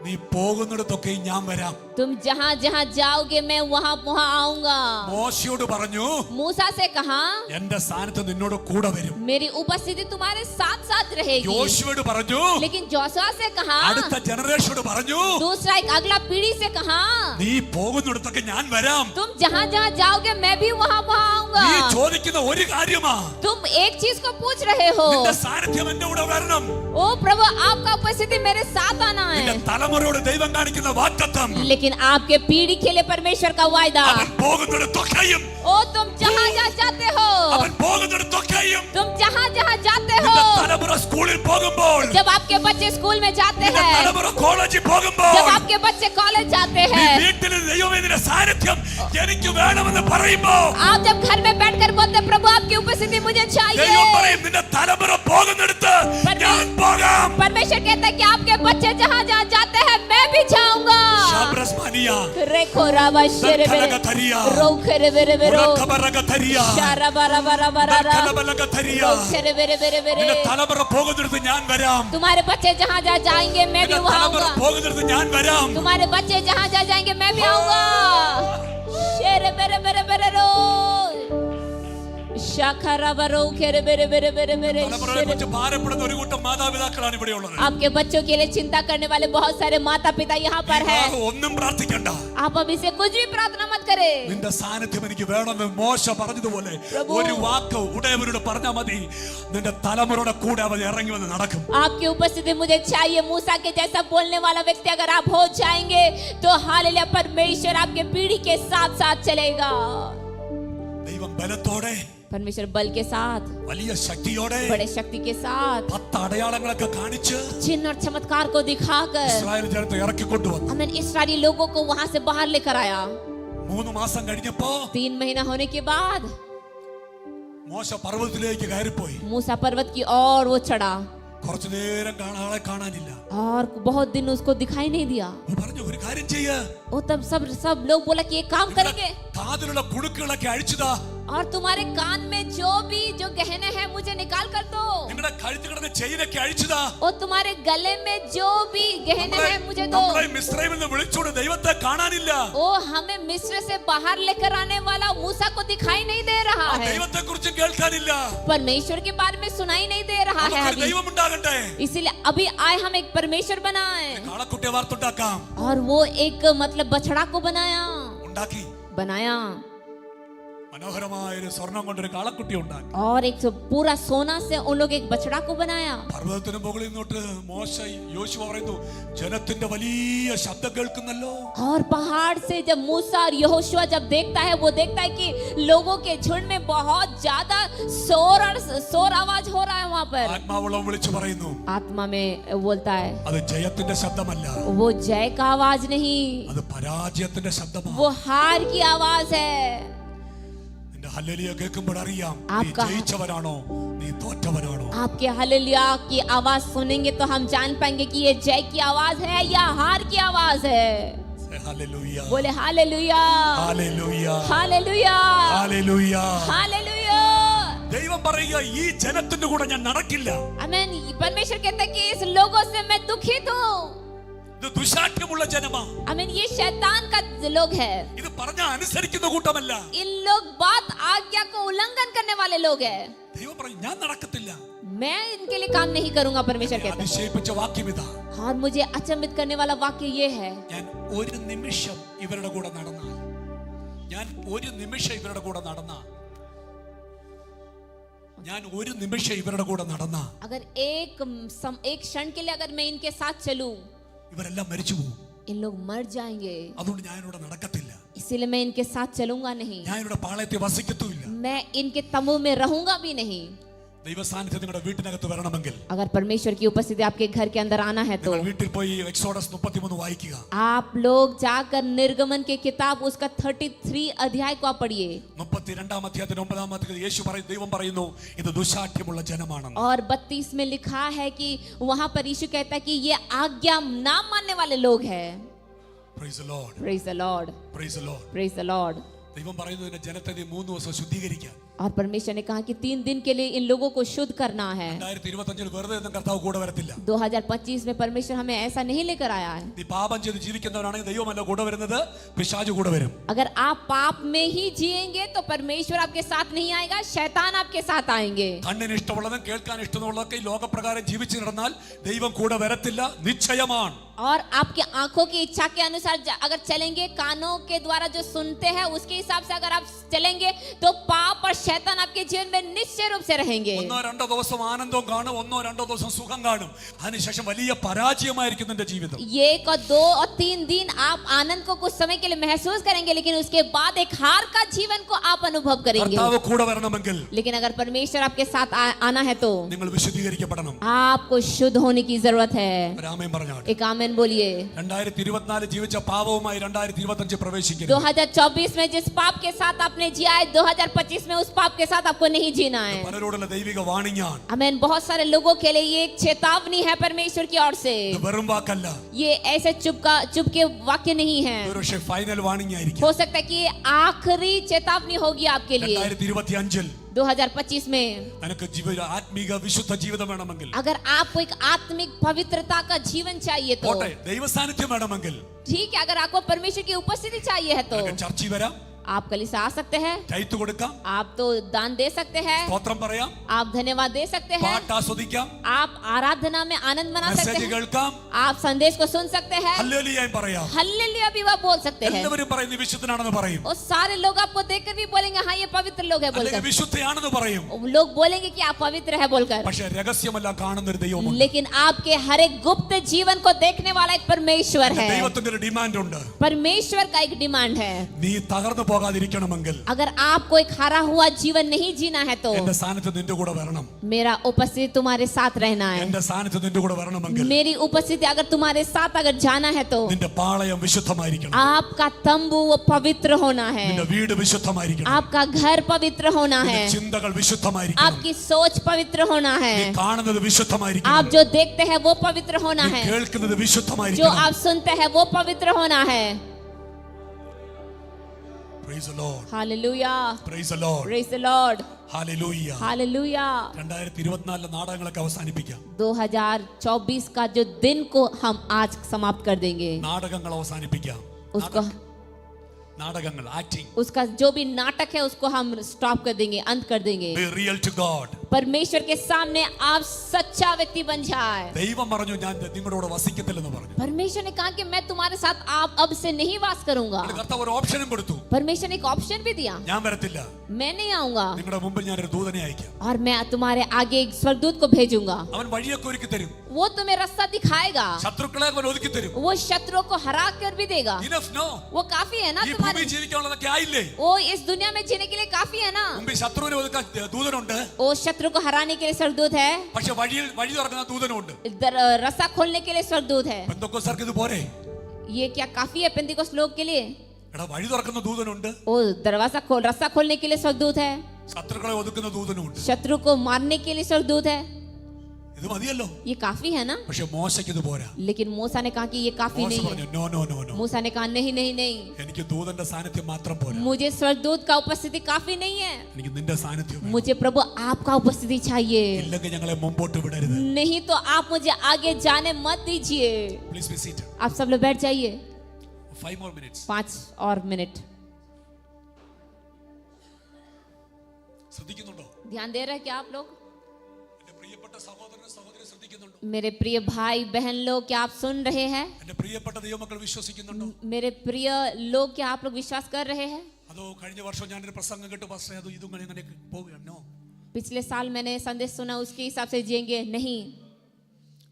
നീ പോകുന്നിടത്തൊക്കെ ഞാൻ വരാം. तुम जहाँ जहाँ जाओगे मैं वहाँ वहाँ आऊंगा. മോശയോട് പറഞ്ഞു, मूसा से कहा എന്റെ സ്ഥാനത്ത് നിന്നോട് കൂടെ വരും. मेरी उपस्थिति तुम्हारे साथ साथ रहेगी. യോശുവയോട് പറഞ്ഞു, लेकिन जोशुआ से कहा, അടുത്ത ജനറേഷനോട് പറഞ്ഞു, दूसरा एक अगला पीढ़ी से कहा, നീ പോകുന്നിടത്തൊക്കെ ഞാൻ വരാം. तुम जहाँ जहाँ जाओगे मैं भी वहाँ वहाँ आऊंगा. നീ ചോദിക്കുന്ന ഒരു കാര്യമാ, तुम एक चीज को पूछ रहे हो. നിന്റെ സാന്നിധ്യം എന്റെ കൂടെ വരണം. ओ प्रभु आपका उपस्थिति मेरे साथ आना നിന്റെ है. തലമുറയോട് ദൈവം കാണിക്കുന്ന വാഗ്ദത്തം, लेकिन आपके पीढ़ी के लिए परमेश्वर का वायदा, അവൻ പോകുന്നിടത്തൊക്കെയും, ओ तुम जहाँ जहाँ जाते हो, അവൻ പോകുന്നിടത്തൊക്കെയും, तुम जहाँ जहाँ जाते നിന്റെ हो, തലമുറ സ്കൂളിൽ പോകുമ്പോൾ, जब आपके बच्चे स्कूल में जाते നിന്റെ हैं, തലമുറ കോളേജിൽ പോകുമ്പോൾ, जब आपके बच्चे कॉलेज जाते നീ हैं, വീട്ടിൽ ദൈവമേ നിന്റെ സാന്നിധ്യം എനിക്ക് വേണമെന്ന് പറയുമ്പോൾ, आप जब घर में बैठकर बोलते प्रभु आपकी उपस्थिति मुझे चाहिए, ദൈവം പറയും നിന്റെ തലമുറ പോകുന്നിടത്ത് ഞാൻ പോകാം. परमेश्वर कहता है कि आपके बच्चे जहाँ जहाँ जाते हैं मैं भी जाऊंगा. ശബ്രസ്മാനിയ, रेखो राबा शेरे बेरे ദർഖലഗതരിയ, रोखेरे बेरे बेरो ഉറക്കബറഗതരിയ, शारा बारा बारा बारा ദർഖലബലഗതരിയ, रोखेरे बेरे बेरे बेरे നിന്റെ തലമുറ പോകുന്നിടത്ത് ഞാൻ വരാം. तुम्हारे बच्चे जहाँ जहाँ जाएंगे मैं भी നിന്റെ वहाँ തലമുറ आऊंगा. പോകുന്നിടത്ത് ഞാൻ വരാം. तुम्हारे बच्चे जहाँ जहाँ जाएंगे मैं भी आऊंगा. शेरे बेरे बेरे बेरे रो शाखरा बरो खेरे बेरे बेरे बेरे बेरे തലമുറയെ കുറിച്ച് ഭാരപ്പെടുന്ന ഒരു കൂട്ടം മാതാപിതാക്കളാണ് ഇവിടെ ഉള്ളത്. आपके बच्चों के लिए चिंता करने वाले बहुत सारे माता पिता यहाँ पर है. ഒന്നും പ്രാർത്ഥിക്കണ്ട. आप अब इसे कुछ भी प्रार्थना मत करें. നിന്റെ സാന്നിധ്യം എനിക്ക് വേണമെന്ന് മോശ പറഞ്ഞതുപോലെ ഒരു വാക്ക് ഉടയവരോട് പറഞ്ഞാൽ മതി, നിന്റെ തലമുറയുടെ കൂടെ അവൻ ഇറങ്ങി വന്ന് നടക്കും. आपकी उपस्थिति मुझे चाहिए, मूसा के जैसा बोलने वाला व्यक्ति अगर आप हो जाएंगे तो हालेलुया परमेश्वर आपके पीढ़ी के साथ साथ चलेगा. ദൈവം ബലത്തോടെ, परमेश्वर बल के साथ, വലിയ ശക്തിയോടെ, बड़े शक्ति के साथ, 10 അടയാളങ്ങളൊക്കെ കാണിച്ച് चिन्ह और चमत्कार को दिखाकर ഇസ്രായേൽ ജനത്തെ ഇറക്കിക്കൊണ്ടുവന്നു. हमने इस्राएली लोगों को वहां से बाहर लेकर आया. 3 മാസം കഴിഞ്ഞപ്പോ 3 महीना होने के बाद മോശ പർവ്വതത്തിലേക്ക് കയറിപ്പോയി. मूसा पर्वत की ओर वो चढ़ा കുറച്ചു നേരം ആളെ കാണാനില്ല. और बहुत दिन उसको दिखाई नहीं दिया. പറഞ്ഞു ഒരു കാര്യം ചെയ്യ, वो तब सब लोग बोला कि एक काम करेंगे കാതിലുള്ള കുടുക്കുകളൊക്കെ അഴിച്ചുതാ, और तुम्हारे कान में जो गहने हैं मुझे निकाल कर दो, നിങ്ങളുടെ കഴുത്തിൽ കിടന്ന ചെയിനൊക്കെ അഴിച്ചുതാ. और तुम्हारे गले में जो भी गहने हैं मुझे दो. നമ്മളെ മിസ്രൈമിൽ നിന്ന് വിളിച്ചോണ്ട് ദൈവത്തെ കാണാനില്ല. ओ हमें मिस्र से बाहर लेकर आने वाला मूसा को दिखाई नहीं दे रहा है, ദൈവത്തെ കുറിച്ച് കേൾക്കാനില്ല. परमेश्वर के बारे में सुनाई नहीं दे रहा है നമുക്കൊരു अभी. ദൈവം ഉണ്ടാകട്ടെ. इसीलिए अभी आए हम एक परमेश्वर बनाए, കാളക്കുട്ടിയെ വാർത്തുണ്ടാക്കാം. और वो एक मतलब बछड़ा को ഉണ്ടാക്കി. बनाया മനോഹരമായ ഒരു സ്വർണം കൊണ്ടൊരു കാളക്കുട്ടി ഉണ്ടാക്കി. और एक पूरा सोना से उन लोग एक बछड़ा को बनाया. പർവ്വതത്തിന് മുകളിൽ നിന്നോട്ട് മോശ യോശുവ പറയുന്നു, ജനത്തിന്റെ വലിയ ശബ്ദം കേൾക്കുന്നല്ലോ. और पहाड़ से जब मूसा और यहोशुआ जब देखता है वो देखता है कि लोगों के झुंड में बहुत ज्यादा शोर आवाज हो रहा है वहां पर. ആത്മാവളം വിളിച്ചു പറയുന്നു, आत्मा में बोलता है അത് ജയത്തിന്റെ ശബ്ദമല്ല, वो जय का आवाज नहीं, അത് പരാജയത്തിന്റെ ശബ്ദമാണ്. वो हार की आवाज है. നിന്റെ ഹല്ലേലൂയ കേൾക്കുമ്പോൾ അറിയാം നീ आपका- ജയിച്ചവനാണോ നീ തോറ്റവനാണോ. आपके हालेलुया की आवाज सुनेंगे तो हम जान पाएंगे कि ये जय की आवाज है या हार की आवाज है. ഹല്ലേലൂയ, बोले hallelujah hallelujah, hallelujah hallelujah. Hallelujah. ദൈവം പറയുക, ഈ ജനത്തിന്റെ കൂടെ ഞാൻ നടക്കില്ല. आमीन. परमेश्वर कहता है कि इस लोगों से मैं दुखित हूँ. ഇത് ദുശാഠ്യമുള്ള ജനമാ. आमीन. ये शैतान का लोग है. ഇത് പറഞ്ഞ അനുസരിക്കുന്ന കൂട്ടമല്ല. इन लोग बात आज्ञा को उल्लंघन करने वाले लोग हैं. ദൈവം പറയും ഞാൻ നടക്കത്തില്ല. मैं इनके लिए काम नहीं करूंगा. परमेश्वर कहता है. അതിശയിപ്പിച്ച വാക്യം ഇതാ, और मुझे अचंभित करने वाला वाक्य ये है, ഞാൻ ഒരു നിമിഷം ഇവരുടെ കൂടെ നടന്നാൽ, ഞാൻ ഒരു നിമിഷം ഇവരുടെ കൂടെ നടന്നാൽ, ഞാൻ ഒരു നിമിഷം ഇവരുടെ കൂടെ നടന്ന अगर एक क्षण के लिए अगर मैं इनके साथ चलूं ഇവരെല്ലാം മരിച്ചു പോകും. इन लोग मर जाएंगे. അതുകൊണ്ട് ഞാൻ ഇവിടെ നടക്കത്തില്ല. इसीलिए मैं इनके साथ चलूंगा नहीं. ഞാൻ ഇവിടെ പാളയത്തിൽ വസിക്കത്തുമില്ല. मैं इनके तंबू में रहूंगा भी नहीं. ദൈവ സാന്നിധ്യം നിങ്ങളുടെ വീട്ടിനകത്ത് വരണമെങ്കിൽ, अगर परमेश्वर की उपस्थिति आपके घर के अंदर आना है तो നിങ്ങൾ വീട്ടിൽ പോയി എക്സോഡസ് 33 വായിക്കുക. आप लोग जाकर निर्गमन की किताब उसका 33 अध्याय को आप पढ़िए. 32 അധ്യായത്തിന് 9 വാക്യത്തിൽ യേശു പറയുന്നു, ദൈവം പറയുന്നു ഇത് ദുശാഠ്യമുള്ള ജനമാണെന്ന്. और 32 में लिखा है कि वहां पर यीशु कहता है कि ये आज्ञा ना मानने वाले लोग हैं. Praise the Lord. Praise the Lord. Praise the Lord. Praise the Lord. ദൈവം പറയുന്നു ജനത്തെ നീ 3 ദിവസം ശുദ്ധീകരിക്കാൻ. और परमेश्वर ने कहा कि 3 दिन के लिए इन लोगों को शुद्ध करना है। 2025 വെറുതെ ഒന്നും കർത്താവ് കൂടെ വരത്തില്ല. 2025 में परमेश्वर हमें ऐसा नहीं लेकर आया है। നീ പാപം ചെയ്ത് ജീവിക്കുന്നവനാണെങ്കിൽ ദൈവമല്ല കൂടെ വരുന്നത്, പിശാച് കൂടെ വരും. अगर आप पाप में ही जिएंगे तो परमेश्वर आपके साथ नहीं आएगा, शैतान आपके साथ आएंगे। കണ്ണിന് ഇഷ്ടമുള്ളതും കേൾക്കാൻ ഇഷ്ടമുള്ളതൊക്കെ ഈ ലോകപ്രകാരം ജീവിച്ചു നടന്നാൽ ദൈവം കൂടെ വരത്തില്ല, നിശ്ചയമാണ്. और आपकी आंखों की इच्छा के अनुसार अगर चलेंगे, कानों के द्वारा जो सुनते हैं उसके हिसाब से अगर आप चलेंगे तो पाप और शैतान आपके जीवन में निश्चय रूप से रहेंगे। 1-2 ദിവസം ആനന്ദം കാണും, 1-2 ദിവസം സുഖം കാണും, അതിനുശേഷം വലിയ പരാജയമായിരിക്കും നിന്റെ ജീവിതം. 1 और 2 और 3 दिन आप आनंद को कुछ समय के लिए महसूस करेंगे, लेकिन उसके बाद एक हार का जीवन को आप अनुभव करेंगे। കർത്താവ് കൂടെ വരണമെങ്കിൽ, लेकिन अगर परमेश्वर आपके साथ आना है तो നിങ്ങൾ വിശുദ്ധീകരിക്കപ്പെടണം. आपको शुद्ध होने की जरूरत है। രാമൻ പറഞ്ഞാട്ടെ. एक आमेन बोलिए। 2024 ജീവിച്ച പാപവുമായി 2025 പ്രവേശിക്കരുത്. 2024 में जिस पाप के साथ आपने जिया है, 2025 में उस पाप के साथ आपको नहीं जीना है। പലരോടുള്ള ദൈവിക വാണിംഗാണ്. आमेन। बहुत सारे लोगों के लिए ये एक चेतावनी है परमेश्वर की ओर से। ഇത് വെറും വാക്കല്ല. ये ऐसे चुप के वाक्य नहीं है। ഒരുപക്ഷേ ഫൈനൽ വാണിംഗ് ആയിരിക്കും. हो सकता है कि ये आखिरी चेतावनी होगी आपके लिए। 2025 2025 में നിനക്ക് ആത്മീക വിശുദ്ധ ജീവിതം വേണമെങ്കിൽ, अगर आपको एक आत्मिक पवित्रता का जीवन चाहिए तो പോട്ടെ ദൈവ സാന്നിധ്യം വേണമെങ്കിൽ, ठीक है। अगर आपको परमेश्वर की उपस्थिति चाहिए है तो നിനക്ക് ചർച്ചിൽ വരാം, आप कलीसिया आ सकते हैं, ടൈത്ത് കൊടുക്കാം, आप तो दान दे सकते हैं, സ്തോത്രം പറയാം, आप धन्यवाद दे सकते हैं, പാട്ട് ആസ്വദിക്കാം, आप आराधना में आनंद मना सकते മെസ്സേജ് हैं, കേൾക്കാം, आप संदेश को सुन सकते हैं, ഹല്ലേലൂയ പറയാം. हल्लेलुया भी वह बोल सकते हैं। എല്ലാവരും പറയും നീ വിശുദ്ധനാണെന്ന് പറയും, और सारे लोग आपको देखकर भी बोलेंगे हाँ ये पवित्र लोग है അല്ലെങ്കിൽ बोलकर। വിശുദ്ധയാണെന്ന് പറയും. लोग बोलेंगे कि आप पवित्र है बोलकर। പക്ഷേ രഹസ്യമെല്ലാം കാണുന്ന ഒരു ദൈവമുണ്ട്. लेकिन आपके हर एक गुप्त जीवन को देखने वाला एक परमेश्वर है। ദൈവത്തിന്റെ ഒരു ഡിമാൻഡ് ഉണ്ട്. परमेश्वर का एक डिमांड है। നീ തകർന്നു പോകാതിരിക്കണമെങ്കിൽ, अगर आपको एक हारा हुआ जीवन नहीं जीना है तो എന്റെ സാന്നിധ്യം നിന്റെ കൂടെ വരണം. मेरा उपस्थिति तुम्हारे साथ रहना है। എന്റെ സാന്നിധ്യം നിന്റെ കൂടെ വരണമെങ്കിൽ, मेरी उपस्थिति अगर तुम्हारे साथ अगर जाना है तो നിന്റെ പാളയം വിശുദ്ധമായിരിക്കണം, आपका तंबू वो पवित्र होना है, നിന്റെ വീട് വിശുദ്ധമായിരിക്കണം, आपका घर पवित्र होना है, നിന്റെ ചിന്തകൾ വിശുദ്ധമായിരിക്കണം, आपकी सोच पवित्र होना है, നീ കാണുന്നത് വിശുദ്ധമായിരിക്കണം, आप जो देखते हैं वो पवित्र होना നീ है, കേൾക്കുന്നത് जो വിശുദ്ധമായിരിക്കണം. आप सुनते हैं वो पवित्र होना है। Praise the Lord. Hallelujah. Praise the Lord. Praise the Lord. Hallelujah. Hallelujah. 2024 നാടകങ്ങളൊക്കെ അവസാനിപ്പിക്കാം. 2024 का जो दिन को हम आज समाप्त कर देंगे, നാടകങ്ങൾ അവസാനിപ്പിക്കാം. उसको നാടകങ്ങൾ, ആക്ടിംഗ്. उसका जो भी नाटक है उसको हम स्टॉप कर देंगे, अंत कर देंगे। Be real to God. परमेश्वर के सामने आप सच्चा व्यक्ति बन जाए। ദൈവം പറഞ്ഞു ഞാൻ നിങ്ങളോട് വസിക്കത്തില്ലെന്ന് പറഞ്ഞു. परमेश्वर ने कहा कि मैं तुम्हारे साथ आप अब से नहीं वास करूंगा। കർത്താവ് ഒരു ഓപ്ഷനും കൊടുത്തു. परमेश्वर ने एक ऑप्शन भी दिया, ഞാൻ വരത്തില്ല, मैं नहीं आऊंगा നിങ്ങളുടെ മുമ്പിൽ ഞാൻ ഒരു ദൂതനെ അയക്കാം. और मैं तुम्हारे आगे एक स्वर्गदूत को भेजूंगा। അവൻ വഴിയൊക്കെ ഒരുക്കി തരും, वो तुम्हें रास्ता दिखाएगा, ശത്രുക്കളെ അവൻ ഒതുക്കി തരും. वो शत्रुओं को हरा कर भी देगा। Enough, no. वो काफी है ना ഈ तुम्हारे, ഭൂമി ജീവിക്കാനുള്ളതൊക്കെ ആയില്ലേ? वो इस दुनिया में जीने के लिए काफी है ना। മുമ്പിൽ ശത്രുവിനെ ഒതുക്കാൻ ദൂതനുണ്ട്, वो शत्रु को हराने के लिए स्वर्गदूत है, പക്ഷെ വഴി തുറക്കുന്ന ദൂതനുണ്ട്. इधर रास्ता खोलने के लिए स्वर्गदूत है। പെന്തക്കോസ്തർക്ക് ഇത് പോരെ? ये क्या काफी है पेंतिकोस्त लोग के लिए? എടാ വഴി തുറക്കുന്ന ദൂതനുണ്ട്, वो रास्ता खोलने के लिए स्वर्गदूत है, ശത്രുക്കളെ ഒതുക്കുന്ന ദൂതനുണ്ട്. शत्रु को मारने के लिए स्वर्गदूत है। ഇത് മതിയല്ലോ. ये काफी है ना। പക്ഷെ മോശയ്ക്ക് ഇത് പോരാ. लेकिन മൂसा ने कहा कि ये काफी മോശ नहीं പറഞ്ഞു है। നോ നോ നോ നോ, मूसा ने कहा नहीं नहीं नहीं, എനിക്ക് ദൂതന്റെ സാന്നിധ്യം മാത്രം പോരാ, मुझे स्वर्गदूत का उपस्थिति काफी नहीं है, എനിക്ക് നിന്റെ സാന്നിധ്യം വേണം. मुझे प्रभु आपका उपस्थिति चाहिए। ഇല്ലെങ്കിൽ ഞങ്ങളെ മുമ്പോട്ട് വിടരുത്. नहीं तो आप मुझे आगे जाने मत दीजिए। Please be seated. आप सब लोग बैठ जाइए। 5 more minutes. 5 और मिनट। ശ്രദ്ധിക്കുന്നുണ്ടോ? ध्यान दे रहे हैं क्या आप लोग? എന്റെ പ്രിയപ്പെട്ട സഹോദരനും സഹോദരി ശ്രദ്ധിക്കുന്നുണ്ടോ? मेरे प्रिय भाई बहन लोग, क्या आप सुन रहे हैं? എന്റെ പ്രിയപ്പെട്ട ദൈവമക്കൾ വിശ്വസിക്കുന്നുണ്ടോ? मेरे प्रिय लोग, क्या आप लोग विश्वास कर रहे हैं? അതോ കഴിഞ്ഞ വർഷം ഞാനൊരു പ്രസംഗം കേട്ടു പാസ്റ്റർ അത് ഇതും അങ്ങനെ പോവുകയാണോ? पिछले साल मैंने संदेश सुना उसके हिसाब से जिएंगे? नहीं।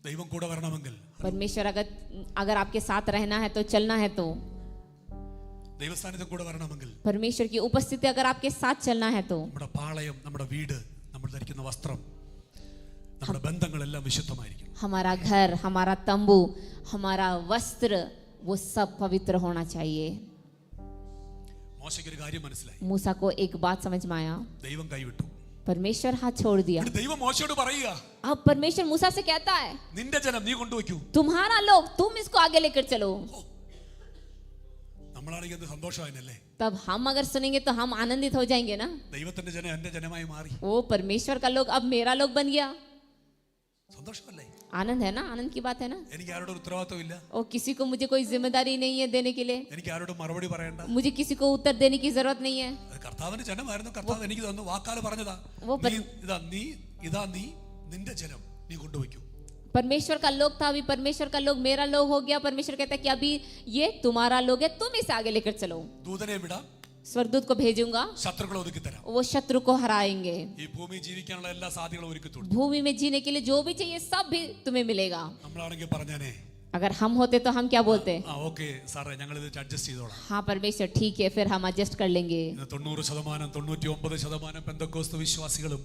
ദൈവം കൂടെ വരണമെങ്കിൽ, परमेश्वर अगर आपके साथ रहना है तो चलना है तो ദൈവസ്ഥാനത്തും കൂടെ വരണമെങ്കിൽ, परमेश्वर की उपस्थिति अगर आपके साथ चलना है तो നമ്മുടെ പാളയം, നമ്മുടെ വീട്, നമ്മൾ ധരിക്കുന്ന വസ്ത്രം, നമ്മുടെ ബന്ധങ്ങളെല്ലാം വിശുദ്ധമായിരിക്കണം. हमारा घर, हमारा तंबू, हमारा वस्त्र, वो सब पवित्र होना चाहिए। മോശയ്ക്ക് ഒരു കാര്യം മനസ്സിലായി. मूसा को एक बात समझ में आया, ദൈവം കൈവിട്ടു. परमेश्वर हाथ छोड़ दिया। ദൈവം മോശയോട് പറയുക, अब परमेश्वर मूसा से कहता है നിന്റെ ജനം നീ കൊണ്ടുവയ്ക്കൂ. तुम्हारा लोग, तुम इसको आगे लेकर चलो। നമ്മളാണെങ്കിൽ എന്ത് സന്തോഷമായിരുന്നല്ലേ? तब हम अगर सुनेंगे तो हम आनंदित हो जाएंगे ना। ദൈവത്തിന്റെ ജനം എന്റെ ജനമായി മാറി. वो परमेश्वर का लोग अब मेरा लोग बन गया। സന്തോഷമല്ലേ? आनंद है ना, आनंद की बात है ना। എനിക്ക് ആരോടും ഉത്തരവാദിത്വം ഇല്ല. और किसी को मुझे कोई जिम्मेदारी नहीं है देने के लिए, എനിക്ക് ആരോടും മറുപടി പറയണ്ട. मुझे किसी को उत्तर देने की जरूरत नहीं है। അത് കർത്താവിന്റെ ജനമായിരുന്നു. കർത്താവ് എനിക്ക് തന്നു വാക്കാൽ പറഞ്ഞതാ. वो നീ നീ നിന്റെ ജനം നീ കൊണ്ടുപോയിക്കോ. परमेश्वर का लोग था, अभी परमेश्वर का लोग मेरा लोग हो गया। परमेश्वर कहता है कि अभी ये तुम्हारा लोग है, तुम इसे आगे लेकर चलो। ദൂതനെ വിടാം, स्वर्गदूत को भेजूंगा, ശത്രുക്കളെ ഒതുക്കി തരാം. वो शत्रु को हराएंगे। ഈ ഭൂമി ജീവിക്കാനുള്ള എല്ലാ സാധ്യതകളും ഒരുക്കി കൊടുത്തു. भूमि में जीने के लिए जो भी चाहिए सब भी तुम्हें मिलेगा। നമ്മളാണെങ്കിൽ പറഞ്ഞാനേ, अगर हम होते तो हम क्या बोलते? ഓക്കെ സാറേ ഞങ്ങൾ ഇത് അഡ്ജസ്റ്റ് ചെയ്തോളാം. हाँ परमेश्वर ठीक है, फिर हम एडजस्ट कर लेंगे। 90% 99% പെന്തക്കോസ്ത് വിശ്വാസികളും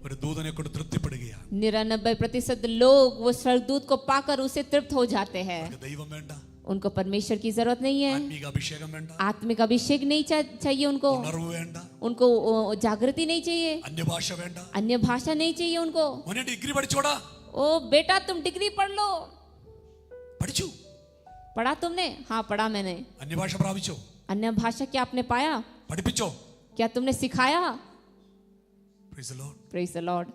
ഒരു ദൂതനെ കൊണ്ട് തൃപ്തിപ്പെടുകയാണ്. 99% लोग वो स्वर्गदूत को पाकर उसे तृप्त हो जाते हैं। ദൈവം വേണ്ട, उनको परमेश्वर की जरूरत नहीं है, ആത്മീക അഭിഷേകം വേണ്ട, आत्मिक अभिषेक नहीं चाहिए उनको, ഉണർവ് വേണ്ട, उनको जागृति नहीं चाहिए, അന്യഭാഷ വേണ്ട, अन्य भाषा नहीं चाहिए उनको। മോനെ ഡിഗ്രി പഠിച്ചോടാ. ओ बेटा तुम डिग्री पढ़ लो। പഠിച്ചു. पढ़ा तुमने? हाँ पढ़ा मैंने। അന്യഭാഷ പ്രാപിച്ചോ? अन्य भाषा क्या आपने पाया? പഠിപ്പിച്ചോ? क्या तुमने सिखाया? Price the Lord. Praise the Lord,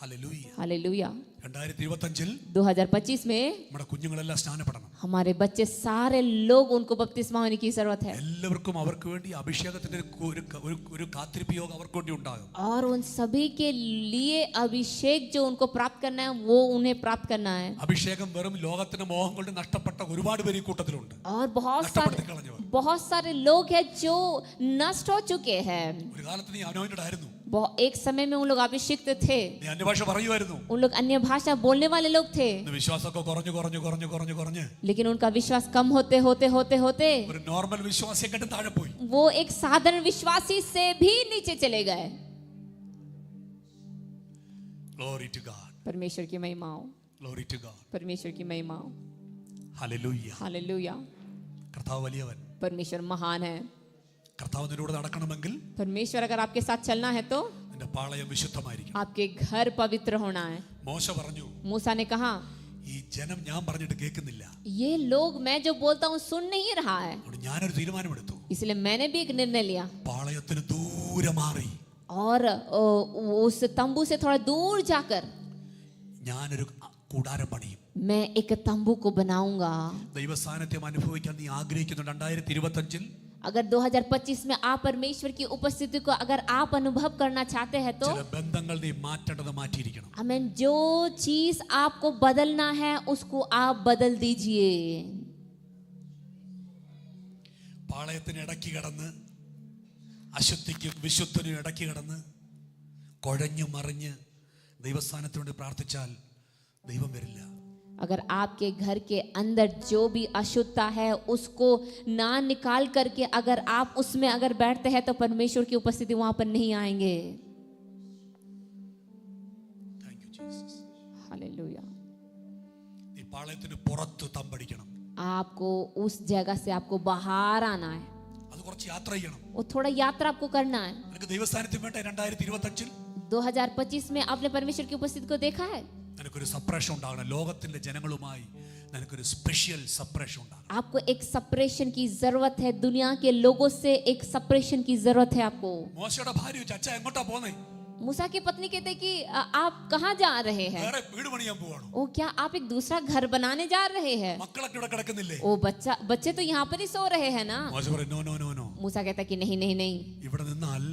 hallelujah. Hallelujah. 2025 2025 में നമ്മുടെ കുഞ്ഞുങ്ങളെല്ലാം സ്നാനപ്പെടണം. हमारे बच्चे सारे लोग उनको बपतिस्मा होने की जरूरत है। എല്ലാവർക്കും അവർക്ക് വേണ്ടി അഭിഷേകത്തിന്റെ ഒരു കാത്തിരിപ്പ് യോഗം അവർക്ക് വേണ്ടി ഉണ്ടാകും. और उन सभी के लिए अभिषेक जो उनको प्राप्त करना है वो उन्हें प्राप्त करना है। അഭിഷേകം വെറും ലോകത്തിന്റെ മോഹം കൊണ്ട് നഷ്ടപ്പെട്ട ഒരുപാട് പേര് ഈ കൂട്ടത്തിലുണ്ട്. और बहुत सारे लोग हैं जो नष्ट हो चुके हैं। ഒരു കാലത്ത് നീ അനോയിന്റഡ് ആയിരുന്നു. एक समय में उन लोग अभिषिक्त थे, നീ അന്യഭാഷ പറയുമായിരുന്നു. उन लोग अन्य भाषा बोलने वाले लोग थे, വിശ്വാസമൊക്കെ കുറഞ്ഞു കുറഞ്ഞു കുറഞ്ഞു കുറഞ്ഞു കുറഞ്ഞ് लेकिन उनका विश्वास कम होते होते होते होते ഒരു നോർമൽ വിശ്വാസിയെക്കാട്ടും താഴെ പോയി. वो एक साधारण विश्वासी से भी नीचे चले गए। Glory to God. परमेश्वर की महिमाओं, Glory to God. परमेश्वर की महिमाओं, Hallelujah. हालेलुया। കർത്താവ് വലിയവൻ. परमेश्वर महान है। കർത്താവ് നിന്നോട് നടക്കണമെങ്കിൽ परमेश्वर अगर आपके साथ चलना है तो നിന്റെ പാളയം വിശുദ്ധമായിരിക്കണം. आपके घर पवित्र होना है। മോശ പറഞ്ഞു, मूसा ने कहा ഈ ജനം ഞാൻ പറഞ്ഞിട്ട് കേൾക്കുന്നില്ല, ये लोग मैं जो बोलता हूँ सुन नहीं रहा है, അതുകൊണ്ട് ഞാനൊരു തീരുമാനമെടുത്തു. इसलिए मैंने भी एक निर्णय लिया പാളയത്തിന് ദൂരെ മാറി और उस तंबू से थोड़ा दूर जाकर ഞാനൊരു കൂടാരം പണിയും. मैं एक तंबू को बनाऊंगा। ദൈവ സാന്നിധ്യം അനുഭവിക്കാൻ നീ ആഗ്രഹിക്കുന്നു 2025 अगर 2025 में आप परमेश्वर की उपस्थिति को अगर आप अनुभव करना चाहते हैं तो ചില ബന്ധങ്ങൾ നീ മാറ്റേണ്ടത് മാറ്റിയിരിക്കണം. हमें जो चीज आपको बदलना है उसको आप बदल दीजिए। പാളയത്തിന് ഇടയ്ക്ക് കിടന്ന് അശുദ്ധിക്കും വിശുദ്ധനും ഇടയ്ക്ക് കിടന്ന് കുഴഞ്ഞു മറിഞ്ഞ് ദൈവസ്ഥാനത്തിനോട് പ്രാർത്ഥിച്ചാൽ ദൈവം വരില്ല. अगर आपके घर के अंदर जो भी अशुद्धता है उसको ना निकाल करके अगर आप उसमें अगर बैठते हैं तो परमेश्वर की उपस्थिति वहां पर नहीं आएंगे। Thank you, Jesus. हालेलुया। ഈ പാളയത്തിന് പുറത്ത് തമ്പടിക്കണം. आपको उस जगह से आपको बाहर आना है, അത് കുറച്ച് യാത്ര ചെയ്യണം. वो थोड़ा यात्रा आपको करना है। നിനക്ക് ദൈവസ്ഥാനത്തിന് വേണ്ട 2025 2025 में आपने परमेश्वर की उपस्थिति को देखा है? നിനക്കൊരു സെപ്പറേഷൻ ഉണ്ടാകണം. ലോകത്തിന്റെ ജനങ്ങളുമായി നിനക്കൊരു സ്പെഷ്യൽ സെപ്പറേഷൻ ഉണ്ടാകണം. आपको एक सेपरेशन की जरूरत है, दुनिया के लोगों से एक सेपरेशन की जरूरत है आपको। മോശയുടെ ഭാര്യ ചച്ച എങ്ങോട്ടാ പോന്നേ? मूसा की पत्नी कहते कि आप कहाँ जा रहे हैं? വേറെ വീട് പണിയാൻ പോവാണോ? ओ क्या आप एक दूसरा घर बनाने जा रहे हैं? മക്കളൊക്കെ ഇവിടെ കിടക്കുന്നില്ലേ? ओ बच्चे तो यहाँ पर ही सो रहे हैं ना। മോശ പറയും നോ നോ നോ നോ. मूसा कहता कि नहीं नहीं नहीं, ഇവിടെ നിന്നാൽ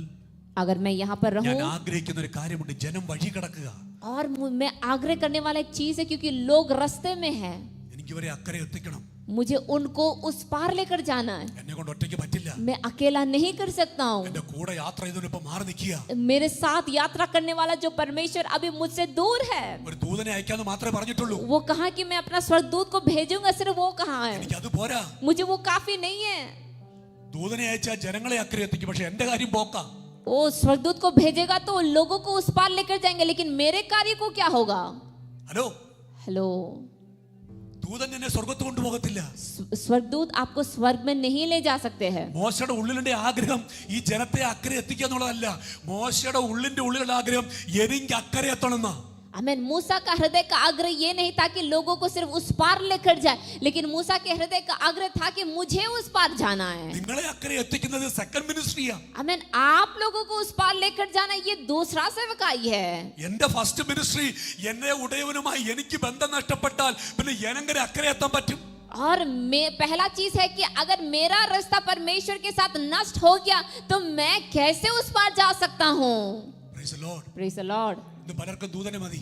अगर मैं यहाँ पर ഞാൻ रहूं, ആഗ്രഹിക്കുന്ന ഒരു കാര്യമുണ്ട്. ജനം വഴി കിടക്കുക. और मैं आग्रह करने वाला एक चीज है क्योंकि लोग रास्ते में हैं, എനിക്ക് ഇവരെ അക്കരെ എത്തിക്കണം. मुझे उनको उस पार लेकर जाना है। എന്നെ കൊണ്ട് ഒറ്റയ്ക്ക് പറ്റില്ല. मैं अकेला नहीं कर सकता हूँ। എന്റെ കൂടെ യാത്ര ചെയ്തവനിപ്പോ മാറി നിൽക്കുക. मेरे साथ यात्रा करने वाला जो परमेश्वर अभी मुझसे दूर है, ഒരു ദൂതനെ അയക്കാന്ന് മാത്രമേ പറഞ്ഞിട്ടുള്ളൂ. वो कहा कि मैं अपना स्वर्गदूत को भेजूंगा, सिर्फ वो कहा है, എനിക്ക് അത് പോരാ. मुझे वो काफी नहीं है। ദൂതനെ അയച്ചാൽ ജനങ്ങളെ അക്കരെ എത്തിക്കും. പക്ഷെ എന്റെ കാര്യം പോക്കാ. वो स्वर्गदूत को भेजेगा तो लोगों को उस पार लेकर जाएंगे, लेकिन मेरे कार्य को क्या होगा? ഹലോ, हेलो, ദൂതൻ എന്നെ സ്വർഗത്ത് കൊണ്ടുപോകത്തില്ല. स्वर्गदूत आपको स्वर्ग में नहीं ले जा सकते हैं। മോശയുടെ ഉള്ളിലെ ആഗ്രഹം ഈ ജനത്തെ അക്കരെ എത്തിക്കുക എന്നുള്ളതല്ല. മോശയുടെ ഉള്ളിന്റെ ഉള്ളിലുള്ള ആഗ്രഹം എനിക്ക് അക്കരെ എത്തണമെന്നാ. आमीन। मूसा का हृदय का आग्रह ये नहीं था कि लोगों को सिर्फ उस पार लेकर जाए, लेकिन मूसा के हृदय का आग्रह था कि मुझे उस पार जाना है। നിങ്ങളെ അക്കരെ എത്തിക്കുന്നത് സെക്കൻഡ് മിനിസ്ട്രിയാ. आमीन। आप लोगों को उस पार लेकर जाना ये दूसरा सेवकाई है। എന്റെ ഫസ്റ്റ് മിനിസ്ട്രി എന്നെ ഉടയവനുമായി എനിക്ക് ബന്ധം നഷ്ടപ്പെട്ടാൽ പിന്നെ എങ്ങനെ അക്കരെ എത്താൻ പറ്റും? और पहला चीज है कि अगर मेरा रास्ता परमेश्वर के साथ नष्ट हो गया तो मैं कैसे उस पार जा सकता हूँ। Praise the Lord. Praise the Lord. ഇന്ന് പലർക്കും ദൂതനെ മതി.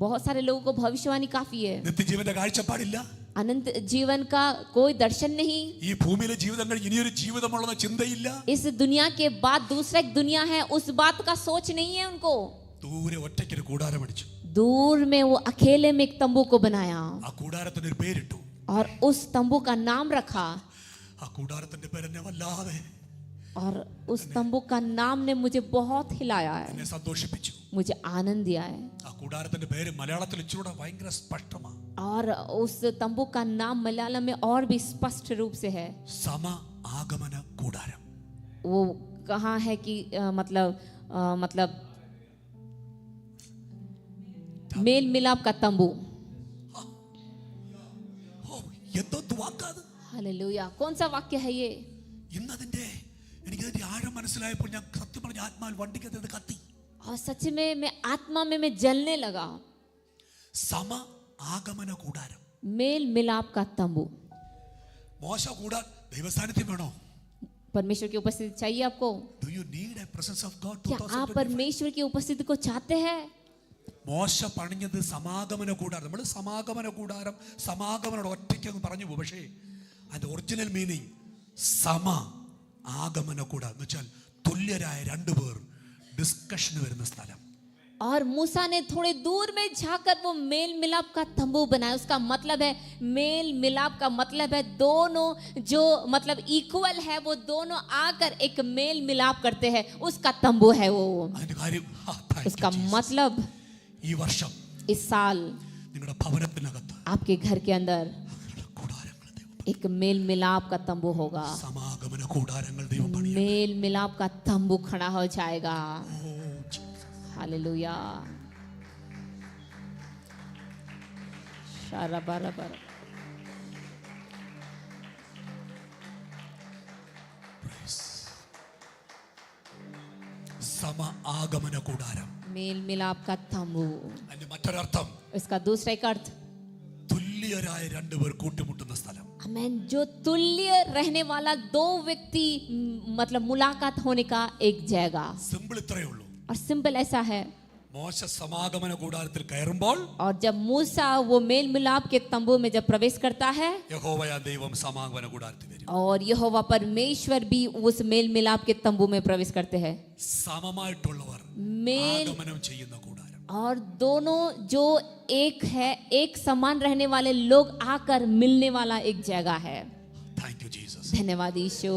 बहुत सारे लोगों को भविष्यवाणी काफी है, നിത്യജീവന്റെ കാഴ്ചപ്പാടില്ല. अनंत जीवन का कोई दर्शन नहीं, ഈ ഭൂമിയിലെ ജീവിതം കഴിഞ്ഞ് ഇനിയൊരു ജീവിതമുള്ള ചിന്തയില്ല. इस दुनिया के बाद दूसरा एक दुनिया है उस बात का सोच नहीं है उनको। ദൂരെ ഒറ്റയ്ക്കൊരു കൂടാരം അടിച്ചു. दूर में वो अकेले में एक तंबू को बनाया ആ കൂടാരത്തിന് ഒരു പേരിട്ടു. और उस तंबू का नाम रखा। ആ കൂടാരത്തിന്റെ പേര് എന്നെ വല്ലാതെ और उस तंबू का नाम ने मुझे बहुत हिलाया है, എന്നെ സന്തോഷിപ്പിച്ചു. मुझे आनंद दिया है। ആ കൂടാരത്തിന്റെ പേര് മലയാളത്തിൽ ഇച്ചിരൂടെ ഭയങ്കര സ്പഷ്ടമാണ്. और उस तंबू का नाम मलयालम में और भी स्पष्ट रूप से है। സമ ആഗമന കൂടാരം. वो कहाँ है कि मतलब मेल मिलाप का तंबू। ഓ എന്തൊരു വാക്കാത്. हालेलुया। कौन सा वाक्य है ये? ഇന്നതിന്റെ എനിക്കതിന്റെ ആഴം മനസ്സിലായപ്പോൾ ഞാൻ സത്യം പറഞ്ഞ ആത്മാവിൽ വണ്ടിക്കത് കത്തി. और सच में मैं आत्मा में मैं जलने लगा। സമ ആഗമന കൂടാരം. मेल मिलाप का तंबू। മോശ കൂടാൻ ദൈവസാന്നിധ്യം വേണോ? परमेश्वर की उपस्थिति चाहिए आपको? Do you need a presence of God? क्या आप परमेश्वर की उपस्थिति को चाहते हैं? മോശ പണിഞ്ഞത് സമാഗമന കൂടാരം. നമ്മൾ സമാഗമന കൂടാരം സമാഗമനോട് ഒറ്റയ്ക്ക് അങ്ങ് പറഞ്ഞു പോകും. പക്ഷേ അതിന്റെ ഒറിജിനൽ മീനിങ് സമ ആഗമന കൂടാരം എന്ന് വെച്ചാൽ തുല്യരായ രണ്ടുപേർ ഡിസ്കഷന് വരുന്ന സ്ഥലം. और मूसा ने थोड़े दूर में जाकर वो मेल मिलाप का तंबू बनाया। उसका मतलब है मेल मिलाप का मतलब है दोनों जो मतलब इक्वल है वो दोनों आकर एक मेल मिलाप करते हैं, उसका तंबू है वो। അതിന്റെ കാര്യം उसका मतलब ഈ വർഷം इस साल നിങ്ങളുടെ ഭവനത്തിനകത്ത് आपके घर के अंदर കൂടാരങ്ങൾ ദൈവം एक मेल मिलाप का तंबू होगा। സമാഗമന കൂടാരങ്ങൾ ദൈവം പണിയും. मेल मिलाप का तंबू खड़ा हो जाएगा। हालेलुया। शाराबाराबारा। സമ ആഗമന കൂടാരം. मेल मिलाप का तंबू। അതിന്റെ മറ്റൊരർത്ഥം इसका दूसरा एक अर्थ തുല്യരായ രണ്ടുപേർ കൂട്ടിമുട്ടുന്ന സ്ഥലം. आमीन। जो तुल्य रहने वाला दो व्यक्ति मतलब मुलाकात होने का एक जगह। സിമ്പിൾ ഇത്രയേ ഉള്ളൂ. और सिंपल ऐसा है। മോശ സമാഗമന കൂടാരത്തിൽ കയറുമ്പോൾ और जब मूसा वो मेल मिलाप के तंबू में जब प्रवेश करता है യഹോവയാ ദൈവം സമാഗമന കൂടാരത്തിൽ വരും. और यहोवा परमेश्वर भी उस मेल मिलाप के तंबू में प्रवेश करते हैं। സമമായിട്ടുള്ളവർ मेल ആഗമനം ചെയ്യുന്ന കൂടാരം. और दोनों जो एक है, एक समान रहने वाले लोग आकर मिलने वाला एक जगह है। Thank you Jesus. धन्यवाद यीशु।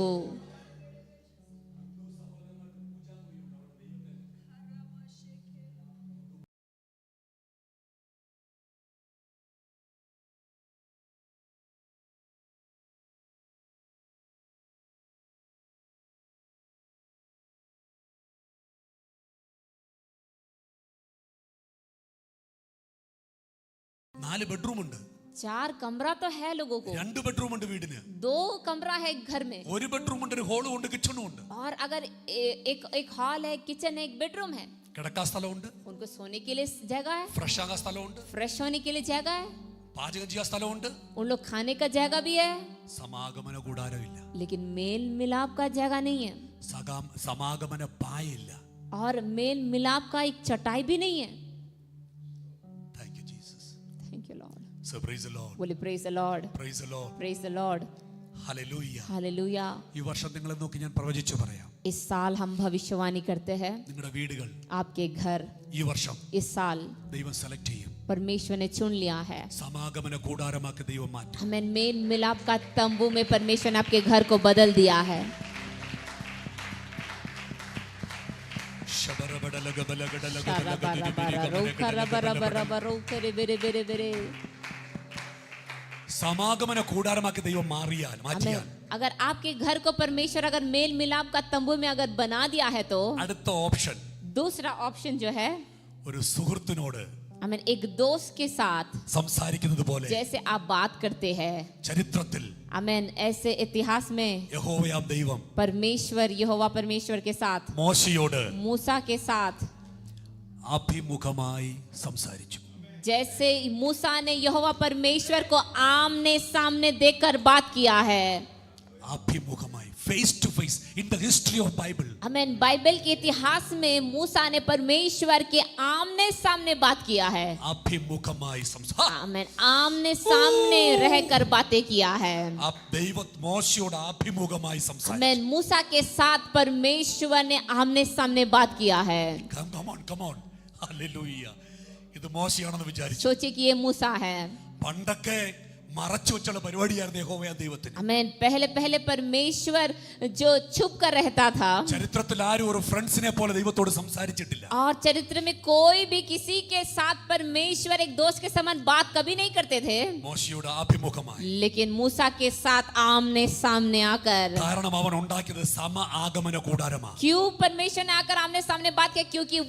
നാല് ബെഡ്റൂം ഉണ്ട്. 4 कमरा तो है लोगों को। 2 ബെഡ്റൂം ഉണ്ട് വീടിന്. 2 कमरा है घर में। 1 ബെഡ്റൂം ഉണ്ട്, ഒരു ഹോളും ഉണ്ട്, കിച്ചണും ഉണ്ട്. और अगर एक हॉल है, किचन है, एक बेडरूम है। കിടക്കാൻ സ്ഥലമുണ്ട്, उनको सोने के लिए जगह है, ഫ്രഷ് ആകാൻ സ്ഥലമുണ്ട്, फ्रेश होने के लिए जगह है, പാചകം ചെയ്യാൻ സ്ഥലമുണ്ട്. उन लोग खाने का जगह भी है। സമാഗമന കൂടാരമില്ല. लेकिन मेल मिलाप का जगह नहीं है സമാഗമന പായില്ല. और मेल मिलाप का एक चटाई भी नहीं है। Thank you Jesus. Thank you Lord. So praise the Lord. बोले praise the Lord, praise the Lord. Praise the Lord. Hallelujah. Hallelujah. ഈ വർഷം നിങ്ങളെ നോക്കി ഞാൻ പ്രവചിച്ചു പറയാം. इस साल हम भविष्यवाणी करते हैं। നിങ്ങളുടെ വീടുകൾ आपके घर ഈ വർഷം इस साल ദൈവം സെലക്ട് ചെയ്യും. परमेश्वर ने चुन लिया है। സമാഗമന കൂടാരമാക്കി ദൈവം മാറ്റും. हमें मेल मिलाप का तंबू में परमेश्वर ने आपके घर को बदल दिया है। സമാഗമന കൂടാരമാക്കി ദൈവം മാറ്റിയാൽ अगर आपके घर को परमेश्वर अगर मेल मिलाप का तंबू में अगर बना दिया है तो അടുത്ത ഓപ്ഷൻ दूसरा ऑप्शन जो है ഒരു സുഹൃത്തിനോട് आमीन, एक दोस्त के साथ സംസാരിക്കുന്നത് പോലെ जैसे आप बात करते हैं, ചരിത്രത്തിൽ आमीन, ऐसे इतिहास में യഹോവയാം ദൈവം परमेश्वर यहोवा परमेश्वर के साथ മോശയോട് मूसा के साथ അഭിമുഖമായി സംസാരിച്ചു. जैसे मूसा ने यहोवा परमेश्वर को आमने सामने देखकर बात किया है। അഭിമുഖമായി, face to face in the history of Bible. आमीन, बाइबल के इतिहास में मूसा ने परमेश्वर के आमने सामने बात किया है। അഭിമുഖമായി आमीन, आमने सामने रहकर बातें किया है। ദൈവ മോശയോട് അഭിമുഖമായി സംസാരിച്ചു. आमीन, मूसा के साथ परमेश्वर ने आमने सामने बात किया है। Come on. ഹല്ലേലൂയ. ഇത് മോശയാണെന്ന് വിചാരിച്ചു. सोचिए कि ये मूसा है। പണ്ടൊക്കെ മറച്ചു വെച്ചുള്ള പരിപാടിയായിരുന്നു യഹോവയാം ദൈവത്തിന്. आमीन, पहले परमेश्वर जो छुप कर रहता था, ചരിത്രത്തിൽ ആരും ഒരു ഫ്രണ്ട്സിനെ പോലെ ദൈവത്തോട് സംസാരിച്ചിട്ടില്ല. और चरित्र में कोई भी किसी के साथ परमेश्वर एक दोस्त के समान बात कभी नहीं करते थे, മോശയോട് അഭിമുഖമായി. लेकिन मूसा के साथ आमने सामने आकर। കാരണം അവൻ ഉണ്ടാക്കിയത് സമ ആഗമന കൂടാരമാണ്. क्यों परमेश्वर ने आकर आमने सामने बात किया? क्योंकि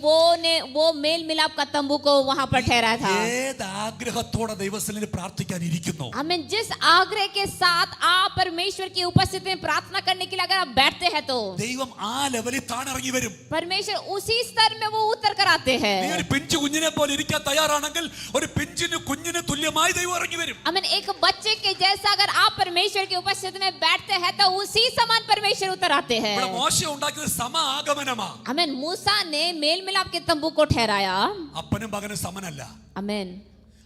वो मेल मिलाप का तंबू को वहां पर ठहरा था। ഏത് ആഗ്രഹത്തോടെ ദൈവസന്നിധിയിൽ പ്രാർത്ഥിക്കാൻ ഇരിക്കുന്നു, आमीन, जिस आग्रह के साथ आप परमेश्वर की उपस्थिति में प्रार्थना करने के लिए अगर आप बैठते हैं तो ദൈവം ആ ലെവലിൽ താൻ ഇറങ്ങി വരും. परमेश्वर उसी स्तर में वो उतर कर आते നീ हैं। ഒരു പിഞ്ചു കുഞ്ഞിനെ പോലെ ഇരിക്കാൻ തയ്യാറാണെങ്കിൽ ഒരു പിഞ്ചിന് കുഞ്ഞിന് തുല്യമായി ദൈവം ഇറങ്ങി വരും. आमीन, एक बच्चे के जैसा अगर आप परमेश्वर की उपस्थिति में बैठते हैं तो उसी समान परमेश्वर उतर आते हैं। ഇവിടെ മോശ ഉണ്ടാക്കിയത് സമ ആഗമനമാണ്. आमीन, मूसा ने मेल मिलाप के तंबू को ठहराया। അപ്പനും മകനും സമനല്ല. आमीन,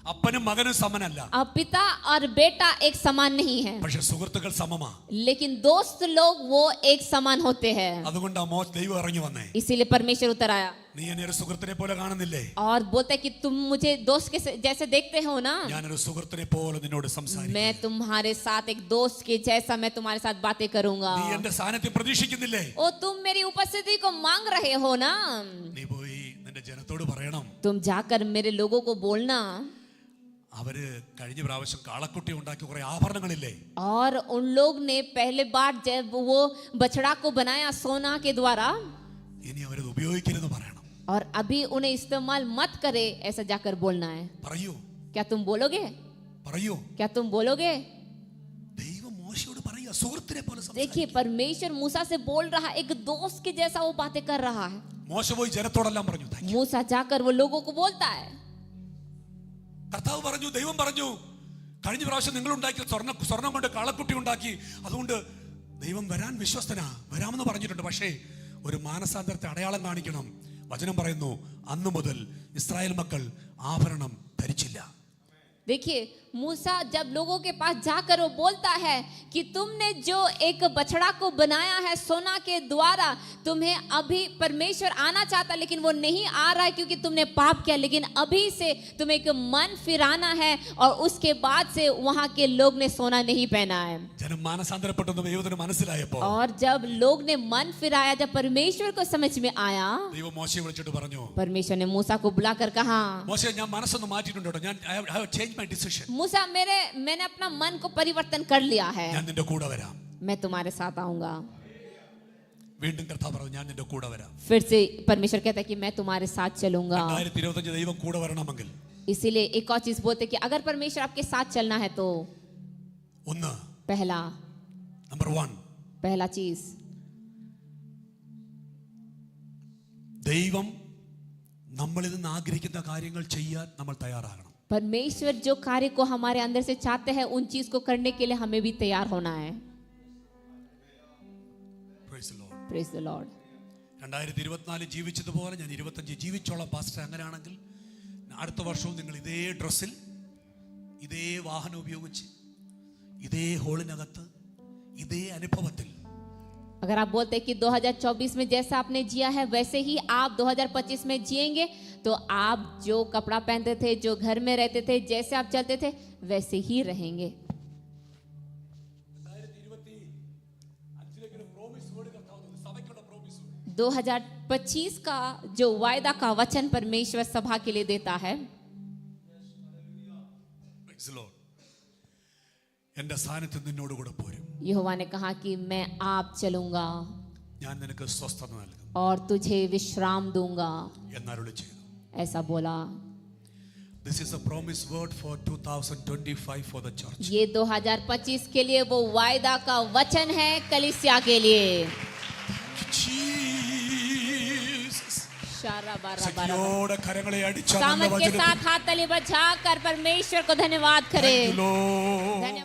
അപ്പനും മകനും സമനല്ല. अब पिता और बेटा एक समान नहीं है, പക്ഷെ സുഹൃത്തുക്കൾ സമമാ. लेकिन दोस्त लोग वो एक समान होते हैं। അതുകൊണ്ട് ദൈവം ഇറങ്ങി വന്നേ. इसीलिए परमेश्वर उतर आया നീ എന്നെ ഒരു സുഹൃത്തിനെ പോലെ കാണുന്നില്ലേ? और बोलता है कि तुम मुझे दोस्त के जैसे देखते हो ना, ഞാനൊരു സുഹൃത്തിനെ പോലെ നിന്നോട് സംസാരിക്കും. मैं तुम्हारे साथ एक दोस्त के जैसा मैं तुम्हारे साथ बातें करूंगा। നീ എന്റെ സാന്നിധ്യം പ്രതീക്ഷിക്കുന്നില്ലേ? ओ तुम मेरी उपस्थिति को मांग रहे हो ना, നീ പോയി നിന്റെ ജനത്തോട് പറയണം. तुम जाकर मेरे लोगों को बोलना। അവര് കഴിഞ്ഞ പ്രാവശ്യം കാളക്കുട്ടി ഉണ്ടാക്കി കുറെ ആഭരണങ്ങളില്ലേ, और उन लोग ने पहले बार जब वो बछड़ा को बनाया सोना के द्वारा, ഇനി അവരത് ഉപയോഗിക്കരുതെന്ന് പറയണം. और अभी उन्हें इस्तेमाल मत करे, ऐसा जाकर बोलना है। പറയൂ, क्या तुम बोलोगे? പറയൂ. क्या तुम बोलोगे? ദൈവം മോശയോട് പറയുക, സുഹൃത്തിനെ പോലെ देखिए, परमेश्वर मूसा से बोल रहा है, एक दोस्त के जैसा वो बातें कर रहा है। മോശ പോയി ജനത്തോടെല്ലാം പറഞ്ഞു. मूसा जाकर वो लोगों को बोलता है। കർത്താവ് പറഞ്ഞു, ദൈവം പറഞ്ഞു, കഴിഞ്ഞ പ്രാവശ്യം നിങ്ങൾ ഉണ്ടാക്കിയ സ്വർണം കൊണ്ട് കാളക്കുട്ടി ഉണ്ടാക്കി, അതുകൊണ്ട് ദൈവം വരാൻ വിശ്വസ്തനാ, വരാമെന്ന് പറഞ്ഞിട്ടുണ്ട്. പക്ഷേ ഒരു മാനസാന്തരത്തെ അടയാളം കാണിക്കണം. വചനം പറയുന്നു, അന്നു മുതൽ ഇസ്രായേൽ മക്കൾ ആഭരണം ധരിച്ചില്ല. देखिए, मूसा जब लोगों के पास जाकर वो बोलता है कि तुमने जो एक बछड़ा को बनाया है सोना के द्वारा, तुम्हें अभी परमेश्वर आना चाहता लेकिन वो नहीं आ रहा है क्योंकि तुमने पाप किया, लेकिन अभी से तुम्हें एक मन फिराना है और उसके बाद से वहां के लोग ने सोना नहीं पहना है। ജനം മാനസാന്തരപ്പെട്ടെന്ന് ദൈവത്തിന് മനസ്സിലായപ്പോൾ और जब लोग ने मन फिराया, जब परमेश्वर को समझ में आया, ദൈവം മോശയെ വിളിച്ചിട്ട് പറഞ്ഞു, परमेश्वर ने मूसा को बुलाकर कहा, മോശെ ഞാൻ മനസ്സൊന്ന് മാറ്റിയിട്ടുണ്ട് കേട്ടോ, ഞാൻ I have changed my decision. मूसा मैंने अपना मन को परिवर्तन कर लिया है, ഞാൻ നിന്റെ കൂടെ വരാം. मैं तुम्हारे साथ आऊंगा। വീണ്ടും കർത്താവ് പറഞ്ഞു, ഞാൻ നിന്റെ കൂടെ വരാം. फिर से परमेश्वर कहता है कि मैं तुम्हारे साथ चलूंगा। 2025 ദൈവം കൂടെ വരണമെങ്കിൽ इसीलिए एक और चीज बोलते हैं कि अगर परमेश्वर आपके साथ चलना है तो ഒന്ന്, നമ്പർ 1, पहला चीज, ദൈവം നമ്മളിൽ നിന്ന് ആഗ്രഹിക്കുന്ന കാര്യങ്ങൾ ചെയ്യാൻ നമ്മൾ തയ്യാറാകണം. परमेश्वर जो कार्य को हमारे अंदर से चाहते हैं उन चीज को करने के लिए हमें भी तैयार होना है। Praise the Lord. Praise the Lord. 2024 ജീവിച്ചതുപോലെ ഞാൻ 25 ജീവിച്ചോളാം പാസ്റ്റർ. അങ്ങനെയാണെങ്കിൽ അടുത്ത വർഷവും നിങ്ങൾ ഇതേ ഡ്രസ്സിൽ, ഇതേ വാഹനം ഉപയോഗിച്ച്, ഇതേ ഹോളിനകത്ത്, ഇതേ അനുഭവത്തിൽ, अगर आप बोलते हैं कि 2024 में जैसा आपने जिया है वैसे ही आप 2025 में जिएंगे, तो आप जो कपड़ा पहनते थे, जो घर में रहते थे, जैसे आप चलते थे वैसे ही रहेंगे। 2025 का जो वायदा का वचन परमेश्वर सभा के लिए देता है, Praise the Lord. എന്റെ സാന്നിധ്യം നിന്നോട് കൂടെ പോരും. यहोवा ने कहा कि मैं आप चलूंगा ഞാൻ നിനക്ക് സ്വസ്ഥത നൽകും और तुझे विश्राम दूंगा, എന്നരുളി ചെയ്തു. ऐसा बोला। This is a promise word for 2025 for the church. ये 2025 के लिए वो वायदा का वचन है कलीसिया के लिए। Jesus. शारा बारा बारा। ശക്തിയോടെ കരങ്ങളെ അടിച്ചാൽ सामर्थ के साथ हाथ ताली बजाकर परमेश्वर को धन्यवाद करें। Thank you, Lord. धन्यवाद।